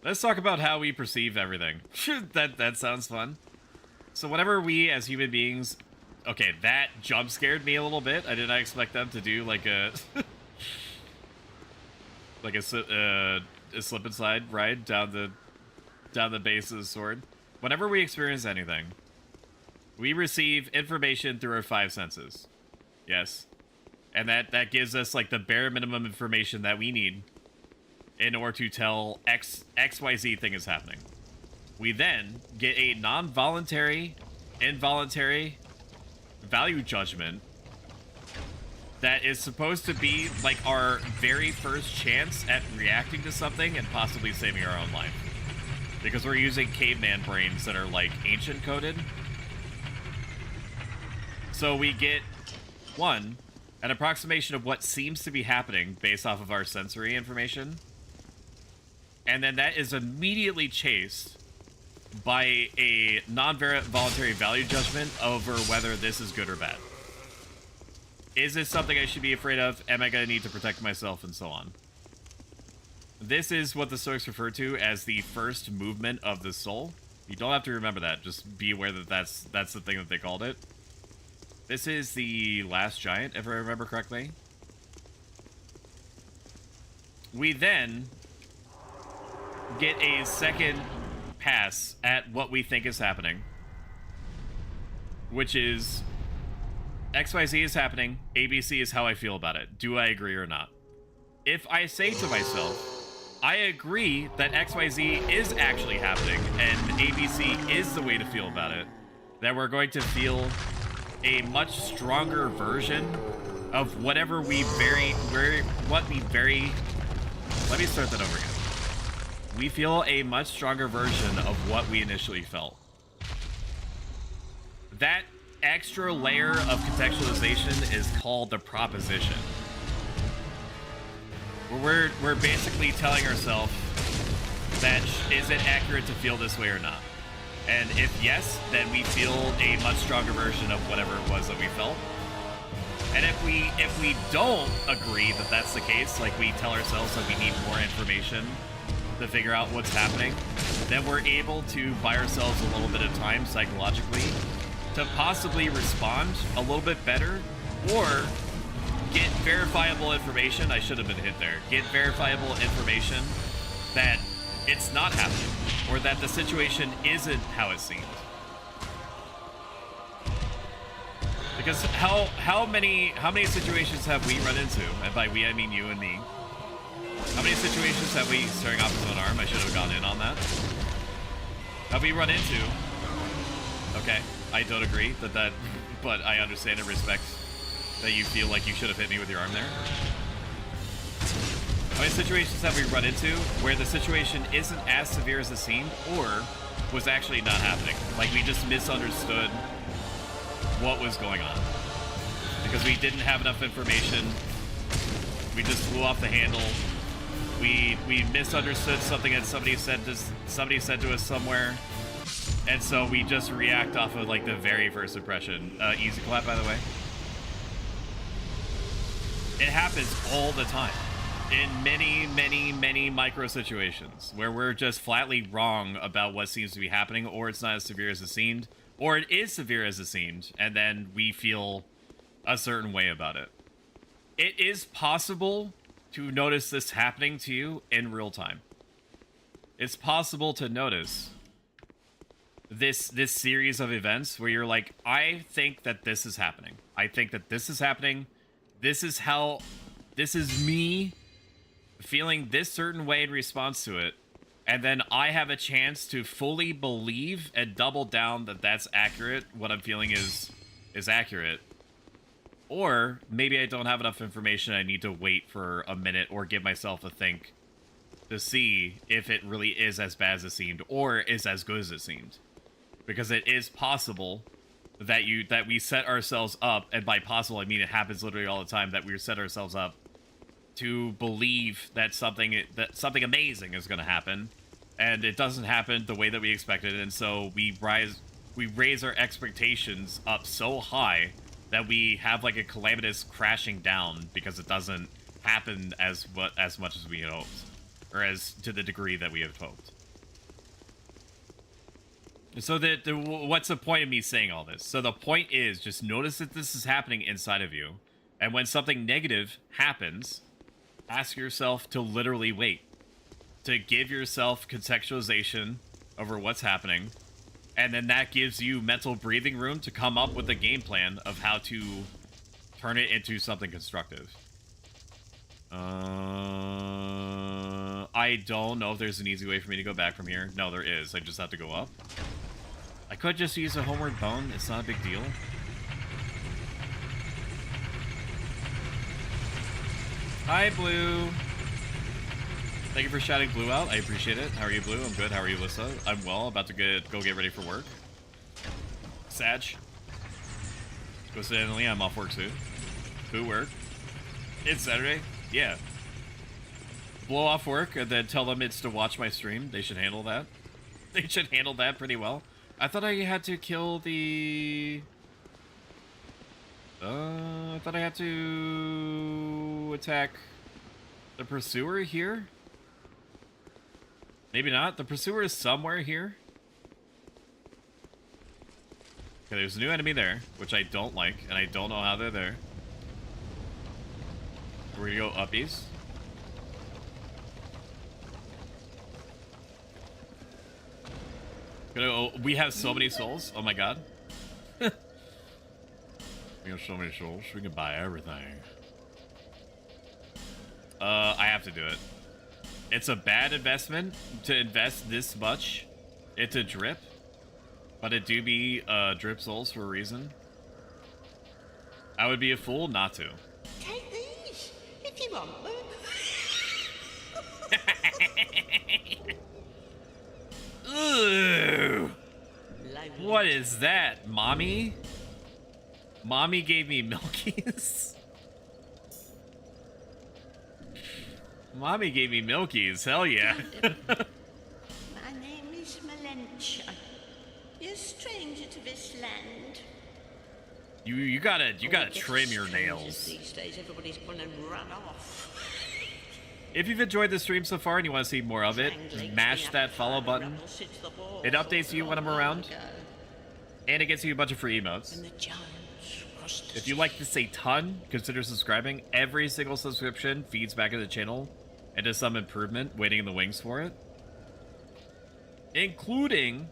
Let's talk about how we perceive everything. that sounds fun. So whenever we as human beings... Okay, that jump scared me a little bit. I did not expect them to do like a... like a slip and slide ride down the base of the sword. Whenever we experience anything, we receive information through our 5 senses. Yes. And that gives us like the bare minimum information that we need in order to tell XYZ thing is happening. We then get a non-voluntary, involuntary value judgment that is supposed to be like our very first chance at reacting to something and possibly saving our own life. Because we're using caveman brains that are like ancient coded. So we get, one, an approximation of what seems to be happening based off of our sensory information. And then that is immediately chased by a non-voluntary value judgment over whether this is good or bad. Is this something I should be afraid of? Am I going to need to protect myself? And so on. This is what the Stoics refer to as the first movement of the soul. You don't have to remember that. Just be aware that that's the thing that they called it. This is the last giant, if I remember correctly. We then get a second pass at what we think is happening, which is XYZ is happening, ABC is how I feel about it. Do I agree or not? If I say to myself, I agree that XYZ is actually happening and ABC is the way to feel about it, then we're going to feel a much stronger version of whatever we let me start that over again. We feel a much stronger version of what we initially felt. That extra layer of contextualization is called the proposition. We're basically telling ourselves that is it accurate to feel this way or not? And if yes, then we feel a much stronger version of whatever it was that we felt. And if we don't agree that that's the case, like we tell ourselves that we need more information to figure out what's happening, then we're able to buy ourselves a little bit of time psychologically to possibly respond a little bit better or get verifiable information. I should have been hit there. Get verifiable information that it's not happening or that the situation isn't how it seems. Because how many situations have we run into? And by we I mean you and me. How many situations have we, staring off his own arm, I should have gone in on that. Have we run into? Okay, I don't agree that, but I understand and respect that you feel like you should have hit me with your arm there. How many situations have we run into where the situation isn't as severe as it seemed or was actually not happening? Like we just misunderstood what was going on because we didn't have enough information. We just flew off the handle. We misunderstood something that somebody said to us somewhere, and so we just react off of like the very first impression. Easy clap, by the way. It happens all the time in many micro situations where we're just flatly wrong about what seems to be happening, or it's not as severe as it seemed, or it is severe as it seemed, and then we feel a certain way about it. It is possible to notice this happening to you in real time. It's possible to notice this series of events where you're like, I think that this is happening. I think that this is happening. This is me feeling this certain way in response to it. And then I have a chance to fully believe and double down that that's accurate. What I'm feeling is accurate. Or maybe I don't have enough information. I need to wait for a minute or give myself a think to see if it really is as bad as it seemed or is as good as it seemed. Because it is possible that we set ourselves up, and by possible I mean it happens literally all the time, that we set ourselves up to believe that something amazing is going to happen, and it doesn't happen the way that we expected, and so we raise our expectations up so high that we have like a calamitous crashing down because it doesn't happen as much as we had hoped, or as to the degree that we had hoped. So what's the point of me saying all this? So the point is, just notice that this is happening inside of you, and when something negative happens, Ask yourself to literally wait. To give yourself contextualization over what's happening. And then that gives you mental breathing room to come up with a game plan of how to turn it into something constructive. I don't know if there's an easy way for me to go back from here. No, there is. I just have to go up. I could just use a homeward bone. It's not a big deal. Hi, Blue. Thank you for shouting Blue out. I appreciate it. How are you, Blue? I'm good. How are you, Lissa? I'm well. About to go get ready for work. Sag. Coincidentally, I'm off work soon. Who work? It's Saturday. Yeah. Blow off work and then tell them it's to watch my stream. They should handle that. They should handle that pretty well. I thought I had to kill the... I thought I had to attack the pursuer here. Maybe not. The pursuer is somewhere here. Okay, there's a new enemy there, which I don't like, and I don't know how they're there. We're gonna go uppies. We have so many souls. Oh my god. We have so many souls. We can buy everything. I have to do it. It's a bad investment to invest this much into drip, but it do be drip souls for a reason. I would be a fool not to. Take these if you want them. Ooh. What is that, mommy? Mommy gave me milkies. Mommy gave me milkies. Hell yeah. My name is Malentia. You're a stranger to this land. You gotta trim your nails. These days, everybody's gonna run off. If you've enjoyed the stream so far and you want to see more of it, mash that follow button. It updates you when I'm around. And it gets you a bunch of free emotes. If you like this a ton, consider subscribing. Every single subscription feeds back into the channel and does some improvement waiting in the wings for it. Including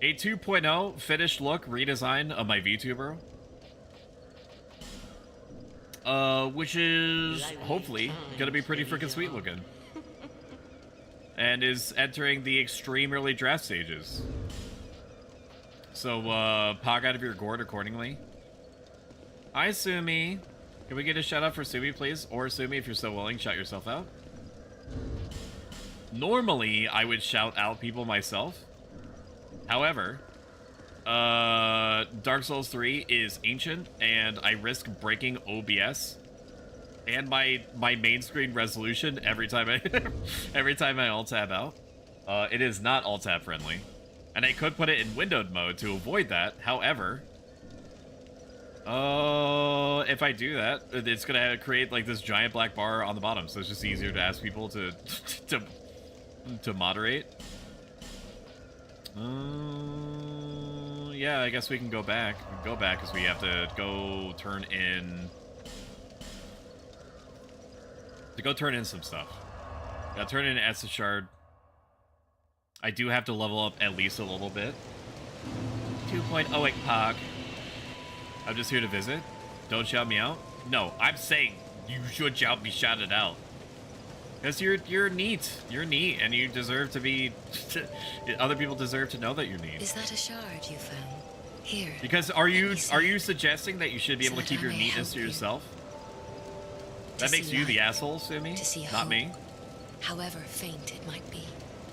a 2.0 finished look redesign of my VTuber. Which is hopefully gonna be pretty freaking sweet looking. And is entering the extreme early draft stages. So, pog out of your gourd accordingly. Hi, Sumi. Can we get a shout out for Sumi, please? Or Sumi, if you're so willing, shout yourself out. Normally, I would shout out people myself. However, Dark Souls 3 is ancient, and I risk breaking OBS and my main screen resolution every time I alt tab out. It is not alt tab friendly, and I could put it in windowed mode to avoid that. However, if I do that, it's gonna create like this giant black bar on the bottom, so it's just easier to ask people to moderate. Yeah, I guess we can go back. We can go back because we have to go turn in... some stuff. Gotta turn in Essence Shard. I do have to level up at least a little bit. 2.08 Pog. I'm just here to visit. Don't shout me out. No, I'm saying you should shout me shouted out. Because you're neat. You're neat, and you deserve to be... other people deserve to know that you're neat. Is that a shard you found? Here. Because are you suggesting that you should be able to keep your neatness to yourself? That makes you the asshole, Sumi, not me. However faint it might be.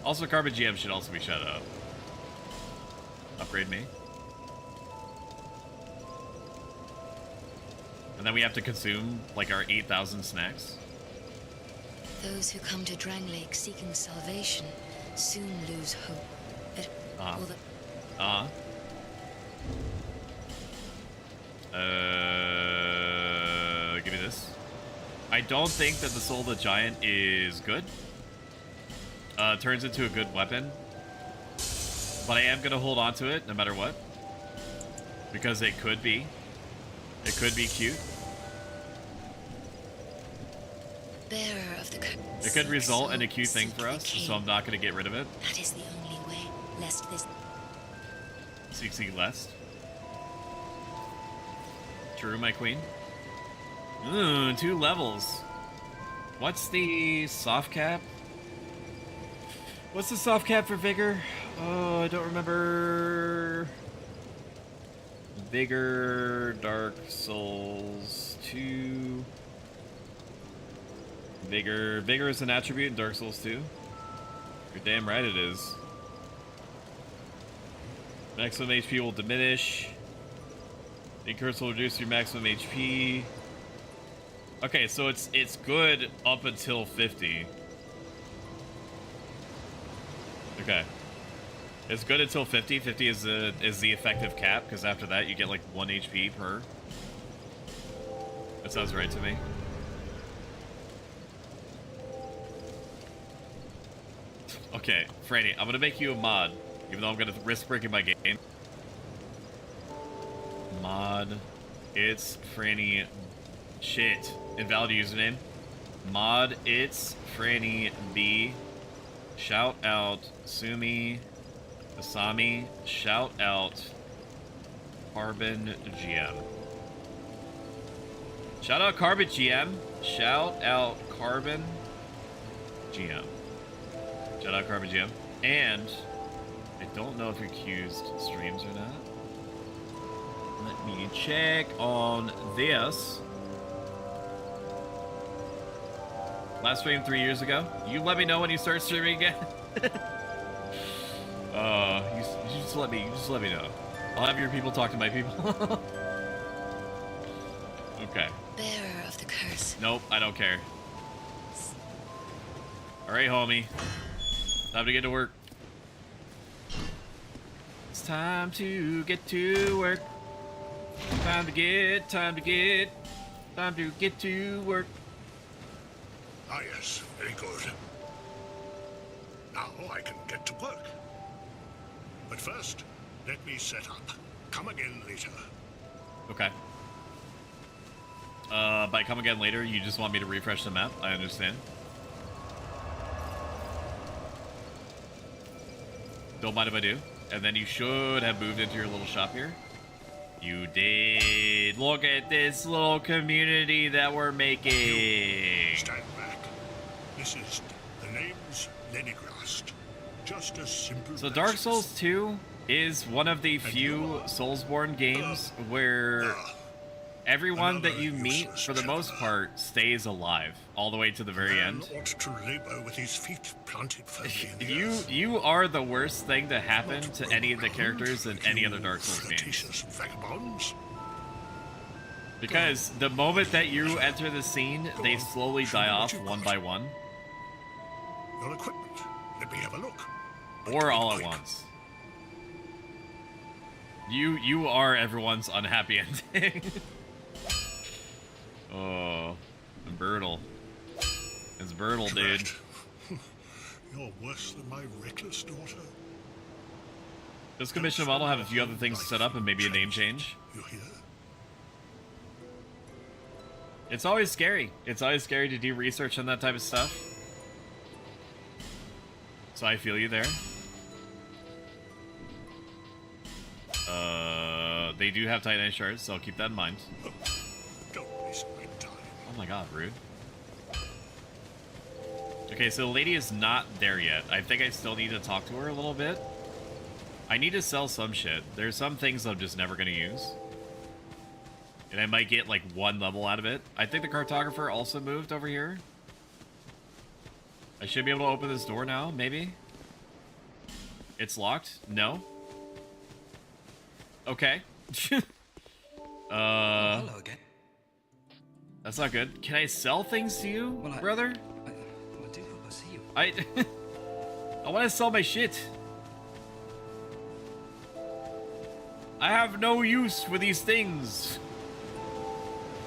Also, Carbon GM should also be shut up. Upgrade me. And then we have to consume, like, our 8,000 snacks. Those who come to Drang Lake seeking salvation soon lose hope. Give me this. I don't think that the Soul of the Giant is good. Turns into a good weapon. But I am going to hold on to it no matter what. Because it could be. It could be cute. of the curse. It could result in a cute thing for us, so I'm not going to get rid of it. That is the only way, lest this... Seek lest. True, my queen. Ooh, 2 levels. What's the soft cap? What's the soft cap for Vigor? Oh, I don't remember. Vigor, Dark Souls 2. Vigor. Vigor is an attribute in Dark Souls 2. You're damn right it is. Maximum HP will diminish. Incurse will reduce your maximum HP. Okay, so it's good up until 50. Okay. It's good until 50. 50 is the effective cap, because after that you get like 1 HP per. That sounds right to me. Okay, Franny, I'm gonna make you a mod, even though I'm gonna risk breaking my game. Mod. It's Franny. Shit. Invalid username. Mod. It's Franny B. Shout out Sumi. Asami. Shout out Carbon GM. Shout out Carbon GM. Shout out Carbon GM. Shout out Carbon GM. And I don't know if your accused streams or not. Let me check on this. Last stream 3 years ago. You let me know when you start streaming again. You just let me know. I'll have your people talk to my people. Okay. Bearer of the curse. Nope, I don't care. Alright, homie. Time to get to work. It's time to get to work. Time to get to work. Ah, yes, very good. Now I can get to work. But first, let me set up. Come again later. Okay. By come again later, you just want me to refresh the map? I understand. Don't mind if I do. And then you should have moved into your little shop here. You did. Look at this little community that we're making. Stand back. This is the name's Lenigrast. Just a simple. So Dark Souls 2 is one of the few Soulsborne games where everyone that you meet, for the most part, stays alive all the way to the very end. Ought to labor with his feet planted firmly in the earth. You are the worst thing to happen to any of the characters in any other Dark Souls game. Vagabonds. Because the moment that you enter the scene, they slowly die off one by one. Your equipment. Let me have a look. Or all at once. You are everyone's unhappy ending. Oh, brutal. It's brutal, dude. You're worse than my reckless daughter. Does commission a model have a few other things to set up and maybe a name change? You hear? It's always scary. It's always scary to do research on that type of stuff. So I feel you there. They do have Titanite shards, so I'll keep that in mind. Don't waste my time. Oh my god, rude. Okay, so the lady is not there yet. I think I still need to talk to her a little bit. I need to sell some shit. There's some things I'm just never gonna use. And I might get like 1 level out of it. I think the cartographer also moved over here. I should be able to open this door now, maybe? It's locked? No? Okay. Hello again. That's not good. Can I sell things to you, brother? I do hope I see you. I want to sell my shit. I have no use for these things.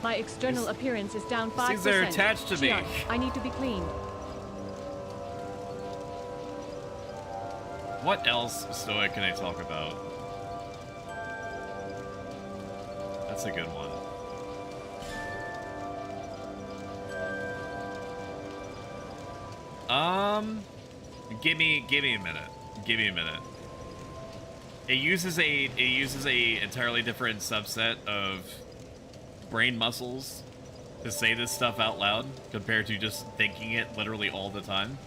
My external appearance is down 5%. Things are attached to me. Shion, I need to be cleaned. What else, Stoic, can I talk about? That's a good one. Give me a minute. Give me a minute. It uses a entirely different subset of brain muscles to say this stuff out loud compared to just thinking it literally all the time.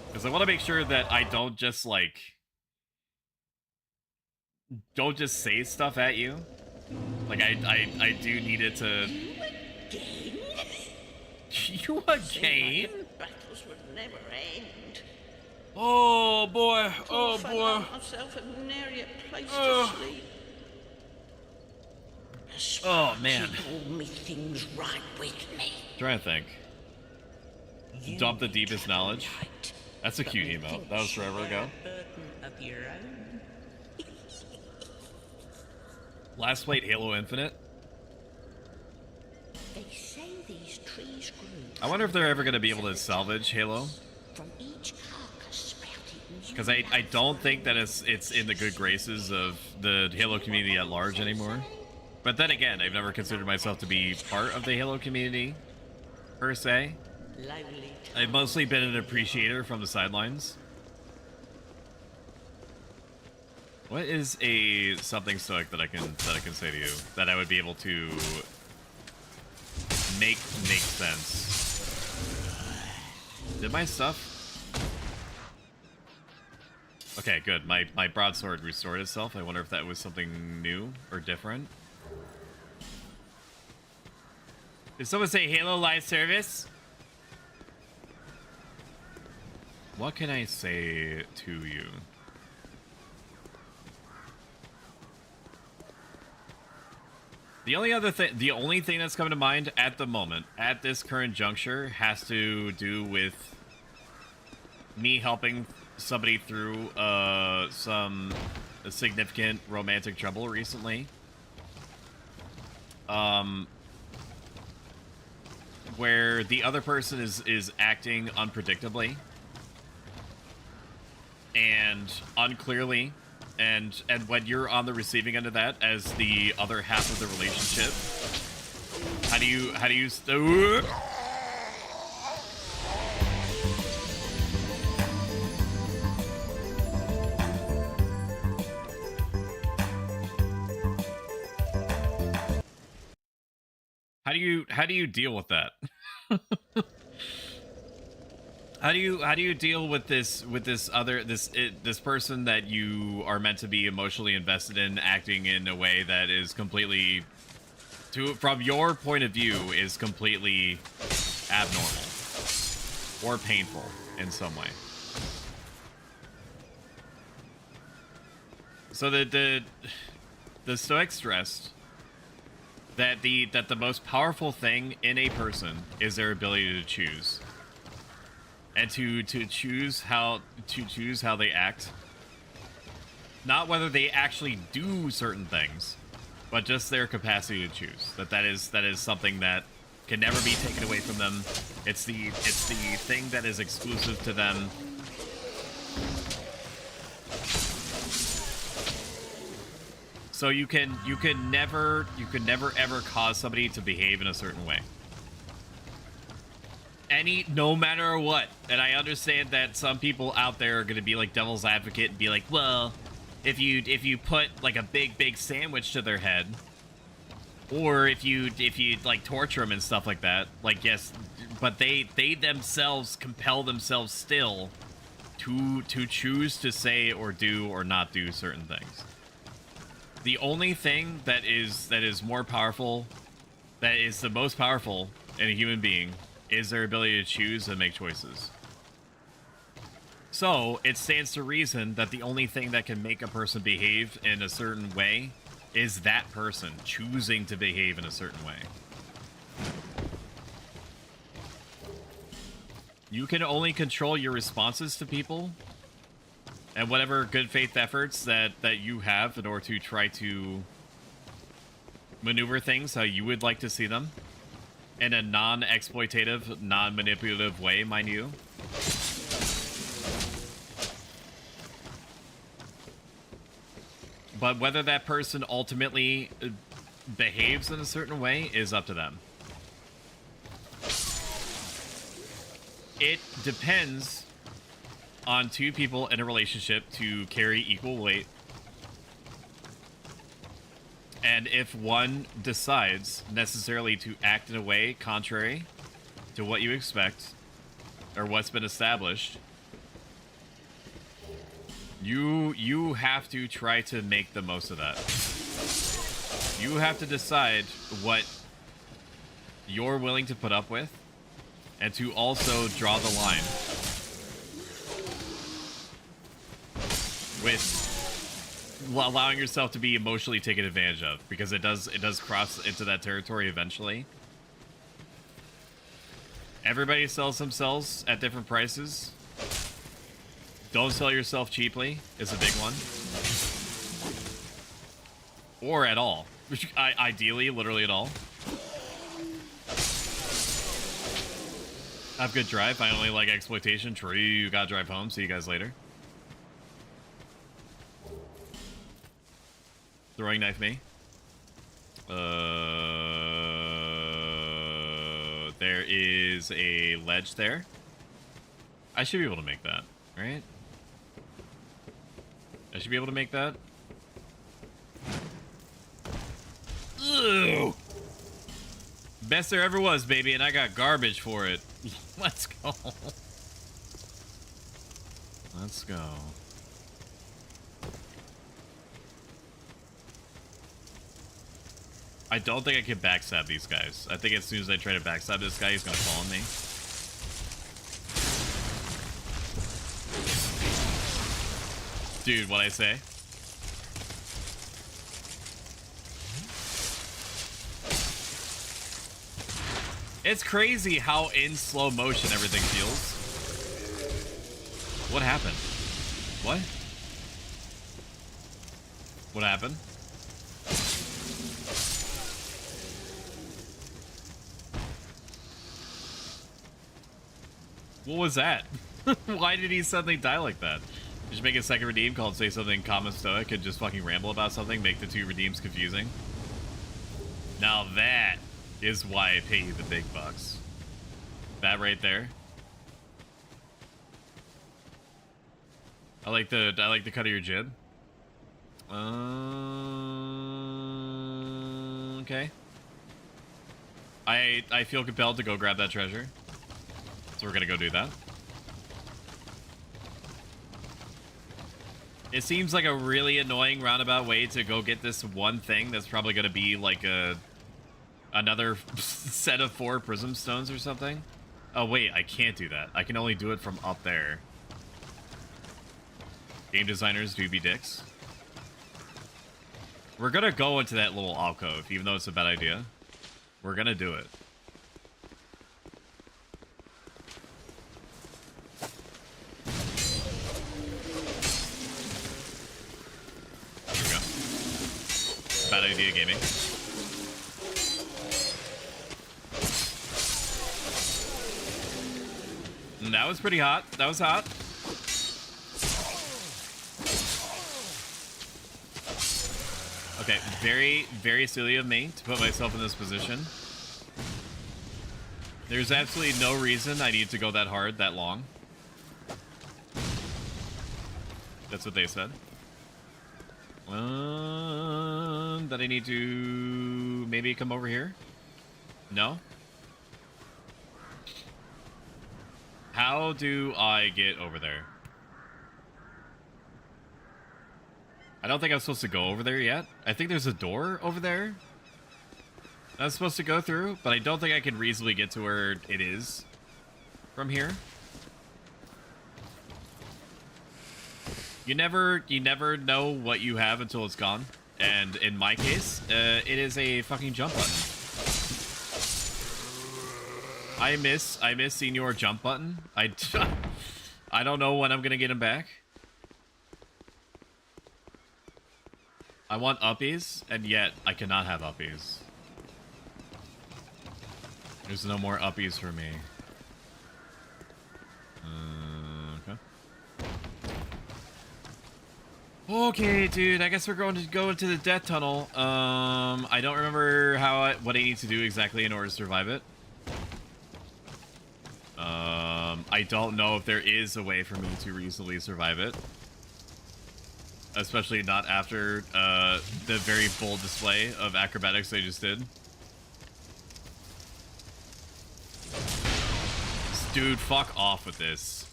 Because I want to make sure that I don't just say stuff at you. Like I do need it to. You again? Battles would never end. Oh boy! Oh boy! Myself a nary a place to sleep. Oh man! Keep all me things right with me. Trying to think. Dump the deepest knowledge. That's a cute emote. That was forever ago. Of your own. Last played Halo Infinite. They say these trees grew. I wonder if they're ever going to be able to salvage Halo. From each carcass sprouted. Because I don't think that it's in the good graces of the Halo community at large anymore. But then again, I've never considered myself to be part of the Halo community, per se. I've mostly been an appreciator from the sidelines. What is a something stoic that I can say to you that I would be able to make sense? Did my stuff? Okay, good. My broadsword restored itself. I wonder if that was something new or different. Did someone say Halo live service? What can I say to you? The only thing that's coming to mind at the moment, at this current juncture, has to do with me helping somebody through some significant romantic trouble recently. Where the other person is acting unpredictably and unclearly, and when you're on the receiving end of that as the other half of the relationship, how do you how do you deal with that? How do you deal with this person that you are meant to be emotionally invested in, acting in a way that is completely, from your point of view, is completely abnormal or painful in some way? So the Stoics stressed that the most powerful thing in a person is their ability to choose. And to choose how they act, not whether they actually do certain things, but just their capacity to choose. That is something that can never be taken away from them. It's the thing that is exclusive to them. So you can never ever cause somebody to behave in a certain way. No matter what. And I understand that some people out there are going to be like devil's advocate and be like, well, if you put like a big sandwich to their head, or if you like torture them and stuff like that, like, yes, but they themselves compel themselves still to choose to say or do or not do certain things. The only thing that is more powerful, that is the most powerful in a human being, is their ability to choose and make choices. So, it stands to reason that the only thing that can make a person behave in a certain way is that person choosing to behave in a certain way. You can only control your responses to people and whatever good faith efforts that you have in order to try to maneuver things how you would like to see them. In a non-exploitative, non-manipulative way, mind you. But whether that person ultimately behaves in a certain way is up to them. It depends on two people in a relationship to carry equal weight. And if one decides necessarily to act in a way contrary to what you expect or what's been established, you have to try to make the most of that. You have to decide what you're willing to put up with and to also draw the line with allowing yourself to be emotionally taken advantage of, because it does cross into that territory eventually. Everybody sells themselves at different prices. Don't sell yourself cheaply is a big one. Or at all. Ideally, literally at all. Have good drive. I only like exploitation. True, you gotta drive home. See you guys later. Throwing knife me. There is a ledge there. I should be able to make that, right? I should be able to make that. Ugh. Best there ever was, baby, and I got garbage for it. Let's go. Let's go. I don't think I can backstab these guys. I think as soon as I try to backstab this guy, he's gonna fall on me. Dude, what'd I say? It's crazy how in slow motion everything feels. What happened? What? What happened? What was that? Why did he suddenly die like that? Just make a second redeem called say something common stoic and just fucking ramble about something, make the two redeems confusing. Now that is why I pay you the big bucks. That right there. I like the cut of your jib. Okay. I feel compelled to go grab that treasure. So we're gonna go do that. It seems like a really annoying roundabout way to go get this one thing that's probably gonna be like another set of 4 prism stones or something. Oh wait, I can't do that. I can only do it from up there. Game designers do be dicks. We're gonna go into that little alcove, even though it's a bad idea. We're gonna do it. There we go. Bad idea gaming. That was pretty hot. That was hot. Okay, very, very silly of me to put myself in this position. There's absolutely no reason I need to go that hard, that long. That's what they said. That I need to maybe come over here? No? How do I get over there? I don't think I'm supposed to go over there yet. I think there's a door over there that I'm supposed to go through, but I don't think I can reasonably get to where it is from here. You never know what you have until it's gone. And in my case, it is a fucking jump button. I miss seeing your jump button. I don't know when I'm gonna get him back. I want uppies, and yet I cannot have uppies. There's no more uppies for me. Okay. Okay, dude. I guess we're going to go into the death tunnel. I don't remember what I need to do exactly in order to survive it. I I don't know if there is a way for me to reasonably survive it. Especially not after the very bold display of acrobatics they just did. Dude, fuck off with this.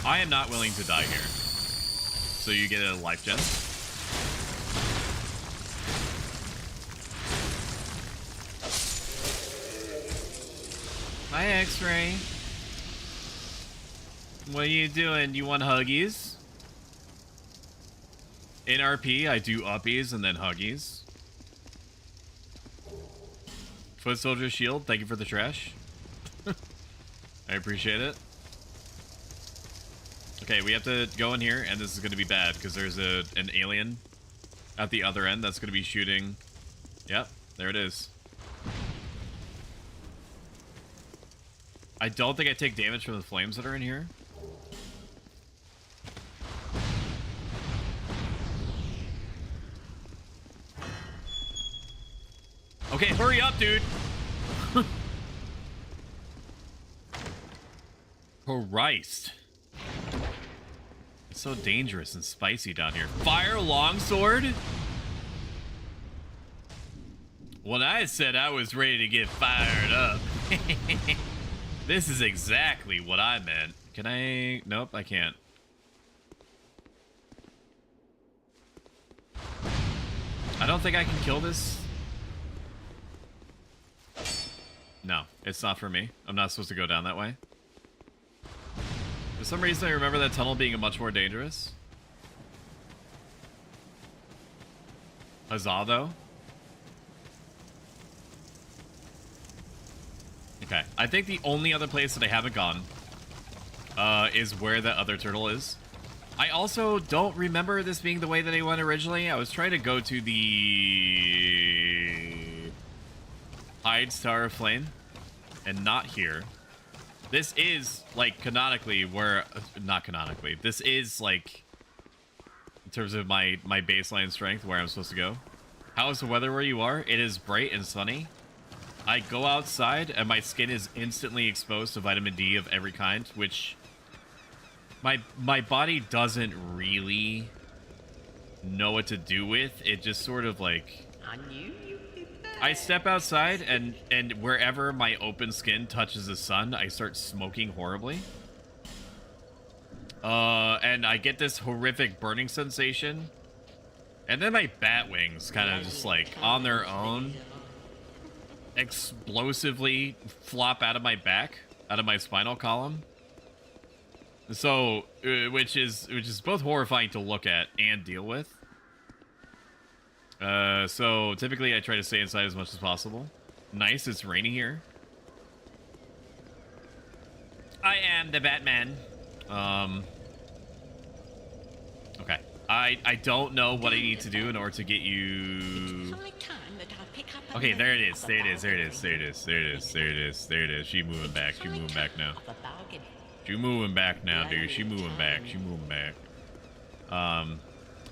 I am not willing to die here. So you get a life gem. Hi, X-Ray. What are you doing? You want huggies? In RP, I do uppies and then huggies. Foot Soldier Shield, thank you for the trash. I appreciate it. Okay, we have to go in here, and this is going to be bad, because there's an alien at the other end that's going to be shooting. Yep, there it is. I don't think I take damage from the flames that are in here. Okay, hurry up, dude. Christ. It's so dangerous and spicy down here. Fire longsword? When I said I was ready to get fired up. This is exactly what I meant. Can I? Nope, I can't. I don't think I can kill this. No, it's not for me. I'm not supposed to go down that way. For some reason, I remember that tunnel being much more dangerous. Huzzah, though. Okay, I think the only other place that I haven't gone is where the other turtle is. I also don't remember this being the way that I went originally. I was trying to go to the Hide Star of Flame, and not here. This is, like, canonically where... Not canonically. This is, like, in terms of my baseline strength, where I'm supposed to go. How is the weather where you are? It is bright and sunny. I go outside, and my skin is instantly exposed to vitamin D of every kind, which... My body doesn't really know what to do with. It just sort of, like... I step outside, and wherever my open skin touches the sun, I start smoking horribly. And I get this horrific burning sensation. And then my bat wings kind of just, like, on their own, explosively flop out of my back, out of my spinal column. So, which is both horrifying to look at and deal with. So typically I try to stay inside as much as possible. Nice, it's rainy here. I am the Batman. Okay. I don't know what I need to do in order to get you... Okay, there it is. There it is. There it is. There it is. There it is. There it is. There it is. She moving back. She moving back now. She moving back now, dude. She moving back. She moving back.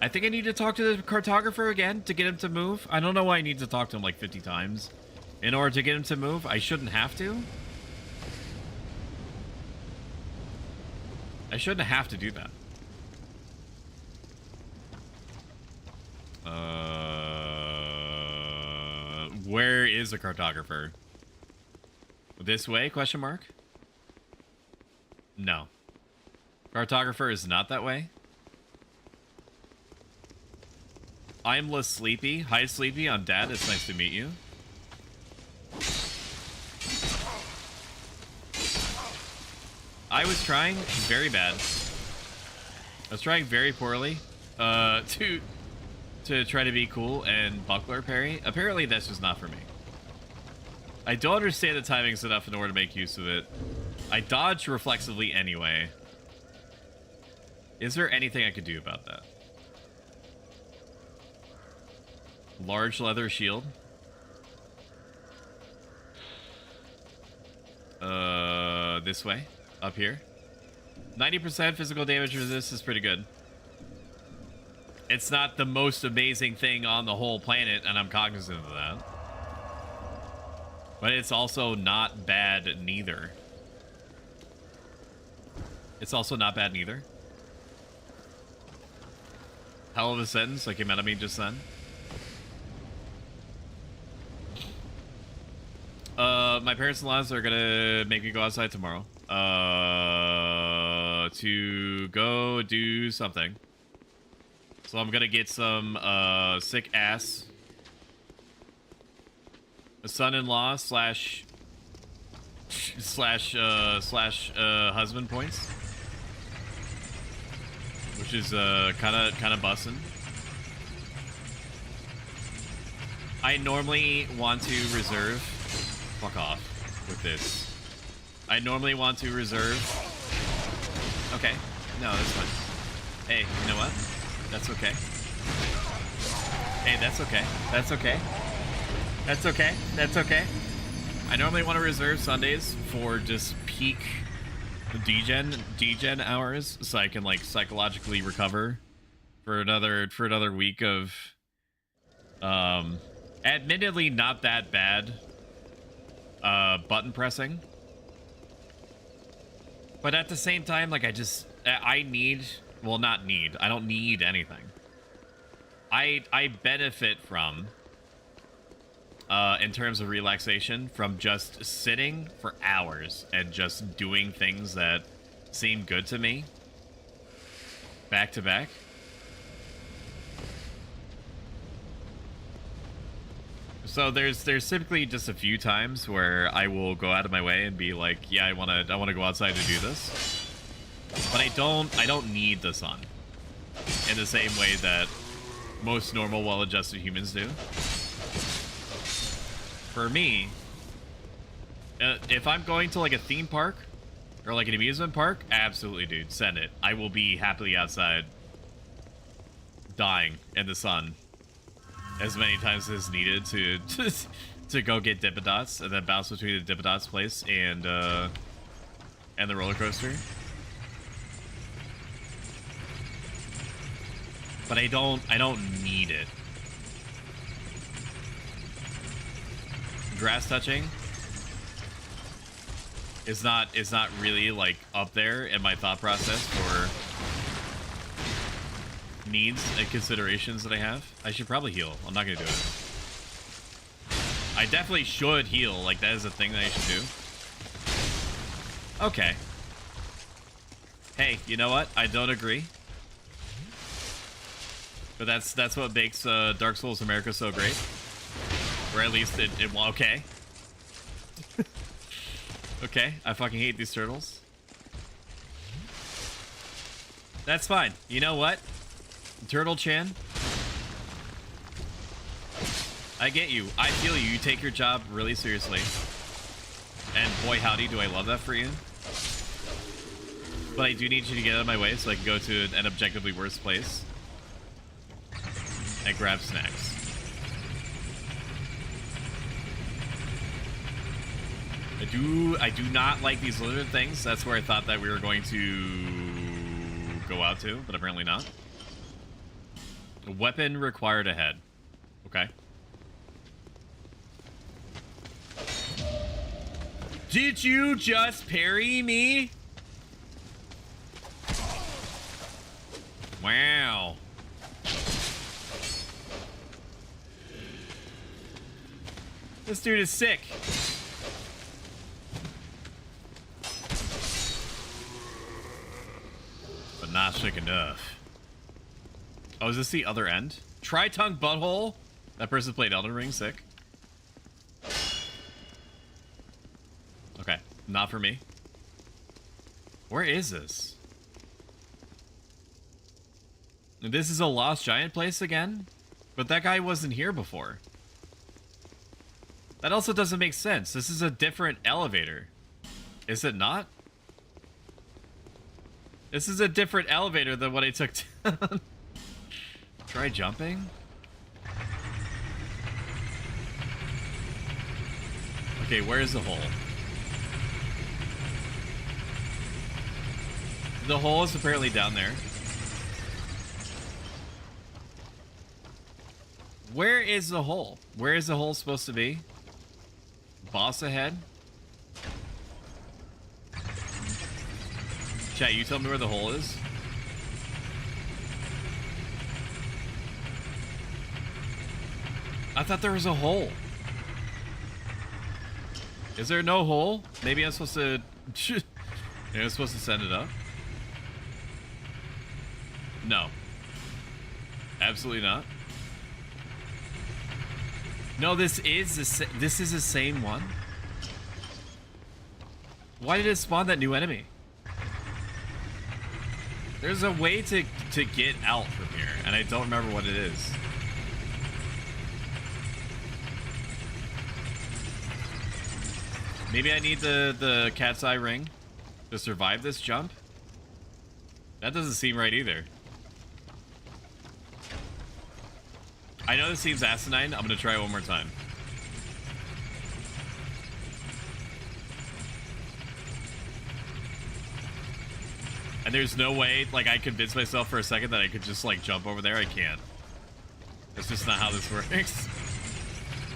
I think I need to talk to the cartographer again to get him to move. I don't know why I need to talk to him like 50 times in order to get him to move. I shouldn't have to. I shouldn't have to do that. Where is the cartographer? This way? Question mark? No. Cartographer is not that way. I'm less sleepy. Hi, Sleepy. I'm Dad. It's nice to meet you. I was trying very bad. I was trying very poorly to try to be cool and buckler parry. Apparently, that's just not for me. I don't understand the timings enough in order to make use of it. I dodge reflexively anyway. Is there anything I could do about that? Large leather shield. This way. Up here. 90% physical damage resist is pretty good. It's not the most amazing thing on the whole planet, and I'm cognizant of that. But it's also not bad neither. It's also not bad neither. Hell of a sentence that came out of me just then. My parents-in-laws are gonna make me go outside tomorrow. To go do something. So I'm gonna get some, sick ass son-in-law slash husband points. Which is, kinda bussin'. I normally want to reserve... Fuck off with this. I normally want to reserve... Okay. No, that's fine. Hey, you know what? That's okay. Hey, that's okay. That's okay. That's okay. That's okay. I normally want to reserve Sundays for just peak degen hours, so I can like psychologically recover for another week of admittedly not that bad button pressing, but at the same time, like I don't need anything. I benefit from in terms of relaxation from just sitting for hours and just doing things that seem good to me back to back. So there's typically just a few times where I will go out of my way and be like, yeah, I want to go outside to do this. But I don't need the sun in the same way that most normal, well-adjusted humans do. For me, if I'm going to like a theme park or like an amusement park, absolutely, dude, send it. I will be happily outside, dying in the sun as many times as needed to go get Dipidots and then bounce between the Dipidots place and the roller coaster. But I don't need it. Grass touching is not really like up there in my thought process for needs and considerations that I have. I should probably heal. I'm not gonna do it. I definitely should heal. Like that is a thing that I should do. Okay. Hey, you know what? I don't agree. But that's what makes Dark Souls America so great. Or at least it okay. Okay, I fucking hate these turtles. That's fine. You know what? Turtle-chan. I get you. I feel you. You take your job really seriously. And boy howdy do I love that for you. But I do need you to get out of my way so I can go to an objectively worse place. And grab snacks. I do not like these lizard things. That's where I thought that we were going to go out to, but apparently not. A weapon required ahead. Okay. Did you just parry me? Wow. This dude is sick. But not sick enough. Oh, is this the other end? Tri-tongue butthole? That person played Elden Ring, sick. Okay, not for me. Where is this? This is a Lost Giant place again? But that guy wasn't here before. That also doesn't make sense. This is a different elevator. Is it not? This is a different elevator than what I took down. Try jumping? Okay, where's the hole? The hole is apparently down there. Where is the hole? Where is the hole supposed to be? boss ahead? Chat, you tell me where the hole is. I thought there was a hole. Is there no hole? Maybe I'm supposed to... Maybe I'm supposed to send it up? No. Absolutely not. No, this is the same one. Why did it spawn that new enemy? There's a way to get out from here, and I don't remember what it is. Maybe I need the cat's eye ring to survive this jump? That doesn't seem right either. I know this seems asinine. I'm gonna try it one more time. And there's no way, like, I convinced myself for a second that I could just, like, jump over there. I can't. That's just not how this works.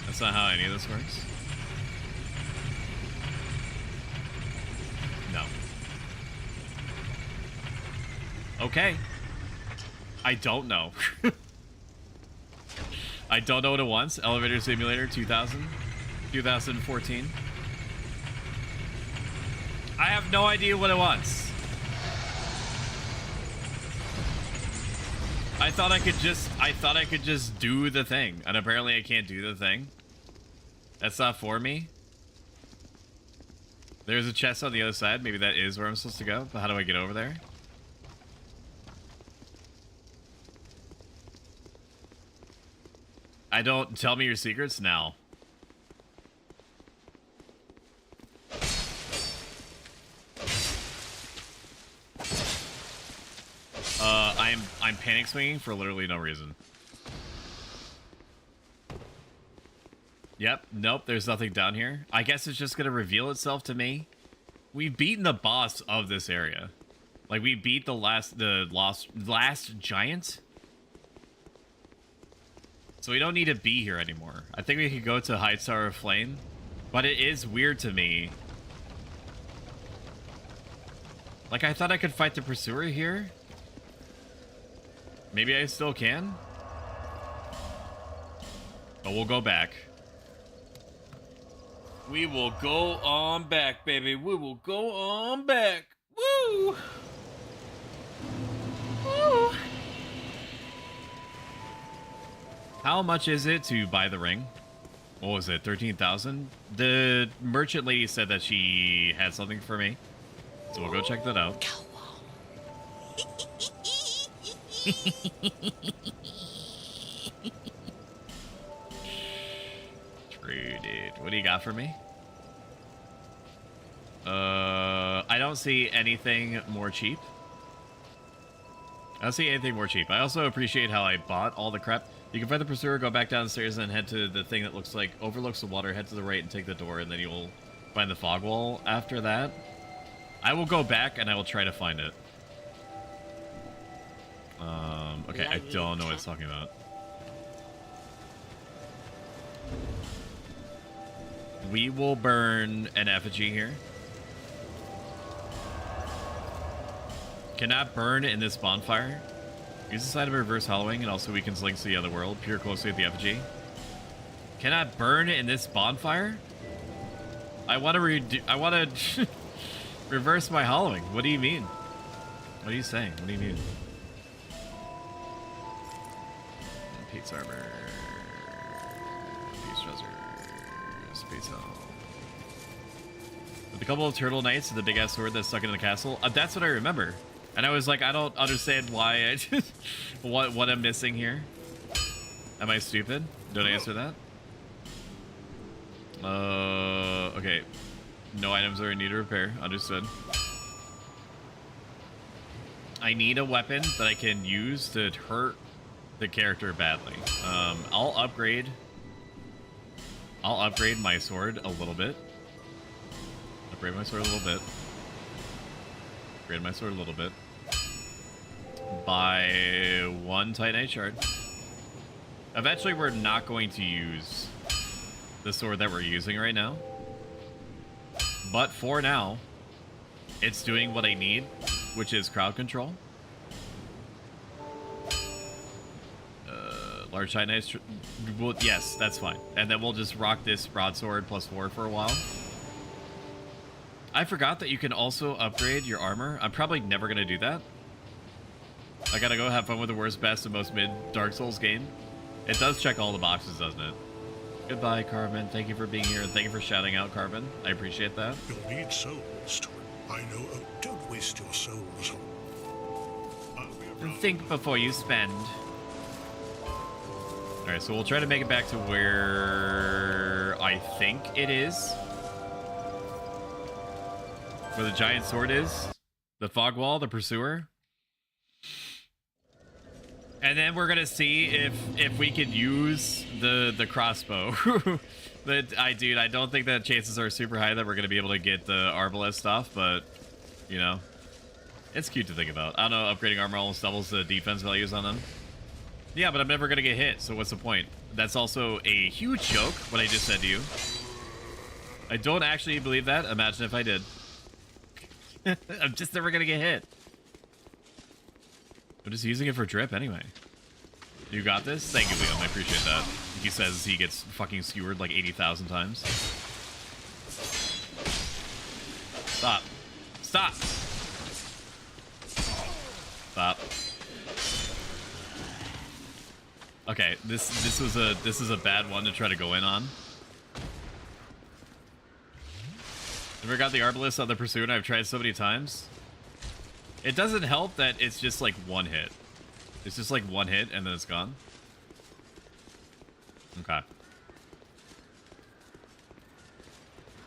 That's not how any of this works. No. Okay. I don't know. I don't know what it wants. Elevator Simulator 2014. I have no idea what it wants. I thought I could just do the thing, and apparently I can't do the thing. That's not for me. There's a chest on the other side. Maybe that is where I'm supposed to go, but how do I get over there? I don't... Tell me your secrets now. I'm panic swinging for literally no reason. Yep, nope, there's nothing down here. I guess it's just gonna reveal itself to me. We've beaten the boss of this area. Like, we beat the last giant. So we don't need to be here anymore. I think we could go to High Tower of Flame. But it is weird to me. Like, I thought I could fight the Pursuer here. Maybe I still can. But we'll go back. We will go on back, baby. We will go on back. Woo! Woo! How much is it to buy the ring? What was it, 13,000? The merchant lady said that she had something for me. So we'll go check that out. True, dude. What do you got for me? I don't see anything more cheap. I don't see anything more cheap. I also appreciate how I bought all the crap. You can find the Pursuer, go back downstairs, and head to the thing that looks like overlooks the water. Head to the right and take the door, and then you'll find the fog wall after that. I will go back, and I will try to find it. Okay, I don't know what it's talking about. We will burn an effigy here. Cannot burn in this bonfire. Use the side of reverse hollowing, and also weakens links to the other world. Peer closely at the effigy. Cannot burn in this bonfire? I want to reverse my hollowing. What do you mean? What are you saying? What do you mean? Pete's armor. Pete's treasure. Space helm. With a couple of turtle knights and the big ass sword that's stuck in the castle. That's what I remember. And I was like, I don't understand why what I'm missing here. Am I stupid? Don't answer that. Okay. No items are in need of repair. Understood. I need a weapon that I can use to hurt the character badly. I'll upgrade my sword a little bit. Upgrade my sword a little bit. Upgrade my sword a little bit. Buy 1 Titanite shard. Eventually, we're not going to use the sword that we're using right now. But for now, it's doing what I need, which is crowd control. Large Titanite. Well, yes, that's fine. And then we'll just rock this broadsword +4 for a while. I forgot that you can also upgrade your armor. I'm probably never going to do that. I gotta go have fun with the worst, best, and most mid Dark Souls game. It does check all the boxes, doesn't it? Goodbye, Carbon. Thank you for being here, and thank you for shouting out, Carbon. I appreciate that. You'll need souls to... I know... Oh, don't waste your souls. Think before you spend. Alright, so we'll try to make it back to where I think it is. Where the giant sword is. The fog wall, the pursuer. And then we're gonna see if we can use the crossbow. But dude, I don't think that chances are super high that we're gonna be able to get the arbalest stuff, but you know, it's cute to think about. I don't know, upgrading armor almost doubles the defense values on them. Yeah, but I'm never gonna get hit, so what's the point? That's also a huge joke, what I just said to you. I don't actually believe that. Imagine if I did. I'm just never gonna get hit. I'm just using it for drip anyway. You got this? Thank you, Liam. I appreciate that. He says he gets fucking skewered like 80,000 times. Stop. Stop. Stop. Okay, this is a bad one to try to go in on. Never got the arbalest on the pursuit. I've tried so many times. It doesn't help that it's just like one hit. It's just like one hit and then it's gone. Okay.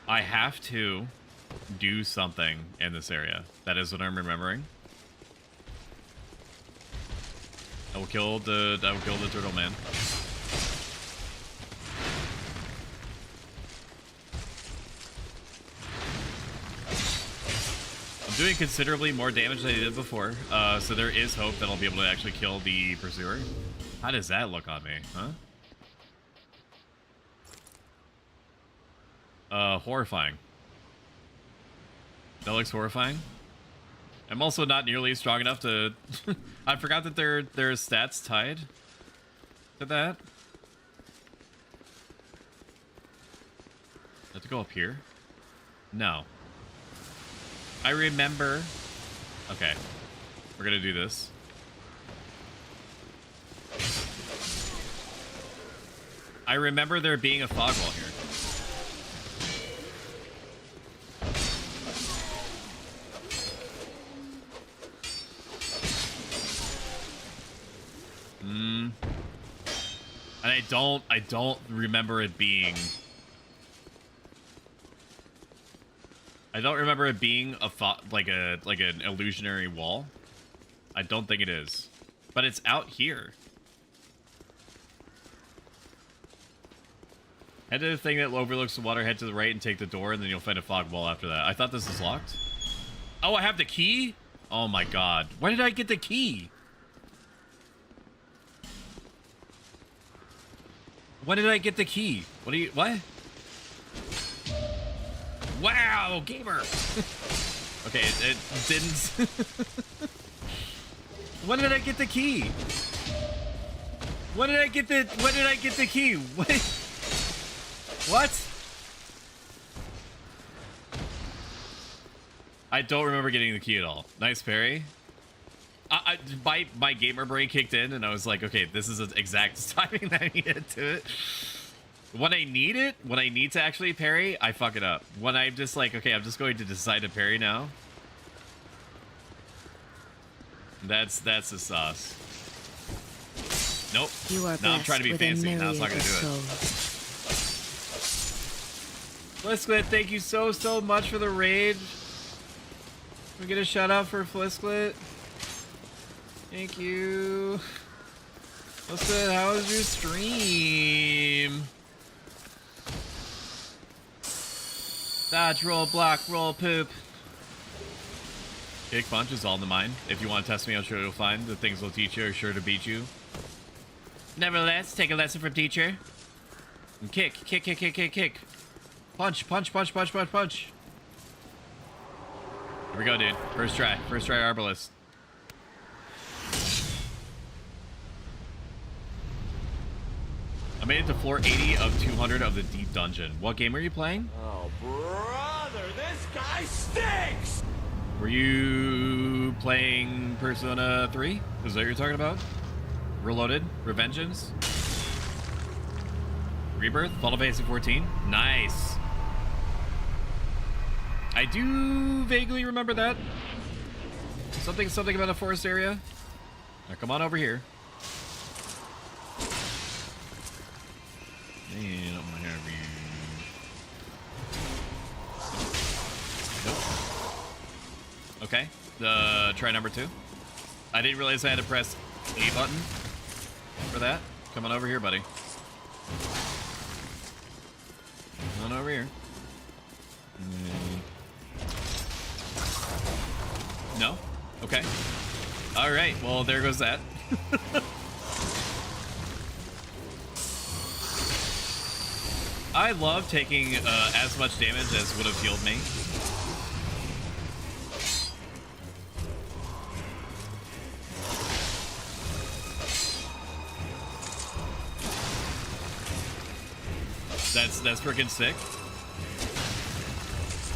I have to do something in this area. That is what I'm remembering. I will kill the turtle man. I'm doing considerably more damage than I did before, so there is hope that I'll be able to actually kill the pursuer. How does that look on me, huh? Horrifying. That looks horrifying. I'm also not nearly strong enough to... I forgot that their stats tied to that. I have to go up here? No. I remember... Okay. We're gonna do this. I remember there being a fog wall here. And I don't remember it being... I don't remember it being like an illusionary wall. I don't think it is. But it's out here. Head to the thing that overlooks the water, head to the right and take the door, and then you'll find a fog wall after that. I thought this was locked. Oh, I have the key? Oh my god. Where did I get the key? When did I get the key? What? Wow, gamer. Okay, it didn't. When did I get the key? When did I get the key? What? I don't remember getting the key at all. Nice parry. My gamer brain kicked in and I was like, okay, this is the exact timing that I needed to it. When I need it, when I need to actually parry, I fuck it up. When I'm just like, okay, I'm just going to decide to parry now. That's the sauce. Nope. Now I'm trying to be fancy. Now it's not gonna do it. Flisklet, thank you so much for the raid. Can we get a shout out for Flisklet? Thank you. Flisklet, how was your stream? Dodge, roll, block, roll, poop. Kick, punch is all in the mind. If you want to test me, I'm sure you'll find the things will teach you are sure to beat you. Nevertheless, take a lesson from teacher. And kick, kick, kick, kick, kick, kick. Punch, punch, punch, punch, punch, punch. Here we go, dude. First try Arbalest. I made it to floor 80 of 200 of the deep dungeon. What game are you playing? Oh, brother, this guy stinks! Were you playing Persona 3? Is that what you're talking about? Reloaded? Revengeance? Rebirth? Final Fantasy 14? Nice! I do vaguely remember that. Something about a forest area. Now come on over here. And I'm gonna have you. Nope. Okay. Try number 2. I didn't realize I had to press A button for that. Come on over here, buddy. Come on over here. No? Okay. Alright, well, there goes that. I love taking as much damage as would have healed me. That's freaking sick.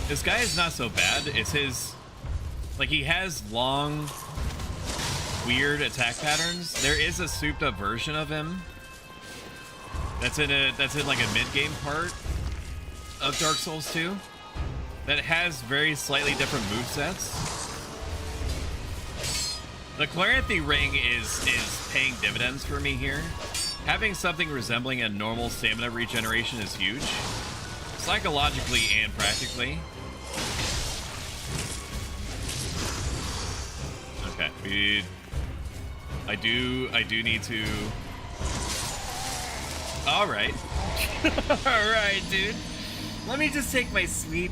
This guy is not so bad. It's his... Like, he has long, weird attack patterns. There is a souped-up version of him that's in like a mid-game part of Dark Souls 2 that has very slightly different movesets. The Claranthe Ring is paying dividends for me here. Having something resembling a normal stamina regeneration is huge, psychologically and practically. Okay, I do need to. All right, all right, dude. Let me just take my sweet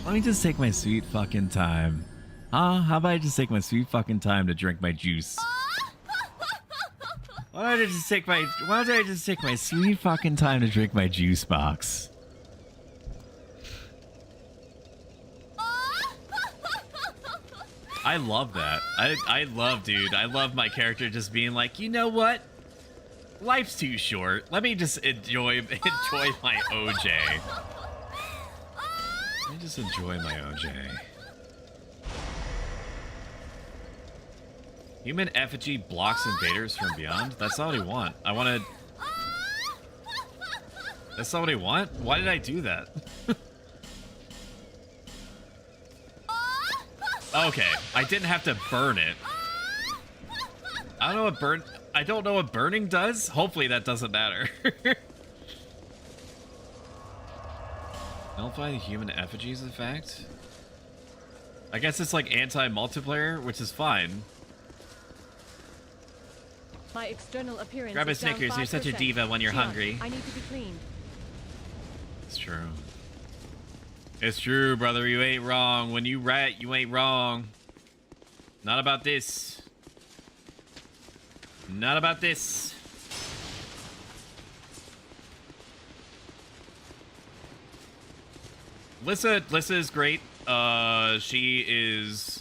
fucking time. How about I just take my sweet fucking time to drink my juice? Why don't I just take my sweet fucking time to drink my juice box? I love that. I love my character just being like, you know what? Life's too short. Let me just enjoy my OJ. Let me just enjoy my OJ. Human effigy blocks invaders from beyond? That's not what I want. That's not what I want? Why did I do that? Okay, I didn't have to burn it. I don't know what burning does. Hopefully that doesn't matter. Nullify the human effigies, in fact. I guess it's like anti-multiplayer, which is fine. My external appearance Grab a Snickers, you're such a diva when you're hungry. I need to be cleaned. It's true. It's true, brother. You ain't wrong. When you rat, you ain't wrong. Not about this. Not about this. Lissa is great. She is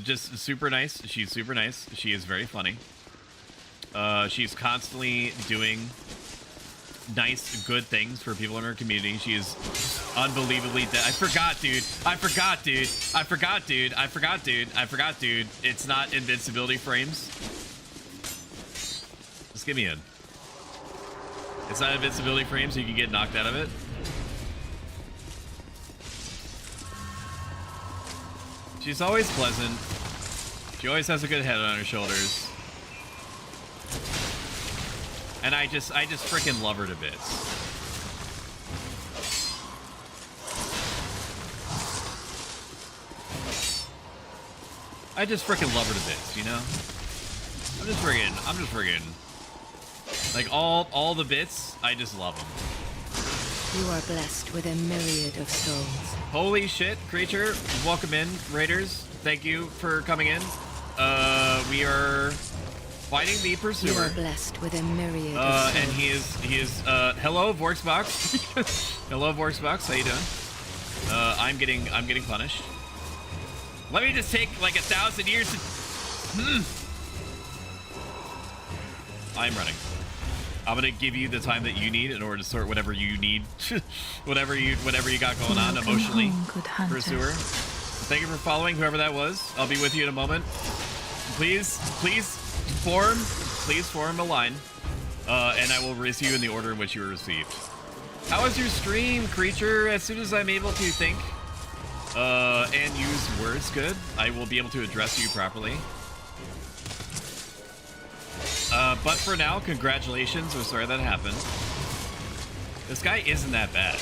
just super nice. She's super nice. She is very funny. She's constantly doing nice, good things for people in her community. She is unbelievably I forgot, dude. It's not invincibility frames. Just give me in. It's not invincibility frames, so you can get knocked out of it. She's always pleasant. She always has a good head on her shoulders. And I just freaking love her to bits. I just freaking love her to bits, you know? I'm just freaking like all the bits, I just love them. You are blessed with a myriad of souls. Holy shit, creature. Welcome in, Raiders. Thank you for coming in. We are fighting the Pursuer. You are blessed with a myriad of souls. And he is hello, Vorksbox. Hello, Vorksbox. How you doing? I'm getting punished. Let me just take like 1,000 years to... I'm running. I'm gonna give you the time that you need in order to sort whatever you need, whatever you got going on emotionally, Pursuer. Thank you for following whoever that was. I'll be with you in a moment. Please form a line, and I will raise you in the order in which you were received. How was your stream, creature? As soon as I'm able to think and use words good, I will be able to address you properly. But for now, congratulations. We're sorry that happened. This guy isn't that bad.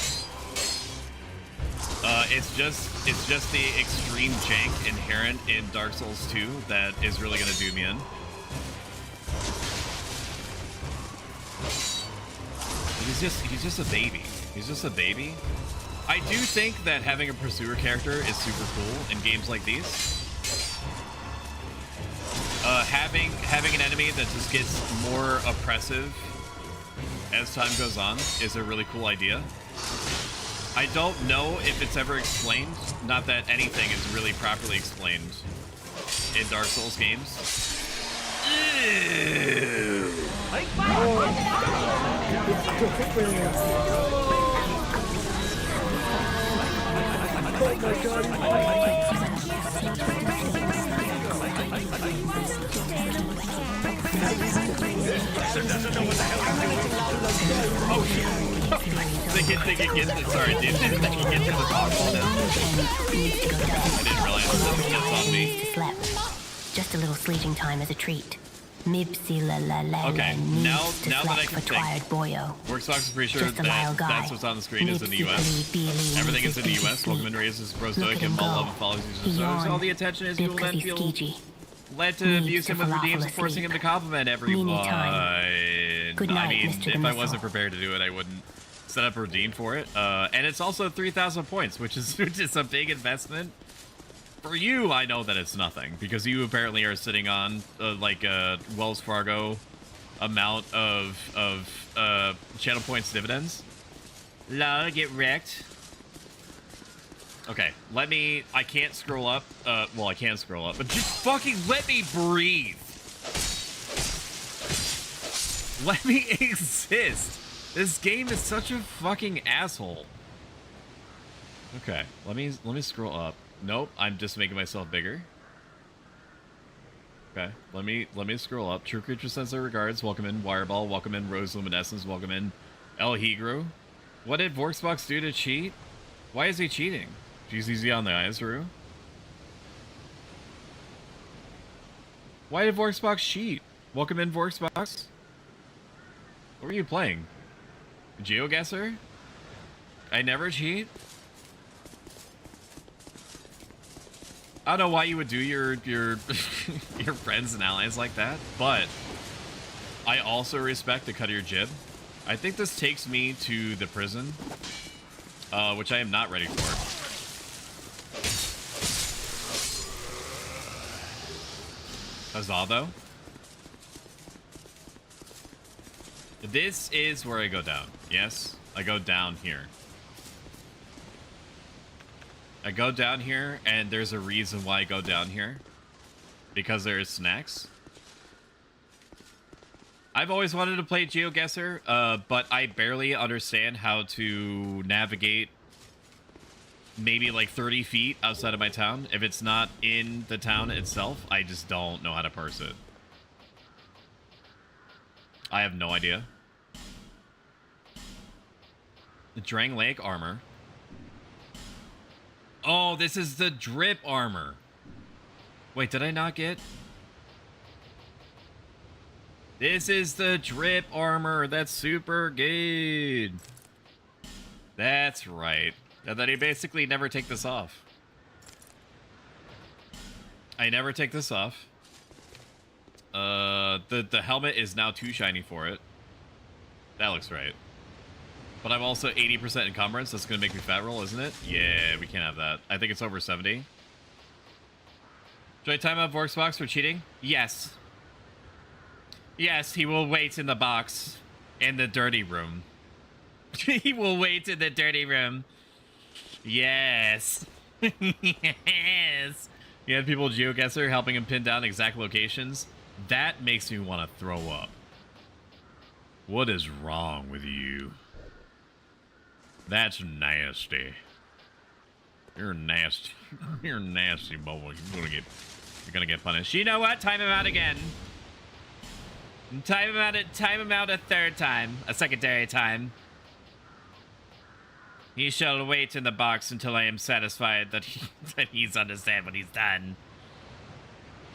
It's just the extreme jank inherent in Dark Souls 2 that is really gonna do me in. He's just a baby. He's just a baby. I do think that having a pursuer character is super cool in games like these. Having an enemy that just gets more oppressive as time goes on is a really cool idea. I don't know if it's ever explained. Not that anything is really properly explained in Dark Souls games. Ew. They can get sorry, dude. They can get to the top now. I didn't realize that gets on me. Just a little sleeping time as a treat. Okay, now that I can think, Worksbox is pretty sure that that's what's on the screen is in the US. Everything is in the US. Welcome and raises Brostoic and all love and follows users. So all the attention is you'll then feel led to abuse him with redeems, forcing him to compliment everyone. I mean, if I wasn't prepared to do it, I wouldn't set up a redeem for it. And it's also 3,000 points, which is a big investment. For you, I know that it's nothing, because you apparently are sitting on like a Wells Fargo amount of channel points dividends. La, get wrecked. Okay, I can't scroll up. Well, I can scroll up, but just fucking let me breathe. Let me exist. This game is such a fucking asshole. Okay, let me scroll up. Nope, I'm just making myself bigger. Okay, let me scroll up. True Creature sends their regards. Welcome in Wireball. Welcome in Rose Luminescence. Welcome in El Higro. What did Vorksbox do to cheat? Why is he cheating? She's easy on the eyes, Rue. Why did Vorksbox cheat? Welcome in Vorksbox. What were you playing? GeoGuessr? I never cheat. I don't know why you would do your your friends and allies like that, but I also respect the cut of your jib. I think this takes me to the prison, which I am not ready for. Huzzah, though. This is where I go down. Yes, I go down here. I go down here, and there's a reason why I go down here. Because there's snacks. I've always wanted to play GeoGuessr, but I barely understand how to navigate maybe like 30 feet outside of my town. If it's not in the town itself, I just don't know how to parse it. I have no idea. The Drang Lake armor. Oh, this is the drip armor. Wait, did I not get... This is the drip armor. That's super good. That's right. And then I basically never take this off. I never take this off. The helmet is now too shiny for it. That looks right. But I'm also 80% encumbrance. That's going to make me fat roll, isn't it? Yeah, we can't have that. I think it's over 70. Should I time out Vorksbox for cheating? Yes. Yes, he will wait in the box. In the dirty room. He will wait in the dirty room. Yes. Yes. He had people geoguesser helping him pin down exact locations. That makes me want to throw up. What is wrong with you? That's nasty. You're nasty. You're nasty, boy. You're gonna get punished. You know what? Time him out again. Time him out a third time. A secondary time. He shall wait in the box until I am satisfied that he's understand what he's done.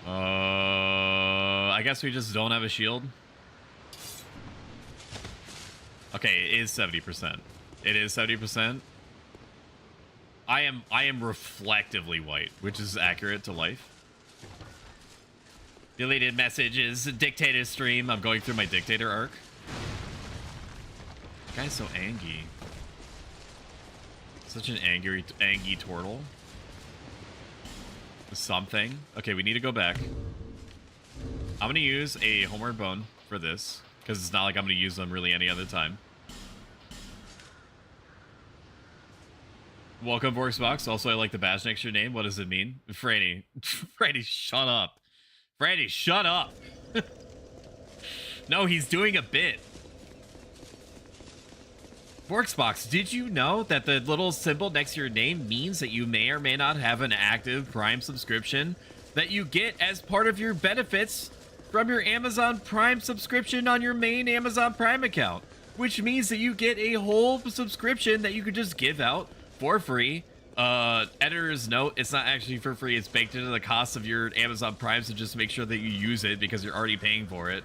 I guess we just don't have a shield. Okay, it is 70%. It is 70%. I am reflectively white, which is accurate to life. Deleted messages, dictator stream. I'm going through my dictator arc. The guy's so angry. Such an angry turtle. Something. Okay, we need to go back. I'm gonna use a homeward bone for this, because it's not like I'm gonna use them really any other time. Welcome, Vorksbox. Also, I like the badge next to your name. What does it mean? Franny. Franny, shut up. Franny, shut up. No, he's doing a bit. Vorksbox, did you know that the little symbol next to your name means that you may or may not have an active Prime subscription that you get as part of your benefits from your Amazon Prime subscription on your main Amazon Prime account? Which means that you get a whole subscription that you could just give out for free. Editor's note, it's not actually for free. It's baked into the cost of your Amazon Prime, so just make sure that you use it because you're already paying for it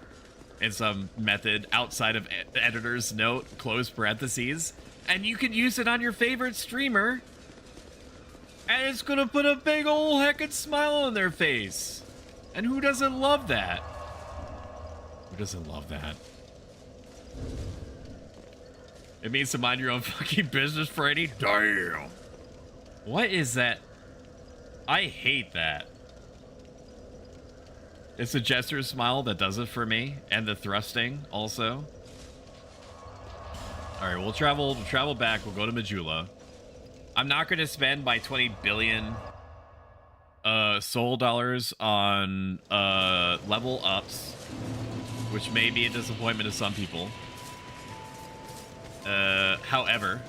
in some method outside of editor's note, close parentheses. And you can use it on your favorite streamer, and it's gonna put a big ol' heckin' smile on their face. And who doesn't love that? Who doesn't love that? It means to mind your own fucking business, Freddy. Damn. What is that? I hate that. It's the gesture smile that does it for me, and the thrusting also. All right, we'll travel back. We'll go to Majula. I'm not going to spend my 20 billion soul dollars on level ups, which may be a disappointment to some people. However,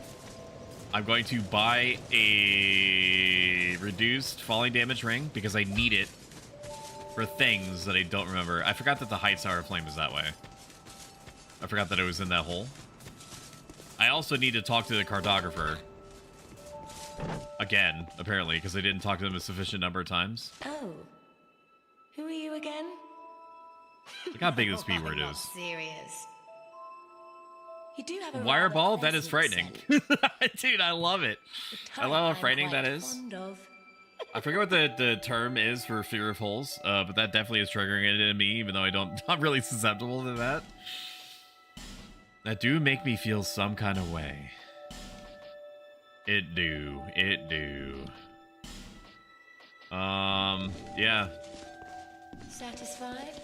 I'm going to buy a reduced falling damage ring because I need it for things that I don't remember. I forgot that the Heights Tower of Flame is that way. I forgot that it was in that hole. I also need to talk to the cartographer. Again, apparently, because I didn't talk to them a sufficient number of times. Oh. Who are you again? Look how big this P word is. Serious. You do have a wire ball? That is frightening. Dude, I love it. I love how frightening that is. I forget what the term is for fear of holes, but that definitely is triggering it in me, even though I'm really susceptible to that. That do make me feel some kind of way. It do. Yeah. Satisfied?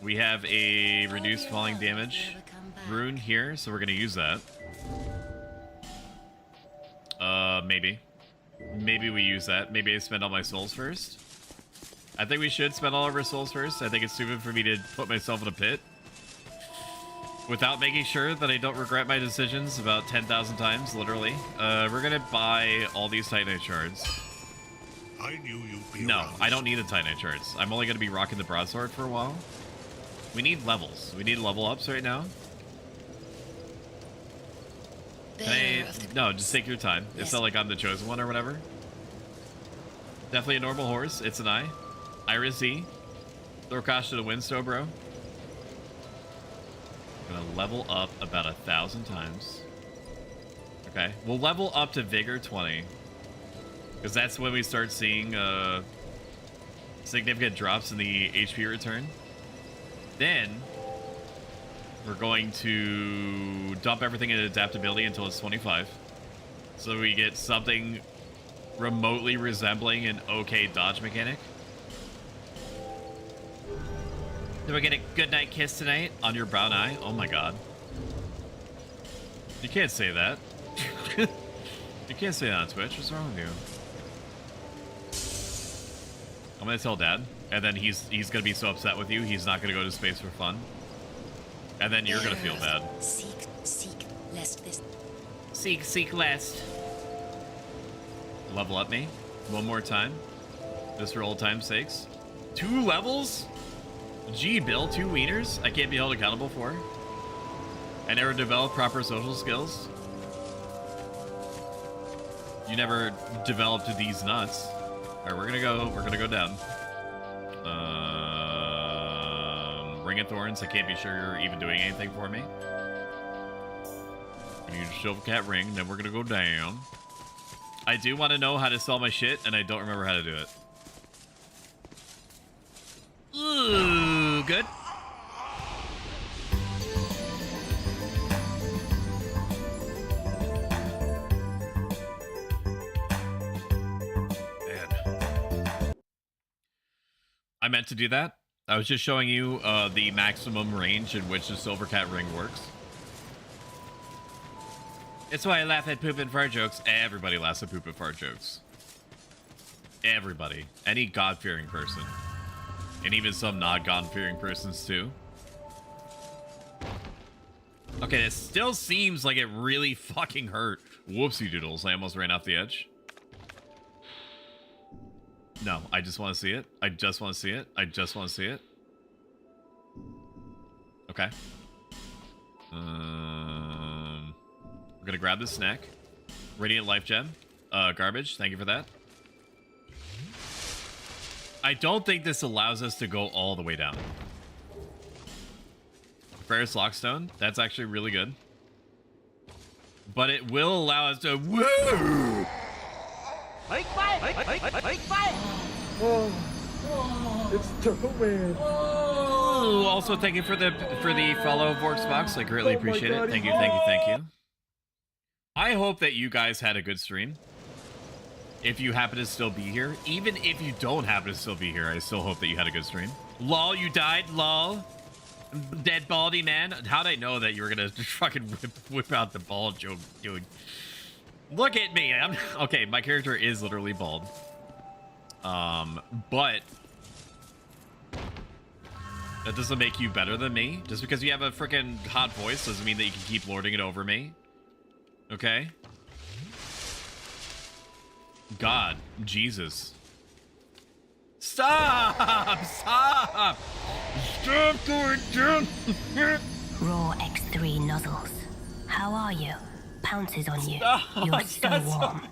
We have a reduced falling damage rune here, so we're gonna use that. Maybe we use that. Maybe I spend all my souls first. I think we should spend all of our souls first. I think it's stupid for me to put myself in a pit without making sure that I don't regret my decisions about 10,000 times, literally. We're gonna buy all these Titanite shards. I knew you'd be No, around. I don't need the Titanite shards. I'm only gonna be rocking the broadsword for a while. We need levels. We need level ups right now. No, just take your time. Yes. It's not like I'm the chosen one or whatever. Definitely a normal horse. It's an eye. Iris Z. Throw Kosh to the Windstow, bro. Gonna level up about 1,000 times. Okay. We'll level up to Vigor 20. Because that's when we start seeing significant drops in the HP return. Then we're going to dump everything in adaptability until it's 25. So we get something remotely resembling an okay dodge mechanic. Did we get a goodnight kiss tonight on your brown eye? Oh my god. You can't say that. You can't say that on Twitch. What's wrong with you? I'm gonna tell Dad, and then he's gonna be so upset with you, he's not gonna go to space for fun. And then you're gonna feel bad. Seek, lest this... Seek, lest. Level up me. One more time. Just for old time's sakes. 2 levels? Gee, Bill, 2 wieners I can't be held accountable for. I never developed proper social skills. You never developed these nuts. Alright, we're gonna go down. Ring of Thorns, I can't be sure you're even doing anything for me. I need a Silvercat ring, then we're gonna go down. I do want to know how to sell my shit, and I don't remember how to do it. Ooh, good. Man. I meant to do that. I was just showing you the maximum range in which the Silvercat ring works. It's why I laugh at poop and fart jokes. Everybody laughs at poop and fart jokes. Everybody. Any God-fearing person. And even some not God-fearing persons, too. Okay, it still seems like it really fucking hurt. Whoopsie doodles. I almost ran off the edge. No, I just want to see it. I just want to see it. I just want to see it. Okay. We're gonna grab this snack. Radiant Life Gem. Garbage. Thank you for that. I don't think this allows us to go all the way down. Ferrous Lockstone. That's actually really good. But it will allow us to... Woo! It's Toman. Oh, also thank you for the follow, Vorksbox. I greatly appreciate it. Thank you. I hope that you guys had a good stream. If you happen to still be here, even if you don't happen to still be here, I still hope that you had a good stream. Lol, you died. Lol, dead baldy man. How'd I know that you were gonna fucking whip out the bald joke, dude? Look at me. Okay. My character is literally bald. But that doesn't make you better than me. Just because you have a freaking hot voice doesn't mean that you can keep lording it over me. Okay? God. Jesus. Stop! Stop! Stop going down! Raw X3 nozzles. How are you? Pounces on you. Stop. You're still warm.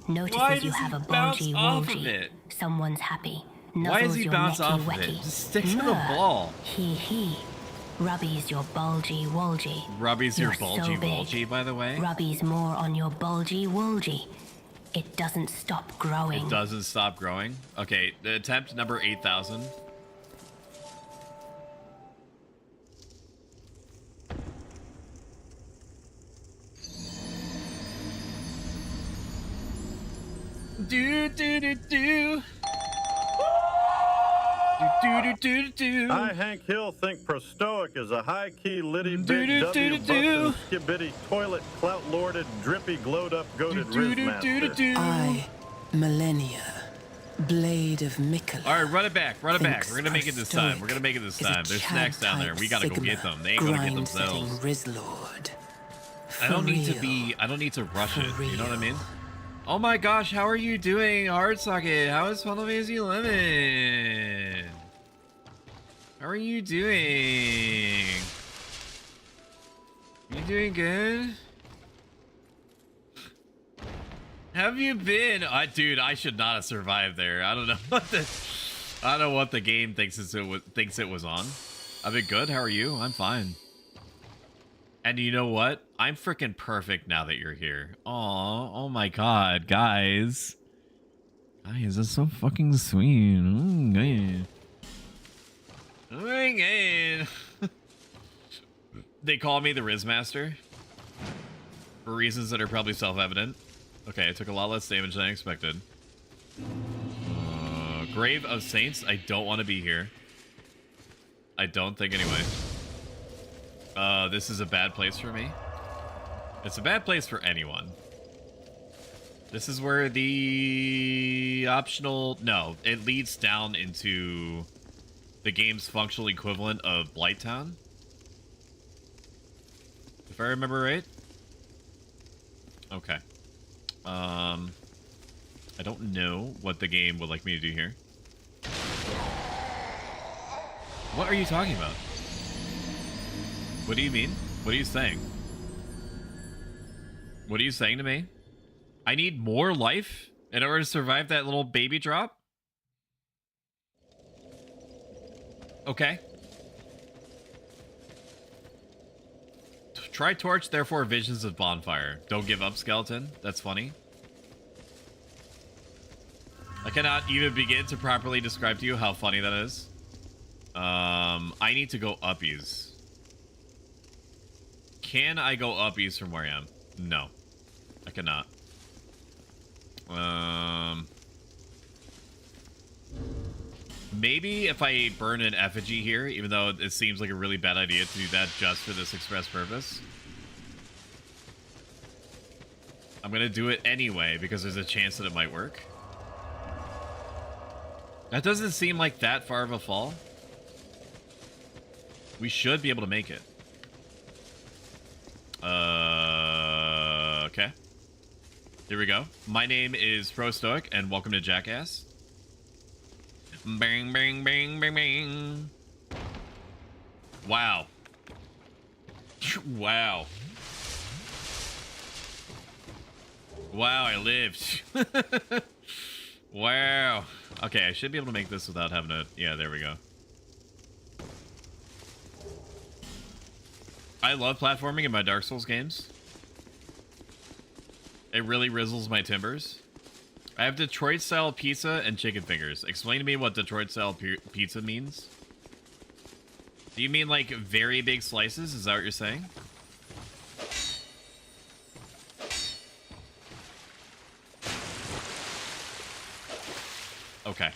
Notices you have a bulgy wolgy. Someone's happy. Why does he bounce off of it? Just stick to the ball. He. Rubby's your bulgy wolgy. Rubby's your bulgy wolgy, by the way. Rubby's more on your bulgy wolgy. It doesn't stop growing. It doesn't stop growing? Okay, the attempt number 8,000. Do. I, Hank Hill, think Prostoic is a high-key litty big W-bustin' skibidi toilet clout-lorded drippy glowed-up goated rizmaster. I, Millennia, Blade of Mikula. All right, run it back. We're gonna make it this time. There's snacks down there. We gotta go get them. They ain't gonna get themselves. I don't need to rush it. You know what I mean? Oh my gosh, how are you doing, Hardsocket? How is Funnel Fantasy Lemon? How are you doing? You doing good? Have you been? Dude, I should not have survived there. I don't know what the game thinks it was on. I've been good. How are you? I'm fine. And you know what? I'm freaking perfect now that you're here. Aw, oh my god, guys. Guys, that's so fucking sweet. Oh my god. They call me the Rizmaster. For reasons that are probably self-evident. Okay, I took a lot less damage than I expected. Grave of Saints, I don't want to be here. I don't think anyway. This is a bad place for me. It's a bad place for anyone. This is where the optional... No, it leads down into the game's functional equivalent of Blighttown. If I remember right. Okay. I don't know what the game would like me to do here. What are you talking about? What do you mean? What are you saying? What are you saying to me? I need more life in order to survive that little baby drop? Okay. Try torch, therefore visions of bonfire. Don't give up, skeleton. That's funny. I cannot even begin to properly describe to you how funny that is. I need to go uppies. Can I go uppies from where I am? No. I cannot. Maybe if I burn an effigy here, even though it seems like a really bad idea to do that just for this express purpose. I'm gonna do it anyway because there's a chance that it might work. That doesn't seem like that far of a fall. We should be able to make it. Okay. Here we go. My name is ProStoic, and welcome to Jackass. Bang, bang, bang, bang, bang. Wow. Wow. Wow, I lived. Wow. Okay, I should be able to make this without having to... Yeah, there we go. I love platforming in my Dark Souls games. It really rizzles my timbers. I have Detroit-style pizza and chicken fingers. Explain to me what Detroit-style pizza means. Do you mean, like, very big slices? Is that what you're saying? Okay.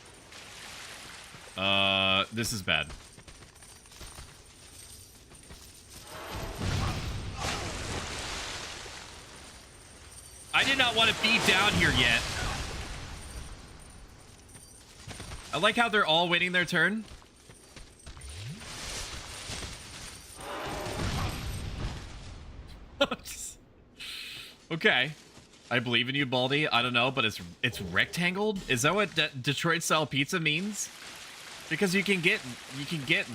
This is bad. I did not want to be down here yet. I like how they're all waiting their turn. Okay. I believe in you, Baldy. I don't know, but it's rectangled? Is that what Detroit style pizza means? Because you can get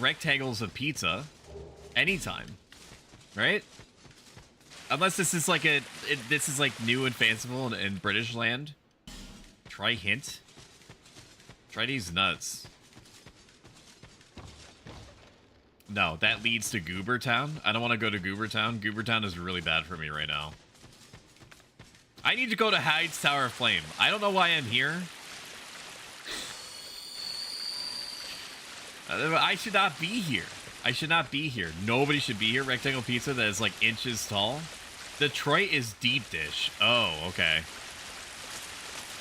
rectangles of pizza anytime. Right? Unless this is like this is like new and fanciful in British land. Try hint. Try these nuts. No, that leads to Goober Town. I don't want to go to Goober Town. Goober Town is really bad for me right now. I need to go to Hyde's Tower of Flame. I don't know why I'm here. I should not be here. I should not be here. Nobody should be here. Rectangle pizza that is like inches tall. Detroit is deep dish. Oh, okay.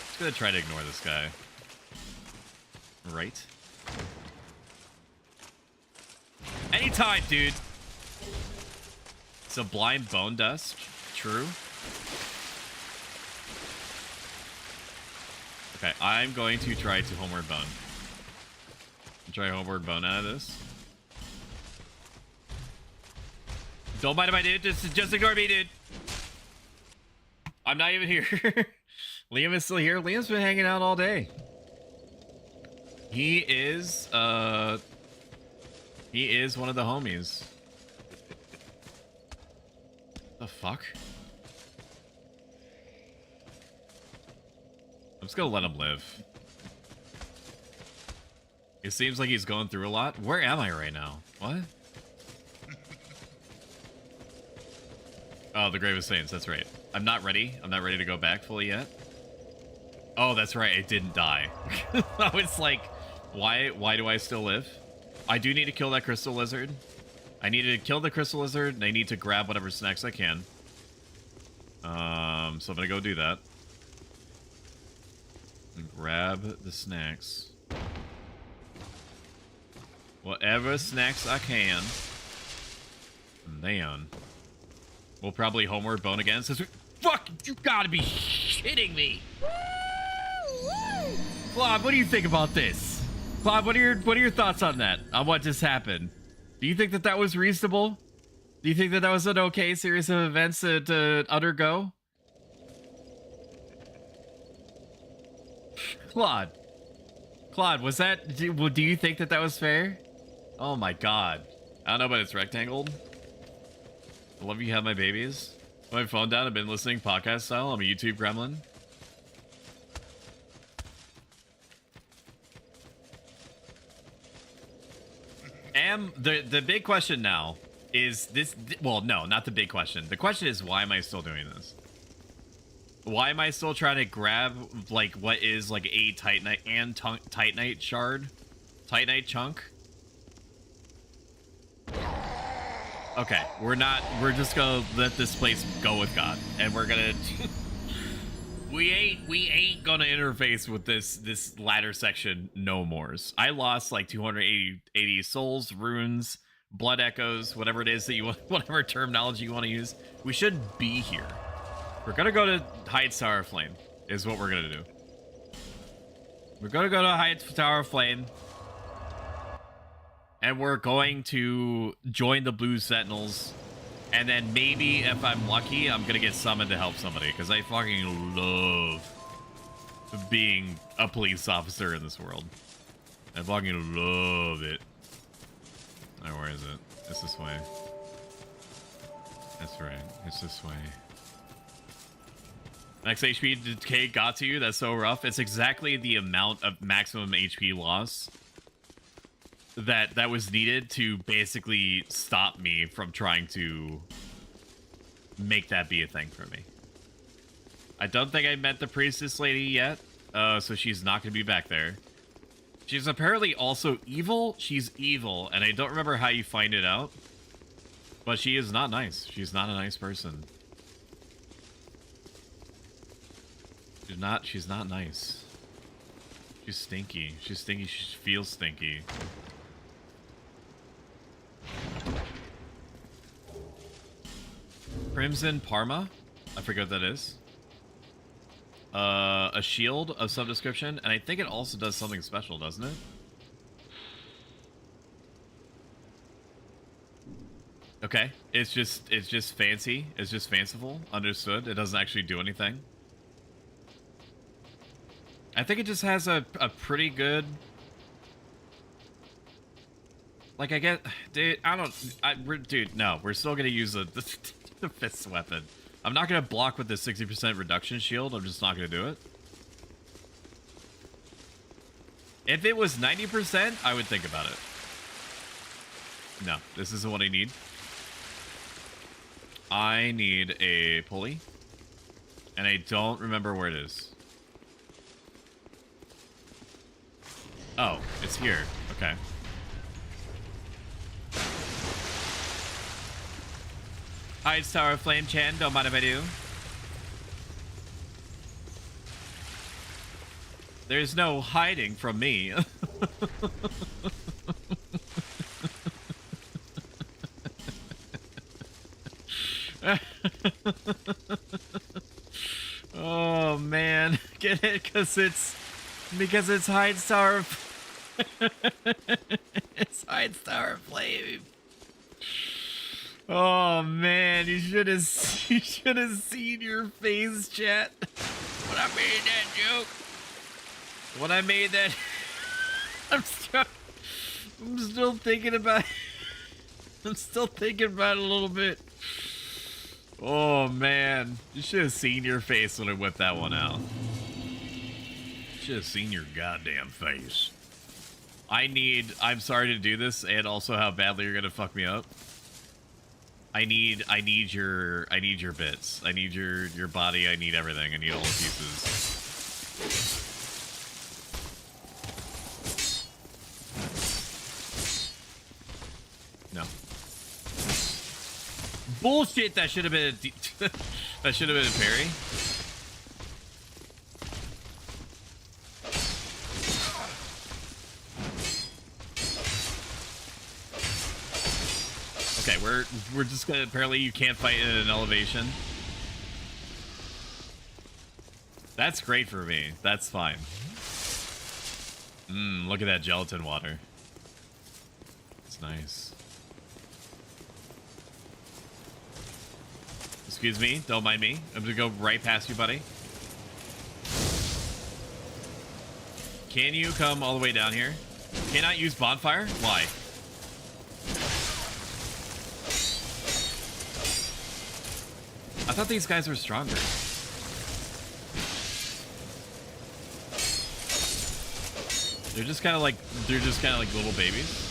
Just gonna try to ignore this guy. Right. Anytime, dude. Sublime bone dust. True. Okay, I'm going to try to homeward bone. Try homeward bone out of this. Don't mind if I did. Just ignore me, dude. I'm not even here. Liam is still here. Liam's been hanging out all day. He is one of the homies. The fuck? I'm just gonna let him live. It seems like he's going through a lot. Where am I right now? What? Oh, the Grave of Saints. That's right. I'm not ready. I'm not ready to go back fully yet. Oh, that's right. It didn't die. I was like, why do I still live? I do need to kill that crystal lizard. I need to kill the crystal lizard, and I need to grab whatever snacks I can. So I'm gonna go do that. And grab the snacks. Whatever snacks I can. And then we'll probably homeward bone again. Fuck, you gotta be shitting me. Claude, what do you think about this? Claude, what are your thoughts on that? On what just happened? Do you think that that was reasonable? Do you think that that was an okay series of events to undergo? Claude, was that? Do you think that that was fair? Oh my god. I don't know, but it's rectangled. I love you have my babies. Put my phone down. I've been listening podcast style. I'm a YouTube gremlin. The big question now is this. Well, no, not the big question. The question is, why am I still doing this? Why am I still trying to grab like what is like a Titanite and Titanite shard, Titanite chunk? Okay, we're just gonna let this place go with God, and we're gonna we ain't gonna interface with this ladder section no mores. I lost like 280 souls, runes, blood echoes, whatever it is that you want, whatever terminology you want to use. We should be here. We're gonna go to Heights Tower of Flame, is what we're gonna do. We're gonna go to Heights Tower of Flame. And we're going to join the Blue Sentinels. And then maybe, if I'm lucky, I'm going to get summoned to help somebody. Because I fucking love being a police officer in this world. I fucking love it. Alright, where is it? It's this way. That's right. It's this way. Max HP decay got to you? That's so rough. It's exactly the amount of maximum HP loss that was needed to basically stop me from trying to make that be a thing for me. I don't think I met the priestess lady yet, so she's not going to be back there. She's apparently also evil. She's evil, and I don't remember how you find it out, but she is not nice. She's not a nice person. She's not nice. She's stinky. She's stinky. She feels stinky. Crimson Parma? I forget what that is. A shield of some description, and I think it also does something special, doesn't it? Okay, it's just fancy. It's just fanciful. Understood. It doesn't actually do anything. I think it just has a pretty good... Like, I get... Dude, dude, no. We're still gonna use the fist weapon. I'm not gonna block with the 60% reduction shield. I'm just not gonna do it. If it was 90%, I would think about it. No, this isn't what I need. I need a pulley. And I don't remember where it is. Oh, it's here. Okay. Heights Tower of Flame Chan, don't mind if I do. There's no hiding from me. Oh man, get it? Because it's Heights Tower of it's Heights Tower of Flame. Oh man, you should have seen your face, chat. When I made that joke. When I made that I'm still thinking about I'm still thinking about it a little bit. Oh man, you should have seen your face when I whipped that one out. Should have seen your goddamn face. I'm sorry to do this, and also how badly you're gonna fuck me up. I need your bits. I need your body. I need everything. I need all the pieces. No. Bullshit. That should have been that should have been a parry. Okay, we're just gonna, apparently you can't fight in an elevation. That's great for me. That's fine. Look at that gelatin water. It's nice. Excuse me, don't mind me. I'm gonna go right past you, buddy. Can you come all the way down here? Cannot use bonfire? Why? I thought these guys were stronger. They're just kind of like little babies.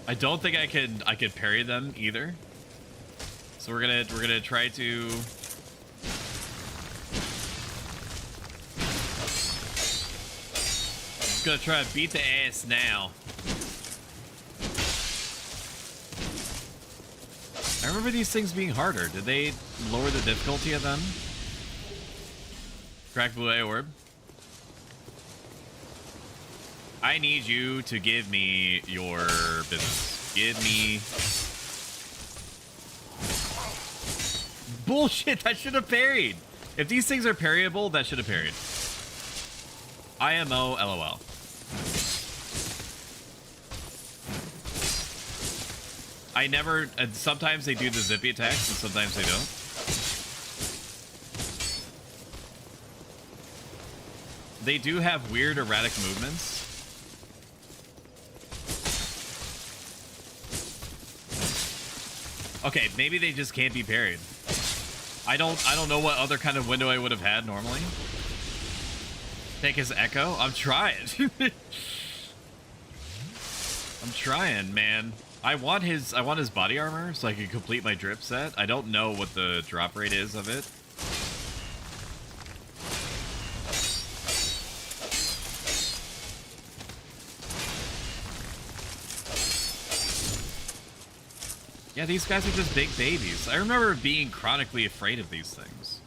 I don't think I could parry them either. So we're gonna try to just gonna try to beat the ass now. I remember these things being harder. Did they lower the difficulty of them? Crack blue eye orb. I need you to give me your business. Give me... Bullshit, that should have parried. If these things are parryable, that should have parried. IMO LOL. I never... sometimes they do the zippy attacks and sometimes they don't. They do have weird erratic movements. Okay, maybe they just can't be parried. I don't know what other kind of window I would have had normally. Take his echo? I'm trying. I'm trying, man. I want his body armor so I can complete my drip set. I don't know what the drop rate is of it. Yeah, these guys are just big babies. I remember being chronically afraid of these things.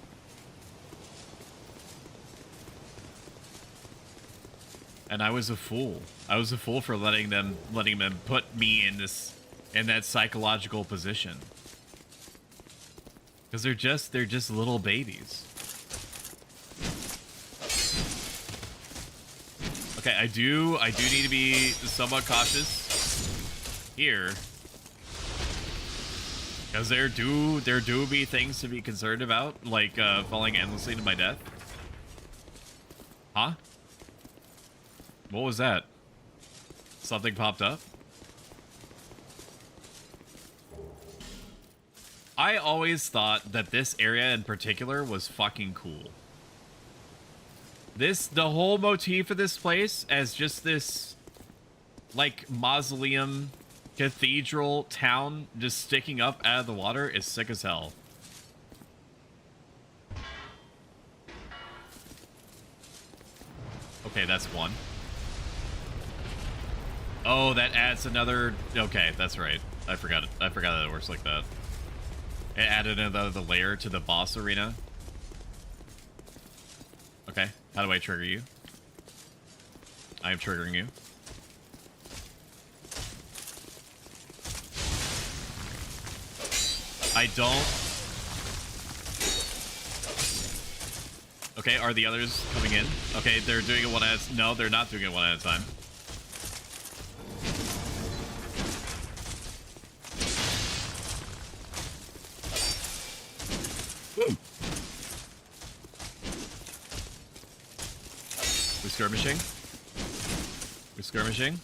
And I was a fool. I was a fool for letting them put me in that psychological position. Because they're just little babies. Okay, I do need to be somewhat cautious here. Because there do be things to be concerned about, like falling endlessly to my death. Huh? What was that? Something popped up? I always thought that this area in particular was fucking cool. The whole motif of this place as just this, like, mausoleum... cathedral town just sticking up out of the water is sick as hell. Okay, that's one. Oh, that adds another... Okay, that's right. I forgot that it works like that. It added another layer to the boss arena. Okay, how do I trigger you? I am triggering you. I don't... Okay, are the others coming in? Okay, they're doing it one at a... No, they're not doing it one at a time. Woo. We're skirmishing. We're skirmishing.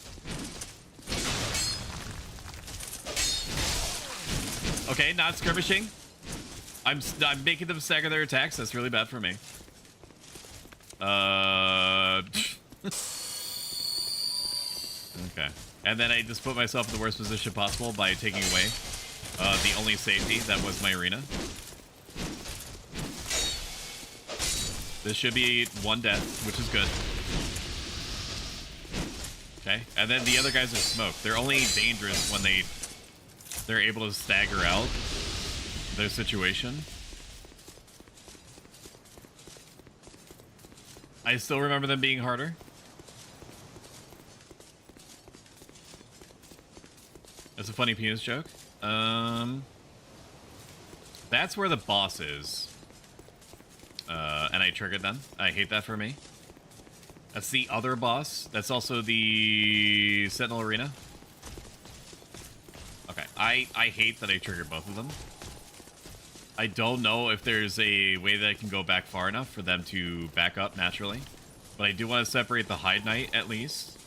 Okay, not skirmishing. I'm making them stagger their attacks. That's really bad for me. Okay. And then I just put myself in the worst position possible by taking away the only safety that was my arena. This should be one death, which is good. Okay. And then the other guys are smoked. They're only dangerous when they're able to stagger out their situation. I still remember them being harder. That's a funny penis joke. That's where the boss is. And I triggered them. I hate that for me. That's the other boss. That's also the Sentinel Arena. Okay, I hate that I triggered both of them. I don't know if there's a way that I can go back far enough for them to back up naturally. But I do want to separate the Hide Knight at least.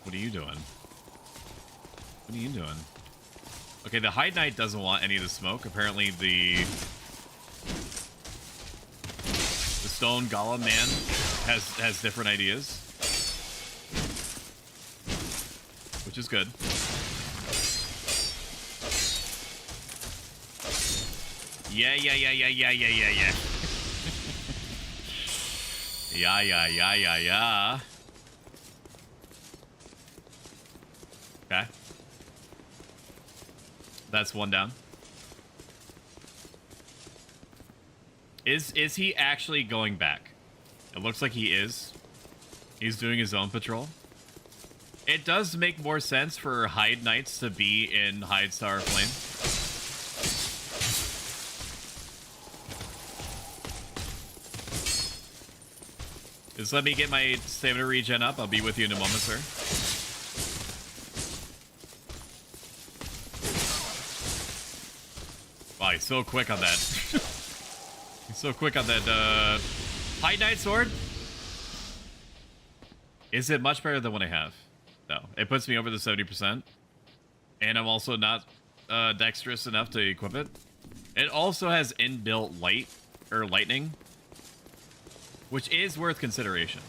What are you doing? What are you doing? Okay, the Hide Knight doesn't want any of the smoke. Apparently the Stone Golem man has different ideas. Which is good. Yeah. Yeah. Okay. That's one down. Is he actually going back? It looks like he is. He's doing his own patrol. It does make more sense for Hide Knights to be in Hide Star Flame. Just let me get my stamina regen up. I'll be with you in a moment, sir. Wow, he's so quick on that. He's so quick on that Hide Knight sword. Is it much better than what I have? No. It puts me over the 70%. And I'm also not dexterous enough to equip it. It also has inbuilt lightning. Which is worth consideration.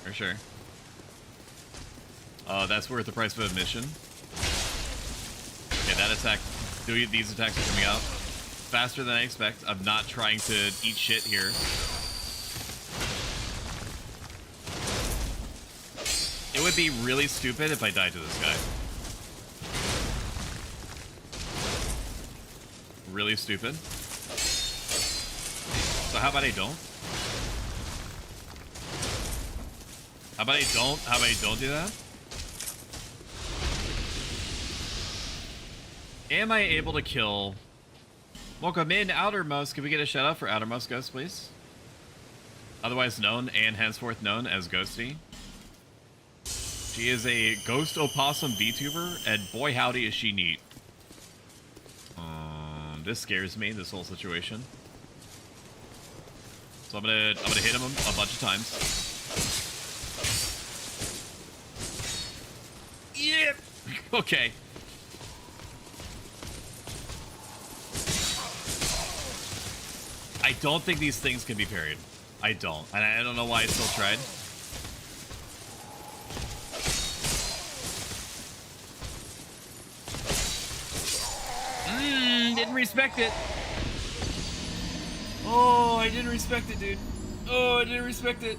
For sure. That's worth the price of admission. Okay, that attack... These attacks are coming out faster than I expect. I'm not trying to eat shit here. It would be really stupid if I died to this guy. Really stupid. So how about I don't? How about I don't do that? Am I able to kill... Welcome in, Outermost. Can we get a shout out for Outermost Ghost, please? Otherwise known and henceforth known as Ghosty. She is a Ghost Opossum VTuber, and boy howdy is she neat. This scares me, this whole situation. So I'm gonna hit him a bunch of times. Yep. Okay. I don't think these things can be parried. I don't. And I don't know why I still tried. Didn't respect it. Oh, I didn't respect it, dude. Oh, I didn't respect it.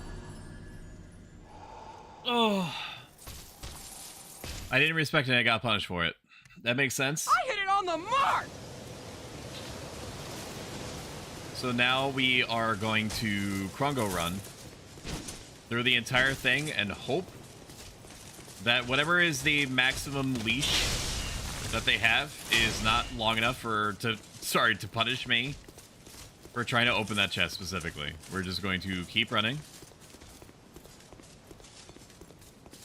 Oh. I didn't respect it and I got punished for it. That makes sense. I hit it on the mark! So now we are going to Krongo run through the entire thing and hope that whatever is the maximum leash that they have is not long enough to punish me for trying to open that chest specifically. We're just going to keep running.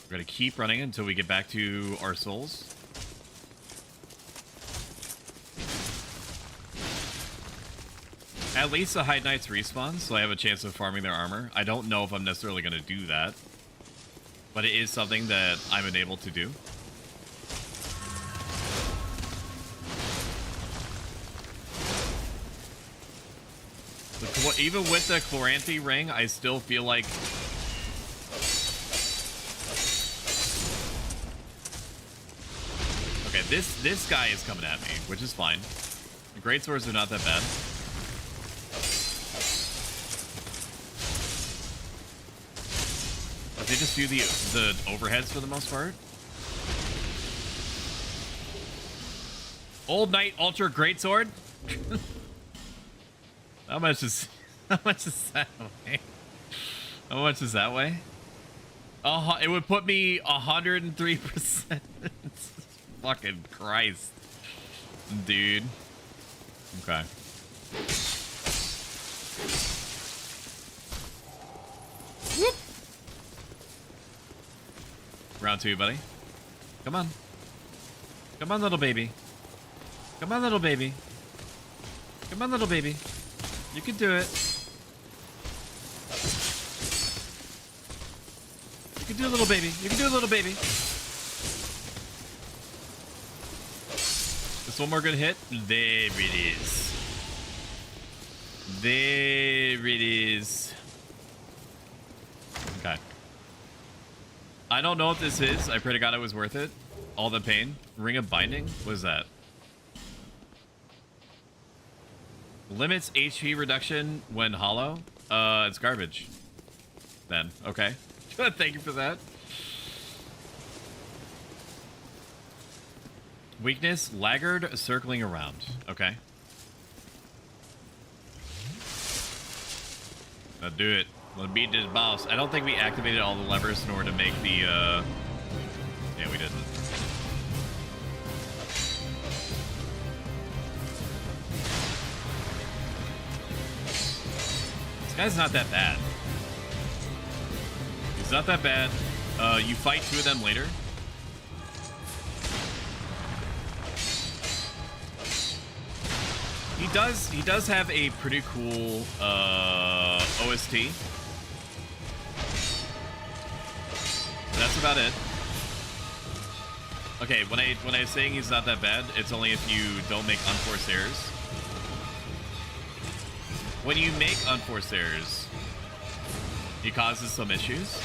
We're going to keep running until we get back to our souls. At least the Hide Knights respawn, so I have a chance of farming their armor. I don't know if I'm necessarily going to do that, but it is something that I'm enabled to do. Even with the Chloranthy ring, I still feel like... Okay, this guy is coming at me, which is fine. The great swords are not that bad. But they just do the overheads for the most part. Old Knight Ultra Greatsword? How much is that way? How much is that way? It would put me 103%. Fucking Christ. Dude. Okay. Whoop. Round 2, buddy. Come on. Come on, little baby. Come on, little baby. Come on, little baby. You can do it. You can do it, little baby. You can do it, little baby. Just one more good hit. There it is. There it is. Okay. I don't know what this is. I pray to God it was worth it. All the pain. Ring of Binding? What is that? Limits HP reduction when hollow? It's garbage. Then, okay. Thank you for that. Weakness, laggard, circling around. Okay. Now do it. Let's beat this boss. I don't think we activated all the levers in order to make the, Yeah, we didn't. This guy's not that bad. He's not that bad. You fight 2 of them later. He does have a pretty cool OST. That's about it. Okay, when I'm saying he's not that bad, it's only if you don't make unforced errors. When you make unforced errors, he causes some issues.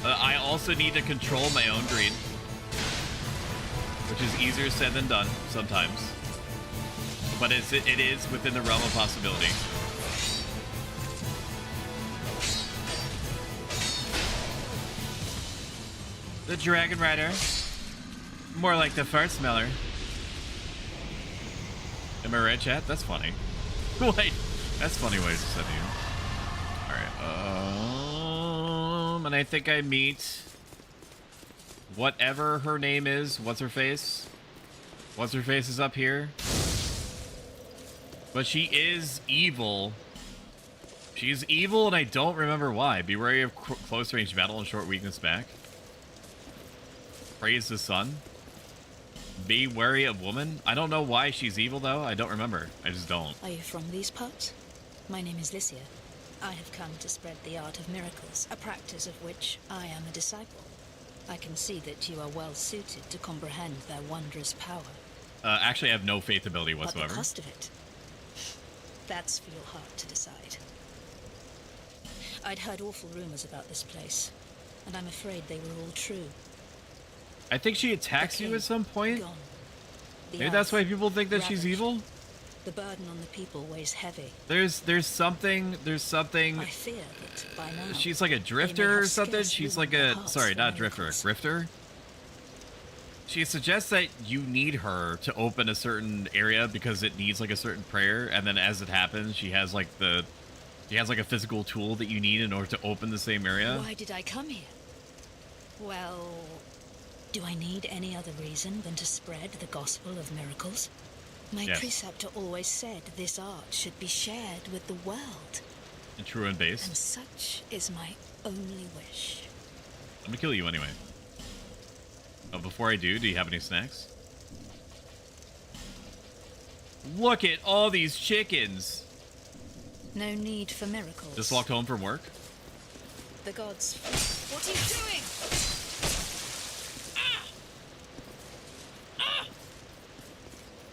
I also need to control my own greed, which is easier said than done sometimes. But it is within the realm of possibility. The Dragon Rider. More like the fart smeller. Am I right, chat? That's funny. Wait, that's funny ways to say you. Alright, and I think I meet whatever her name is. What's her face? What's her face is up here. But she is evil. She's evil, and I don't remember why. Be wary of close range battle and short weakness back. Praise the sun. Be wary of woman. I don't know why she's evil, though. I don't remember. I just don't. Are you from these parts? My name is Lycia. I have come to spread the art of miracles, a practice of which I am a disciple. I can see that you are well suited to comprehend their wondrous power. Actually, I have no faith ability whatsoever. But the cost of it? That's for your heart to decide. I'd heard awful rumors about this place, and I'm afraid they were all true. I think she attacks you at some point. Maybe that's why people think that she's evil. The burden on the people weighs heavy. There's something. I fear that by now she's like a drifter or something. She's like a not drifter, a grifter. She suggests that you need her to open a certain area because it needs like a certain prayer, and then as it happens, she has like a physical tool that you need in order to open the same area. Why did I come here? Well, do I need any other reason than to spread the gospel of miracles? My preceptor always said this art should be shared with the world. And true and base. And such is my only wish. I'm gonna kill you anyway. Oh, before I do you have any snacks? Look at all these chickens. No need for miracles. Just walked home from work? The gods. What are you doing?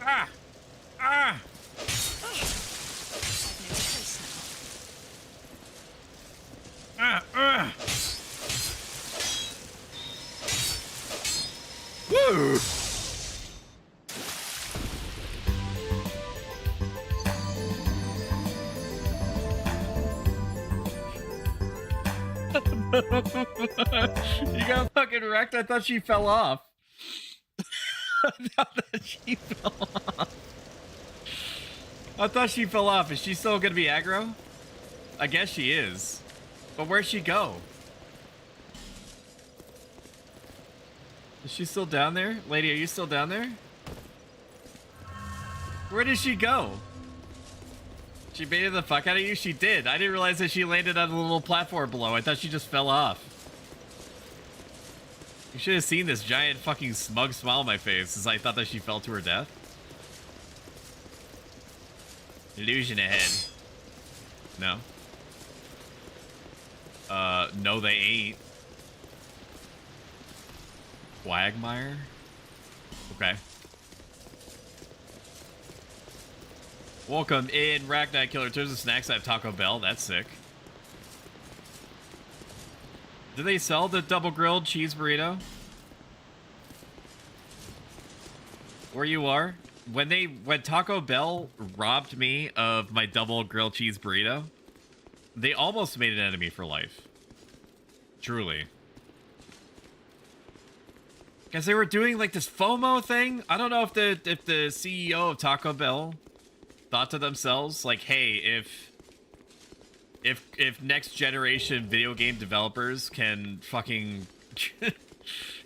Ah! Ah! I've no choice now. Ah! Ah! Woo! You got fucking wrecked. I thought she fell off. I thought she fell off. Is she still gonna be aggro? I guess she is. But where'd she go? Is she still down there? Lady, are you still down there? Where did she go? She baited the fuck out of you? She did. I didn't realize that she landed on the little platform below. I thought she just fell off. You should have seen this giant fucking smug smile on my face as I thought that she fell to her death. Illusion ahead. No. No they ain't. Quagmire? Okay. Welcome in, Racknight Killer. In terms of snacks, I have Taco Bell. That's sick. Do they sell the double grilled cheese burrito? Where you are? When Taco Bell robbed me of my double grilled cheese burrito, they almost made an enemy for life. Truly. Because they were doing like this FOMO thing. I don't know if the CEO of Taco Bell thought to themselves like, hey, if next generation video game developers can fucking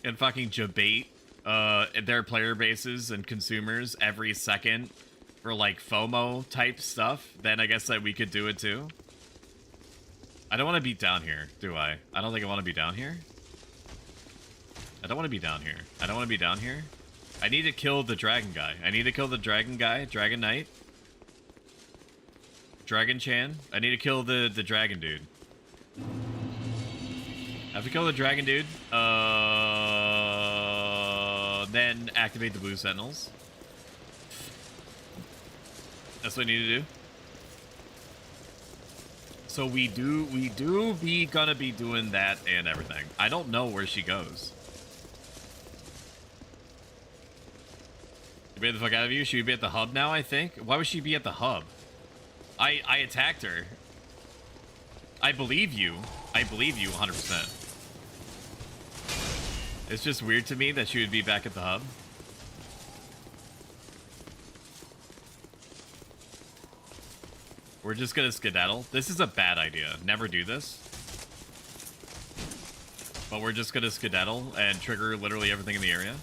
debate their player bases and consumers every second for like FOMO type stuff, then I guess that we could do it too. I don't want to be down here, do I? I don't think I want to be down here. I don't want to be down here. I don't want to be down here. I need to kill the dragon guy. I need to kill the dragon guy, Dragon Knight. Dragon Chan. I need to kill the dragon dude. I have to kill the dragon dude. Then activate the blue sentinels. That's what I need to do. So we gonna be doing that and everything. I don't know where she goes. She made the fuck out of you. Should we be at the hub now, I think? Why would she be at the hub? I attacked her. I believe you. I believe you 100%. It's just weird to me that she would be back at the hub. We're just gonna skedaddle. This is a bad idea. Never do this. But we're just gonna skedaddle and trigger literally everything in the area.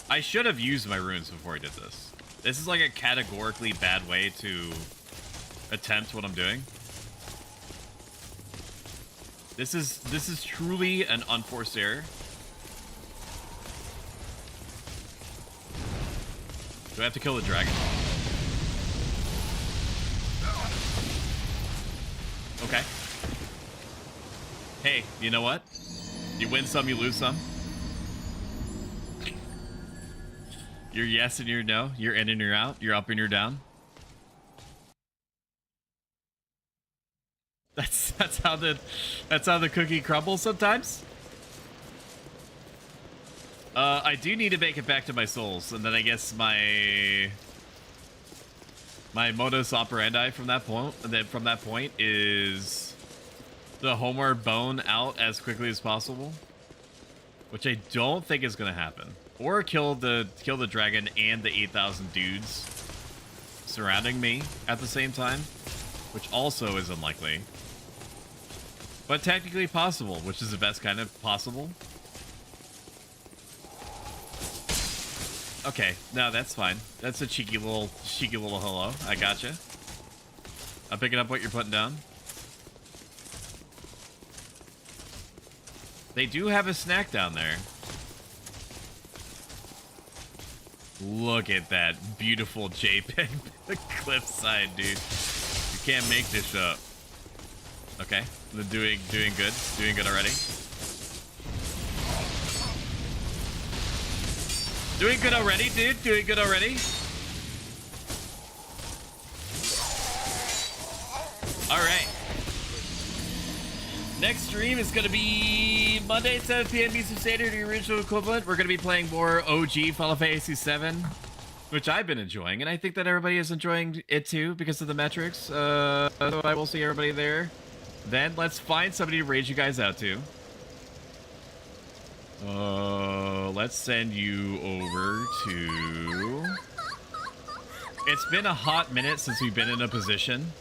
I should have used my runes before I did this. This is like a categorically bad way to attempt what I'm doing. This is truly an unforced error. Do I have to kill the dragon? Okay. Hey, you know what? You win some, you lose some. You're yes and you're no. You're in and you're out. You're up and you're down. That's how the cookie crumbles sometimes. I do need to make it back to my souls, and then I guess my modus operandi from that point is the homeward bone out as quickly as possible, which I don't think is gonna happen. Or kill the dragon and the 8,000 dudes surrounding me at the same time, which also is unlikely. But technically possible, which is the best kind of possible. Okay, no, that's fine. That's a cheeky little hello. I gotcha. I'm picking up what you're putting down. They do have a snack down there. Look at that beautiful JPEG cliffside, dude. You can't make this up. Okay, they're doing good. Doing good already. Doing good already, dude. Doing good already. All right. Next stream is going to be Monday, 7 p.m. Eastern Standard, the original equivalent. We're going to be playing more OG Final Fantasy VII, which I've been enjoying, and I think that everybody is enjoying it too because of the metrics. So I will see everybody there. Then let's find somebody to raid you guys out to. Let's send you over to... It's been a hot minute since we've been in a position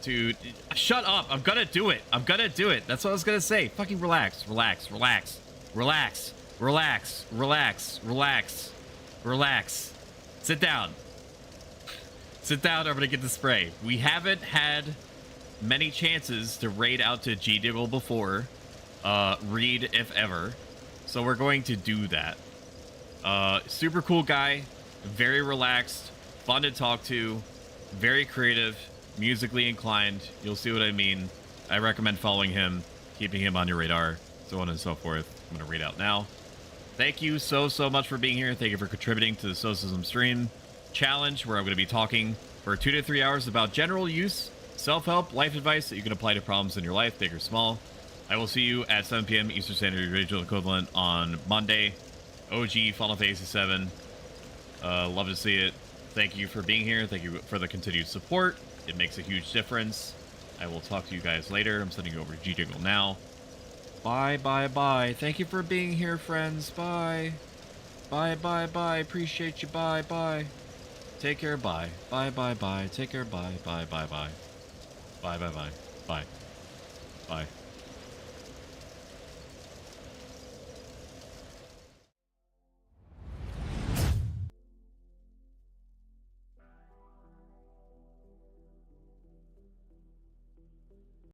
Dude, shut up. I'm gonna do it. I'm gonna do it. That's what I was gonna say. Fucking relax. Relax. Relax. Relax. Relax. Relax. Relax. Relax. Sit down. Sit down. I'm gonna get the spray. We haven't had many chances to raid out to G-Diggle before. Read, if ever. So we're going to do that. Super cool guy. Very relaxed. Fun to talk to. Very creative. Musically inclined. You'll see what I mean. I recommend following him, keeping him on your radar, so on and so forth. I'm going to read out now. Thank you so much for being here. Thank you for contributing to the Socialism Stream Challenge, where I'm going to be talking for 2 to 3 hours about general use, self-help, life advice that you can apply to problems in your life, big or small. I will see you at 7 p.m. Eastern Standard Regional Equivalent on Monday. OG Final Fantasy 7. Love to see it. Thank you for being here. Thank you for the continued support. It makes a huge difference. I will talk to you guys later. I'm sending you over to G-Diggle now. Bye, bye, bye. Thank you for being here, friends. Bye. Bye, bye, bye. Appreciate you. Bye, bye. Take care. Bye. Bye, bye, bye. Take care. Bye, bye, bye, bye. Bye, bye, bye. Bye. Bye.